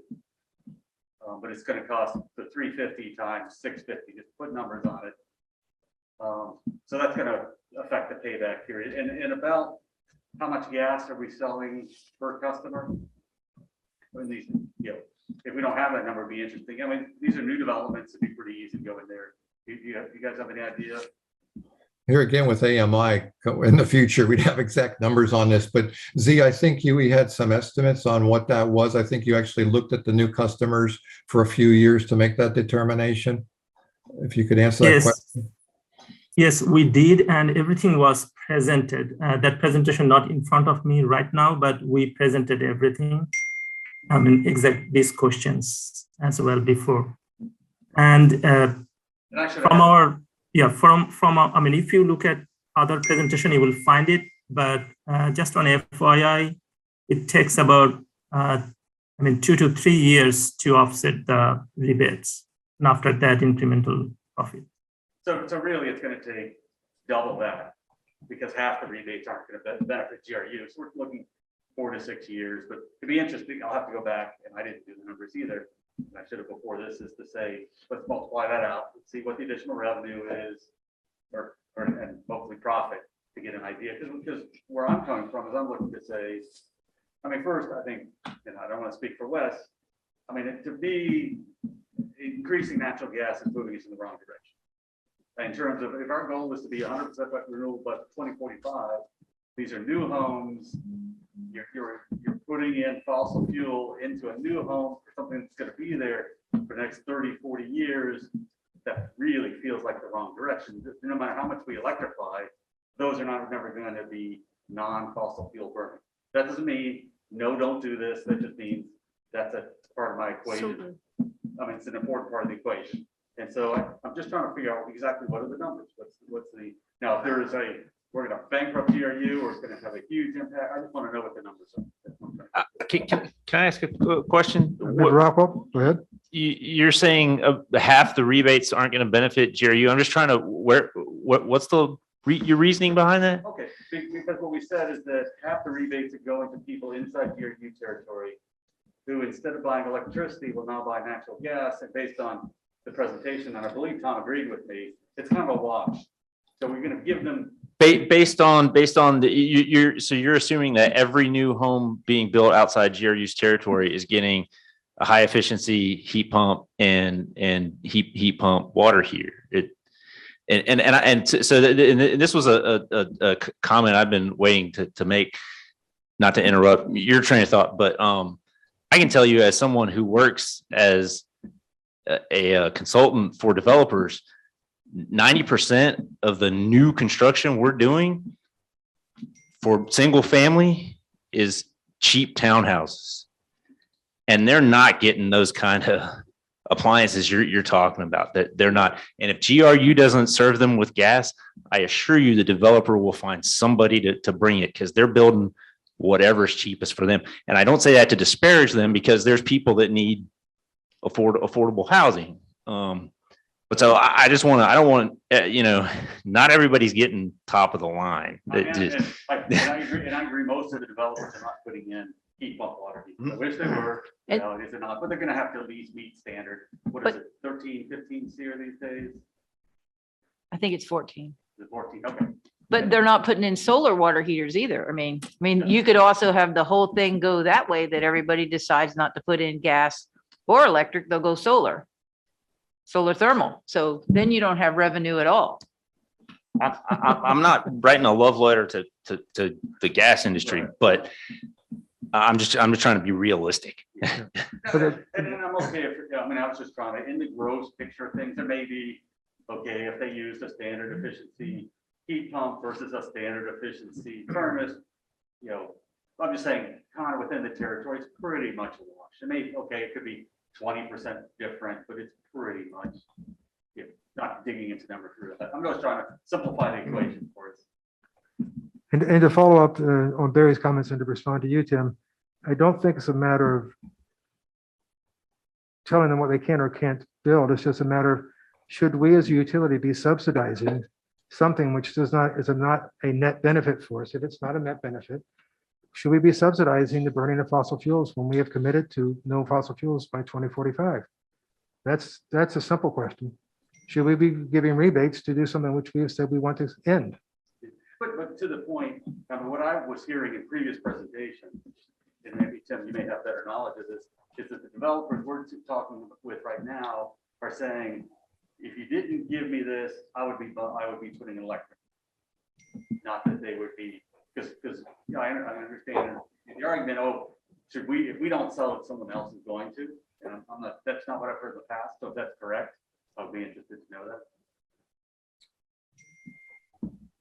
But it's going to cost the 350 times 650, just put numbers on it. So that's going to affect the payback period. And about how much gas are we selling per customer? When these, if we don't have that number, it'd be interesting. I mean, these are new developments. It'd be pretty easy to go in there. You guys have any idea? Here again with AMI, in the future, we'd have exact numbers on this, but Z, I think we had some estimates on what that was. I think you actually looked at the new customers for a few years to make that determination. If you could answer that question. Yes, we did, and everything was presented. That presentation not in front of me right now, but we presented everything. I mean, exact these questions as well before. And from our, I mean, if you look at other presentation, you will find it, but just on FYI, it takes about, 2 to 3 years to offset the rebates. And after that, incremental profit. So really, it's going to take double that because half the rebates aren't going to benefit GRU. So we're looking 4 to 6 years, but to be interesting, I'll have to go back, and I didn't do the numbers either. I should have before this, is to say, let's multiply that out, let's see what the additional revenue is, and hopefully profit to get an idea. Because where I'm coming from is I'm looking to say, I mean, first, I think, and I don't want to speak for Wes, I mean, to be increasing natural gas is moving us in the wrong direction. In terms of, if our goal is to be 100% renewable by 2045, these are new homes. You're putting in fossil fuel into a new home for something that's going to be there for the next 30, 40 years. That really feels like the wrong direction. No matter how much we electrify, those are never going to be non-fossil fuel burning. That doesn't mean, no, don't do this. That just means that's a part of my equation. I mean, it's an important part of the equation. And so I'm just trying to figure out exactly what are the numbers. What's the, now if there is we're going to bankrupt GRU or it's going to have a huge impact. I just want to know what the numbers are. Can I ask a question? Rockwell, go ahead. You're saying half the rebates aren't going to benefit GRU. I'm just trying to, what's your reasoning behind that? Okay, because what we we said is that half the rebates are going to people inside GRU territory who, instead of buying electricity, will now buy natural gas. And based on the presentation, and I believe Tom agreed with me, it's kind of a wash. So we're going to give them. Based on you're assuming that every new home being built outside GRU's territory is getting a high efficiency heat pump and heat pump water heater. This was a comment I've been waiting to make, not to interrupt your train of thought, but I can tell you as someone who works as a consultant for developers, 90% of the new construction we're doing for single family is cheap townhouses. And they're not getting those kind of appliances you're talking about. That they're not. And if GRU doesn't serve them with gas, I assure you the developer will find somebody to bring it, because they're building whatever's cheapest for them. And I don't say that to disparage them, because there's people that need affordable housing. But so I don't want, not everybody's getting top of the line. And I agree, most of the developers are not putting in heat pump water heaters. I wish they were, nowadays they're not, but they're gonna have to at least meet standard. What is it, 13, 15 SEER these days? I think it's 14. Is it 14? Okay. But they're not putting in solar water heaters either. I mean, you could also have the whole thing go that way, that everybody decides not to put in gas or electric, they'll go solar thermal. So then you don't have revenue at all. I'm not writing a love letter to the gas industry, but I'm just trying to be realistic. And I'm okay if, I was just trying to, in the gross picture of things, there may be, okay, if they used a standard efficiency heat pump versus a standard efficiency furnace, I'm just saying, kind of within the territory, it's pretty much a wash. It may, it could be 20% different, but it's pretty much, not digging into number through that. I'm just trying to simplify the equation for us. And to follow up on Barry's comments and to respond to you, Tim, I don't think it's a matter of telling them what they can or can't build. It's just a matter of, should we as a utility be subsidizing something which is not a net benefit for us? If it's not a net benefit, should we be subsidizing the burning of fossil fuels when we have committed to no fossil fuels by 2045? That's a simple question. Should we be giving rebates to do something which we have said we want to end? But to the point, what I was hearing in previous presentations, and maybe Tim, you may have better knowledge of this, is that the developers we're talking with right now are saying, if you didn't give me this, I would be putting in electric. Not that they would be, because I understand the argument. Oh, if we don't sell it, someone else is going to. And that's not what I've heard in the past. So if that's correct, I'll be interested to know that.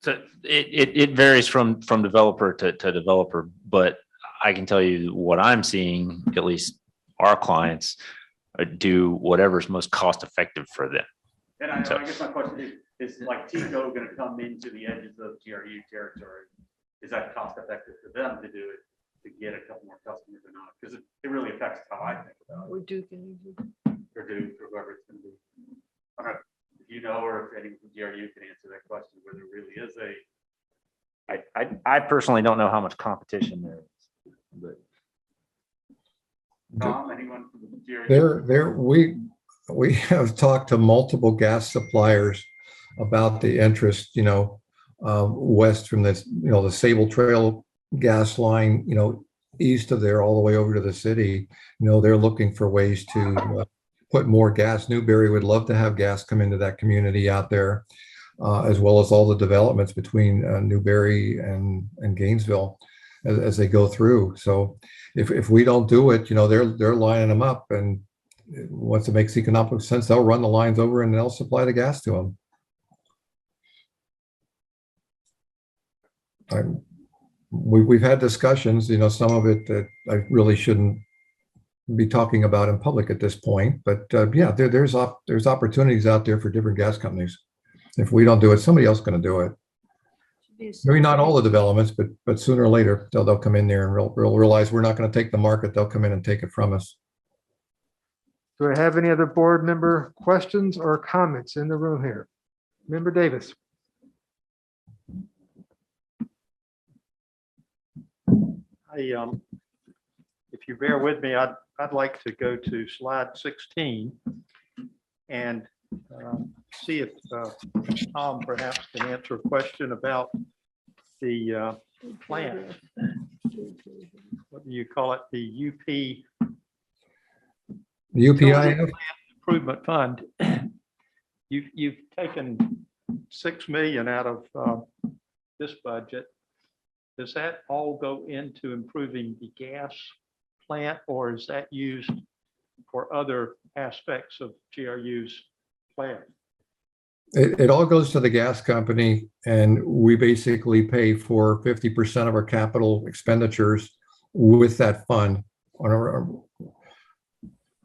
So it varies from developer to developer, but I can tell you what I'm seeing, at least our clients do whatever's most cost effective for them. And I guess my question is like Tico going to come into the edges of GRU territory? Is that cost effective for them to do it, to get a couple more customers or not? Because it really affects how I think about it. Or Duke. Or Duke, or whoever it's going to be. I don't know if you know, or if anyone from GRU can answer that question, whether it really is I personally don't know how much competition there is, but Tom, anyone from the GRU? We have talked to multiple gas suppliers about the interest, west from this, the Sable Trail gas line, east of there all the way over to the city. They're looking for ways to put more gas. Newberry would love to have gas come into that community out there, as well as all the developments between Newberry and Gainesville as they go through. So if we don't do it, they're lining them up, and once it makes economic sense, they'll run the lines over and they'll supply the gas to them. We've had discussions, some of it that I really shouldn't be talking about in public at this point, but yeah, there's opportunities out there for different gas companies. If we don't do it, somebody else is going to do it. Maybe not all the developments, but sooner or later they'll come in there and realize we're not going to take the market. They'll come in and take it from us. Do I have any other board member questions or comments in the room here? Member Davis. if you bear with me, I'd like to go to slide 16 and see if Tom perhaps can answer a question about the plan. What do you call it? The UP. The UPIF? Improvement Fund. You've taken 6 million out of this budget. Does that all go into improving the gas plant, or is that used for other aspects of GRU's plan? It all goes to the gas company, and we basically pay for 50% of our capital expenditures with that fund on our.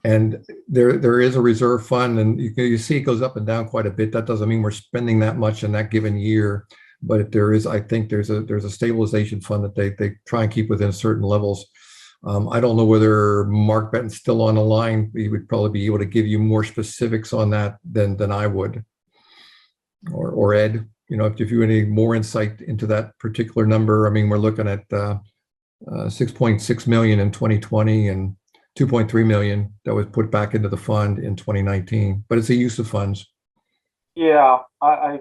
And there is a reserve fund, and you see it goes up and down quite a bit. That doesn't mean we're spending that much in that given year, but I think there's a stabilization fund that they try and keep within certain levels. I don't know whether Mark Benton's still on the line. He would probably be able to give you more specifics on that than I would, or Ed. If you need more insight into that particular number. I mean, we're looking at 6.6 million in 2020 and 2.3 million that was put back into the fund in 2019, but it's a use of funds. Yeah, I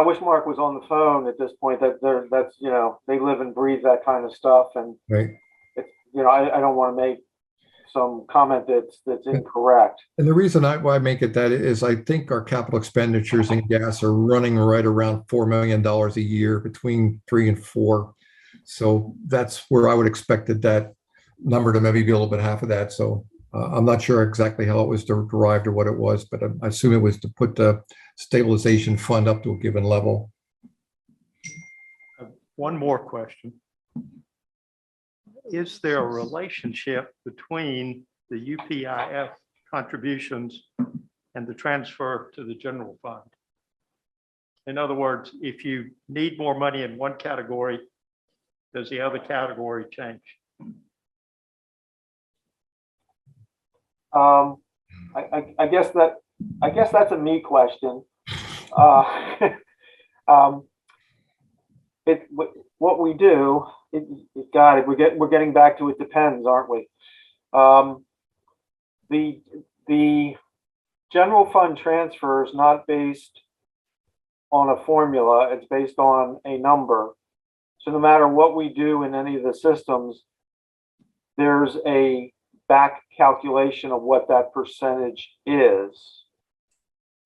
wish Mark was on the phone at this point. That's they live and breathe that kind of stuff, and right. It's, I don't want to make some comment that's incorrect. And the reason why I make it that is I think our capital expenditures in gas are running right around $4 million a year, between 3 and 4. So that's where I would expect that number to maybe be a little bit half of that. So I'm not sure exactly how it was derived or what it was, but I assume it was to put the stabilization fund up to a given level. One more question. Is there a relationship between the UPIF contributions and the transfer to the general fund? In other words, if you need more money in one category, does the other category change? I guess that's a me question. What we do, we're getting back to it depends, aren't we? The general fund transfer is not based on a formula, it's based on a number. So no matter what we do in any of the systems, there's a back calculation of what that percentage is.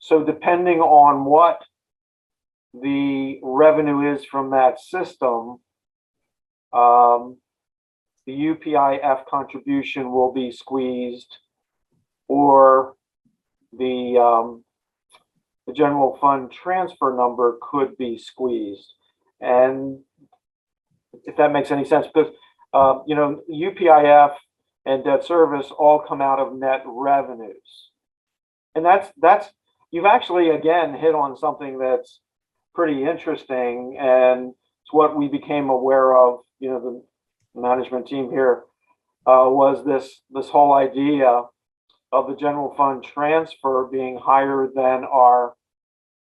So depending on what the revenue is from that system, the UPIF contribution will be squeezed, or the general fund transfer number could be squeezed. And if that makes any sense, because UPIF and debt service all come out of net revenues. And that's you've actually again hit on something that's pretty interesting, and it's what we became aware of, the management team here, was this whole idea of the general fund transfer being higher than our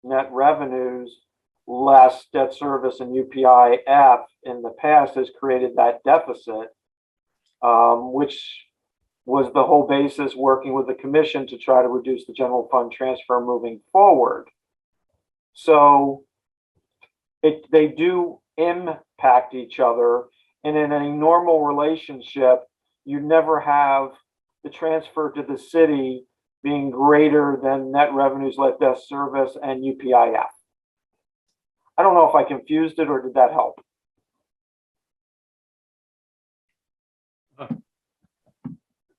net revenues less debt service, and UPIF in the past has created that deficit, which was the whole basis working with the commission to try to reduce the general fund transfer moving forward. So they do impact each other, and in a normal relationship, you never have the transfer to the city being greater than net revenues less debt service and UPIF. I don't know if I confused it, or did that help?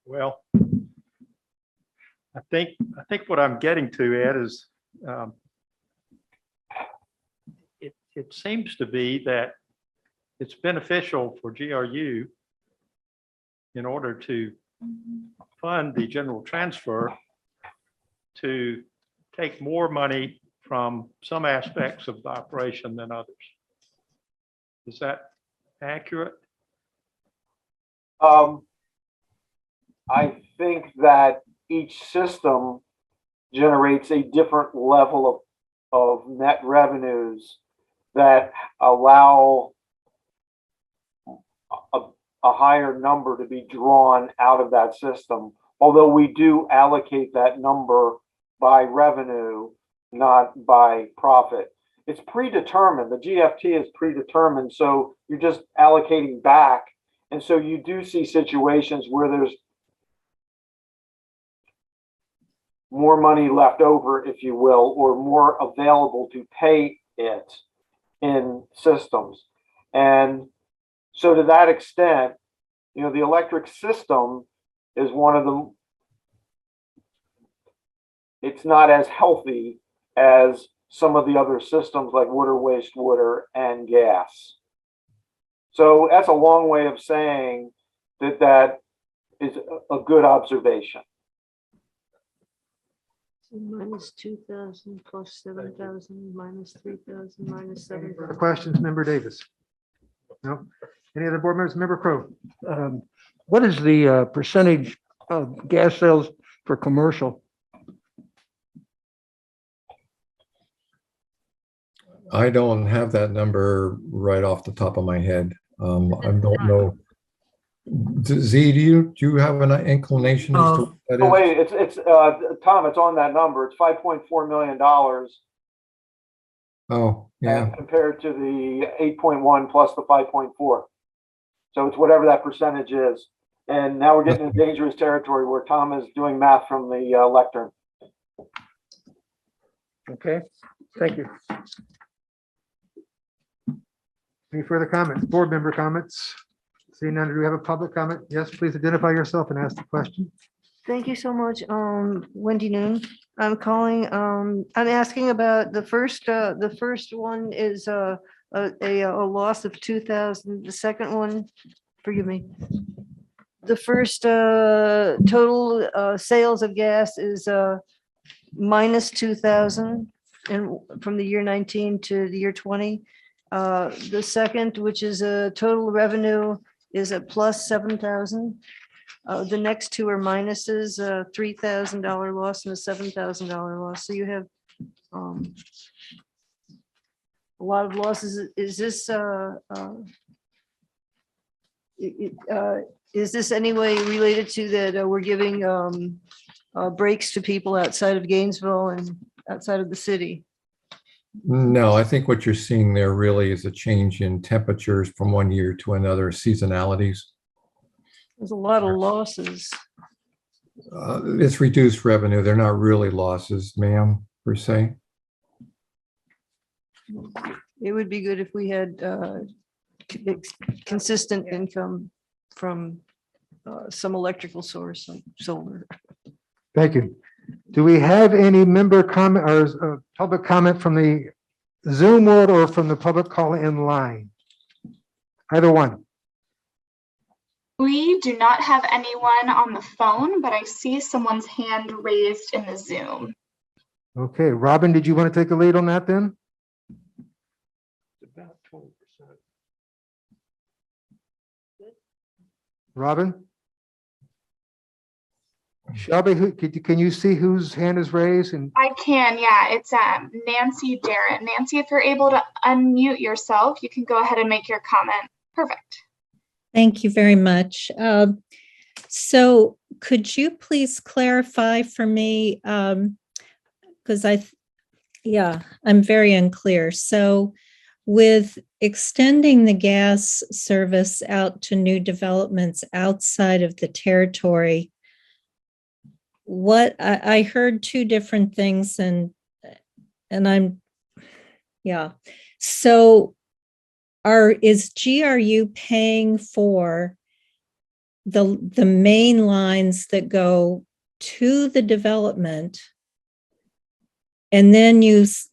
Well, I think what I'm getting to, Ed, is it seems to be that it's beneficial for GRU, in order to fund the general transfer, to take more money from some aspects of the operation than others. Is that accurate? I think that each system generates a different level of net revenues that allow a higher number to be drawn out of that system, although we do allocate that number by revenue, not by profit. It's predetermined. The GFT is predetermined, so you're just allocating back. And so you do see situations where there's more money left over, if you will, or more available to pay it in systems. And so to that extent, you know, the electric system is one of the, it's not as healthy as some of the other systems like water, wastewater, and gas. So that's a long way of saying that that is a good observation. Minus 2,000 plus 7,000 minus 3,000 minus 7,000. Questions, Member Davis? No? Any other board members? Member Crowe? What is the percentage of gas sales for commercial? I don't have that number right off the top of my head. I don't know. Z, do you have an inclination as to what that Oh, is? wait, it's Tom, it's on that number. It's $5.4 million. Oh, yeah. Compared to the 8.1 plus the 5.4. So it's whatever that percentage is. And now we're getting into dangerous territory where Tom is doing math from the lectern. Okay, thank you. Any further comments? Board member comments? Seeing none, do we have a public comment? Yes, please identify yourself and ask the question. Thank you so much. Wendy Noon. I'm calling, I'm asking about the first one is a loss of 2,000. The second one, forgive me. The first total sales of gas is minus 2,000 and from the year 19 to the year 20. The second, which is a total revenue, is a plus 7,000. The next two are minuses, a $3,000 loss and a $7,000 loss. So you have a lot of losses. Is this any way related to that we're giving breaks to people outside of Gainesville and outside of the city? No, I think what you're seeing there really is a change in temperatures from one year to another, seasonalities. There's a lot of losses. It's reduced revenue. They're not really losses, ma'am, per se. It would be good if we had consistent income from some electrical source like solar. Thank you. Do we have any member comment or public comment from the Zoom world or from the public call in line? Either one. We do not have anyone on the phone, but I see someone's hand raised in the Zoom. Okay, Robin, did you want to take a lead on that then? About 20%. Robin? Shelby, can you see whose hand is raised? And I can, yeah, it's Nancy Darrett. Nancy, if you're able to unmute yourself, you can go ahead and make your comment. Perfect. Thank you very much. So could you please clarify for me, because I'm very unclear. So with extending the gas service out to new developments outside of the territory, what I heard two different things and so is GRU paying for the main lines that go to the development? And then was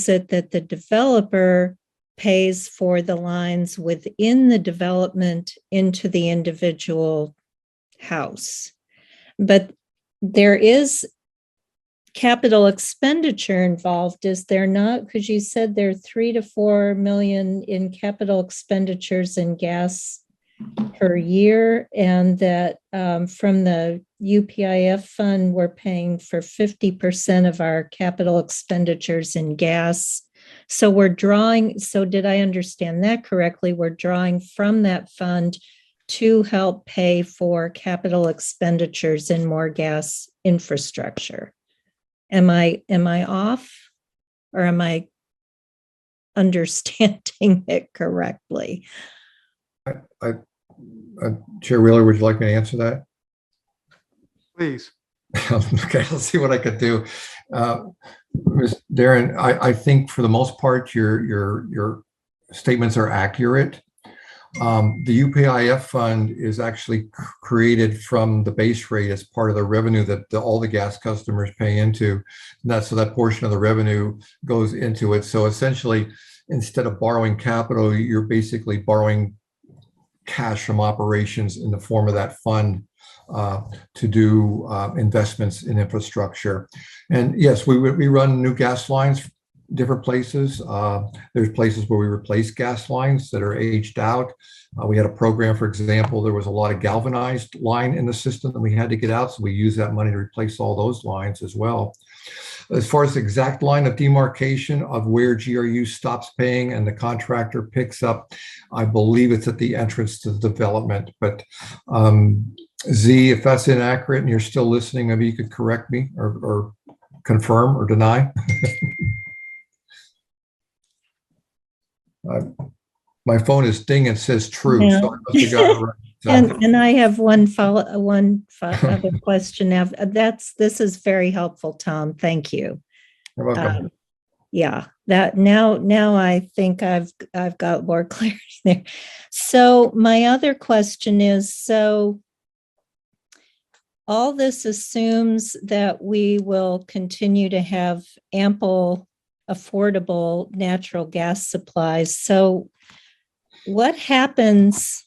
it that the developer pays for the lines within the development into the individual house? But there is capital expenditure involved, is there not? Because you said there are 3 to 4 million in capital expenditures in gas per year, and that from the UPIF fund, we're paying for 50% of our capital expenditures in gas. So so did I understand that correctly? We're drawing from that fund to help pay for capital expenditures in more gas infrastructure. Am I off, or am I understanding it correctly? Chair Wheeler, would you like me to answer that? Please. Okay, I'll see what I could do. Ms. Darren, I think for the most part, your statements are accurate. The UPIF fund is actually created from the base rate as part of the revenue that all the gas customers pay into. So that portion of the revenue goes into it. So essentially, instead of borrowing capital, you're basically borrowing cash from operations in the form of that fund to do investments in infrastructure. And yes, we run new gas lines different places. There's places where we replace gas lines that are aged out. We had a program, for example, there was a lot of galvanized line in the system that we had to get out. So we use that money to replace all those lines as well. As far as the exact line of demarcation of where GRU stops paying and the contractor picks up, I believe it's at the entrance to the development. But Z, if that's inaccurate and you're still listening, maybe you could correct me or confirm or deny. My phone is dinging, it says true. Yeah. So I must have got it right. So. And I have one other question. Now, this is very helpful, Tom. Thank you. You're welcome. Yeah, that now I think I've got more clarity there. So my other question is, so all this assumes that we will continue to have ample, affordable natural gas supplies. So what happens,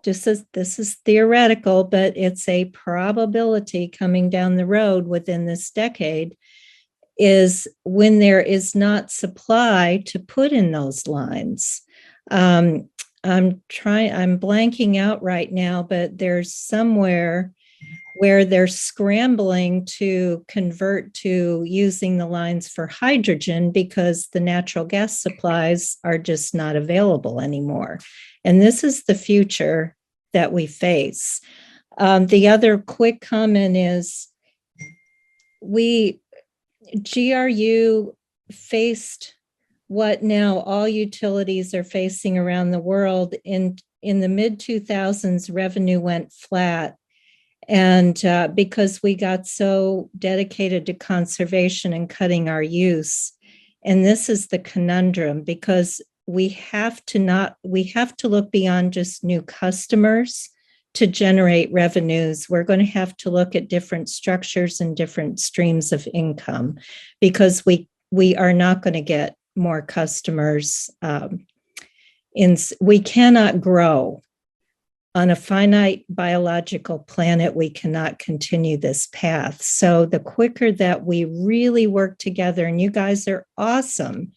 this is theoretical, but it's a probability coming down the road within this decade, is when there is not supply to put in those lines. I'm blanking out right now, but there's somewhere where they're scrambling to convert to using the lines for hydrogen because the natural gas supplies are just not available anymore. And this is the future that we face. The other quick comment is GRU faced what now all utilities are facing around the world. In the mid-2000s, revenue went flat. And because we got so dedicated to conservation and cutting our use. And this is the conundrum, because we have to look beyond just new customers to generate revenues. We're going to have to look at different structures and different streams of income, because we are not going to get more customers. We cannot grow. On a finite biological planet, we cannot continue this path. So the quicker that we really work together, and you guys are awesome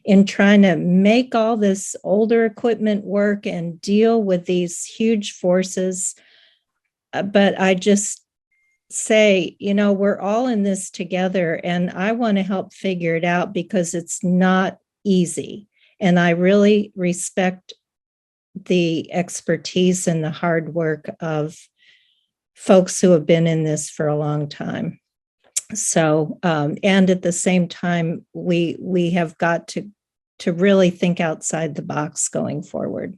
in trying to make all this older equipment work and deal with these huge forces. But I just say, we're all in this together, and I want to help figure it out because it's not easy. And I really respect the expertise and the hard work of folks who have been in this for a long time. So, and at the same time, we have got to really think outside the box going forward.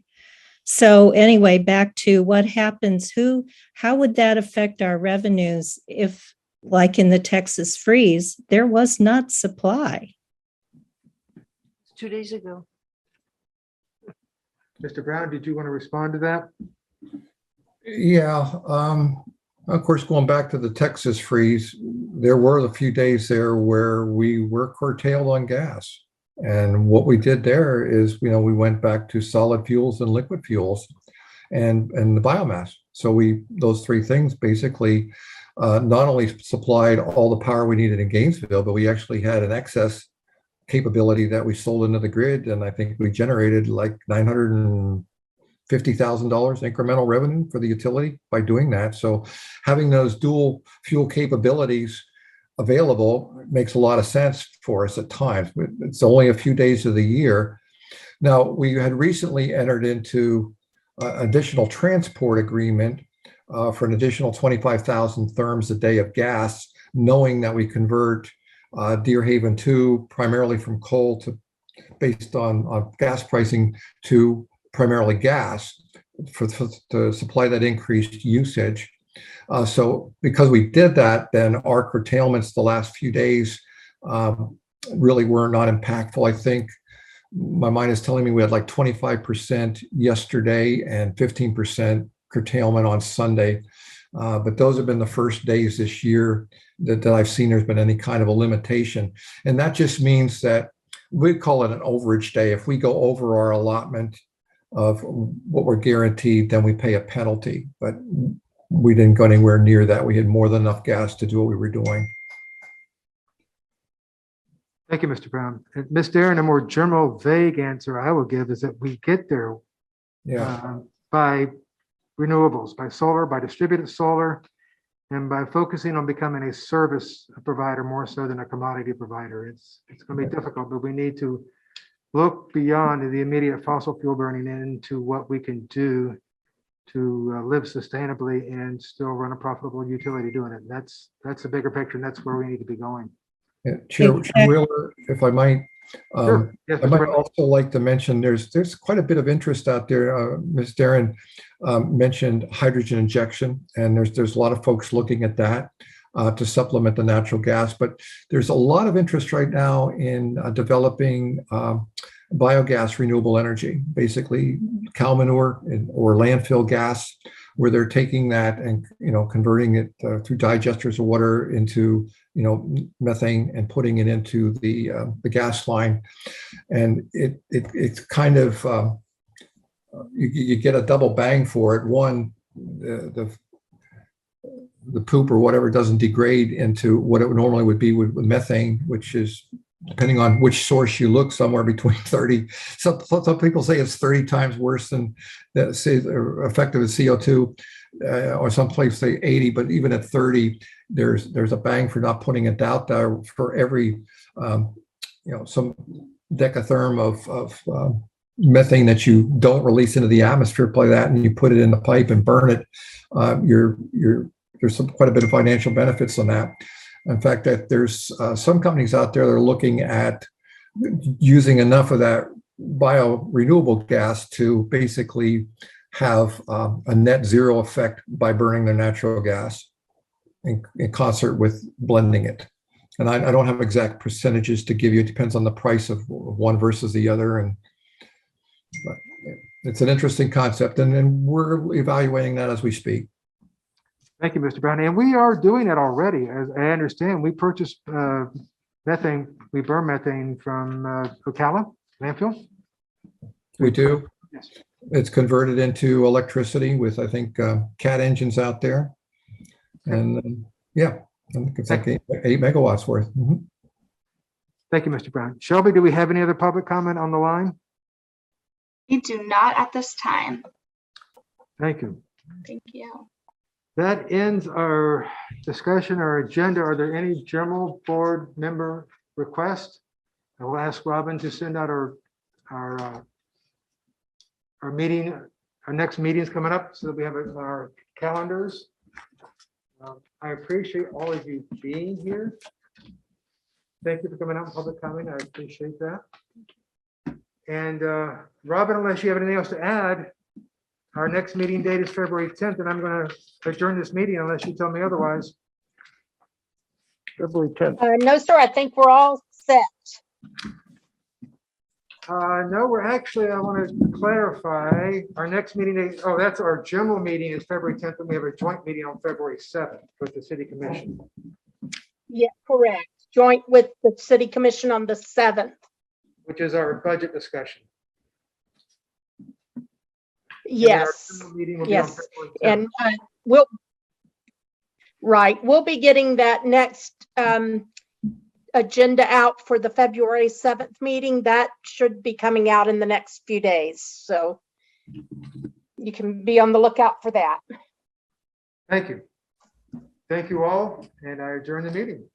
So anyway, back to what happens, how would that affect our revenues if, like in the Texas freeze, there was not supply? 2 days ago. Mr. Brown, did you want to respond to that? Yeah, of course, going back to the Texas freeze, there were a few days there where we were curtailed on gas. And what we did there is, we went back to solid fuels and liquid fuels and the biomass. So those three things basically not only supplied all the power we needed in Gainesville, but we actually had an excess capability that we sold into the grid. And I think we generated like $950,000 incremental revenue for the utility by doing that. So having those dual fuel capabilities available makes a lot of sense for us at times. It's only a few days of the year. Now, we had recently entered into additional transport agreement for an additional 25,000 therms a day of gas, knowing that we convert Deer Haven 2 primarily from coal to based on gas pricing to primarily gas to supply that increased usage. So because we did that, then our curtailments the last few days really were not impactful. I think my mind is telling me we had like 25% yesterday and 15% curtailment on Sunday. But those have been the first days this year that I've seen there's been any kind of a limitation. And that just means that we call it an overage day. If we go over our allotment of what we're guaranteed, then we pay a penalty. But we didn't go anywhere near that. We had more than enough gas to do what we were doing. Thank you, Mr. Brown. And Ms. Darren, a more general, vague answer I will give is that we get there by renewables, by solar, by distributed solar, and by focusing on becoming a service provider more so than a commodity provider. It's going to be difficult, but we need to look beyond the immediate fossil fuel burning into what we can do to live sustainably and still run a profitable utility doing it. That's a bigger picture, and that's where we need to be going. Yeah, Chair Wheeler, if I might, Sure. Yes, I might also like to mention there's quite a bit of interest out there. Ms. Darren mentioned hydrogen injection, and there's a lot of folks looking at that to supplement the natural gas. But there's a lot of interest right now in developing biogas renewable energy, basically cow manure or landfill gas, where they're taking that and converting it through digesters of water into methane and putting it into the gas line, and it's kind of you get a double bang for it. One, the poop or whatever doesn't degrade into what it normally would be with methane, which is, depending on which source you look, somewhere between 30. Some people say it's 30 times worse than say effective as CO2, or some places say 80. But even at 30, there's a bang for not putting it out there. For every some decatherm of methane that you don't release into the atmosphere, play that, and you put it in the pipe and burn it, there's quite a bit of financial benefits on that. In fact, that there's some companies out there that are looking at using enough of that bio-renewable gas to basically have a net zero effect by burning their natural gas in concert with blending it. And I don't have exact percentages to give you. It depends on the price of one versus the other. But it's an interesting concept, and we're evaluating that as we speak. Thank you, Mr. Brown. And we are doing it already. As I understand, we purchased methane, we burn methane from Ocala landfill. We do. Yes. It's converted into electricity with, I think, CAT engines out there. And I think it's like 8 megawatts worth. Mm-hmm. Thank you, Mr. Brown. Shelby, do we have any other public comment on the line? We do not at this time. Thank you. Thank you. That ends our discussion, our agenda. Are there any general board member requests? I will ask Robin to send out our meeting. Our next meeting is coming up, so that we have it on our calendars. I appreciate all of you being here. Thank you for coming out and public comment. I appreciate that. And Robin, unless you have anything else to add, our next meeting date is February 10th, and I'm going to adjourn this meeting unless you tell me otherwise. February 10th. No, sir, I think we're all set. No, we're actually, I want to clarify our next meeting date. Oh, that's our general meeting is February 10th, and we have a joint meeting on February 7th with the city commission. Yeah, correct. Joint with the city commission on the 7th. Which is our budget discussion. Yes. Yes. And we'll be getting that next agenda out for the February 7th meeting. That should be coming out in the next few days. So you can be on the lookout for that. Thank you. Thank you all. And I adjourn the meeting.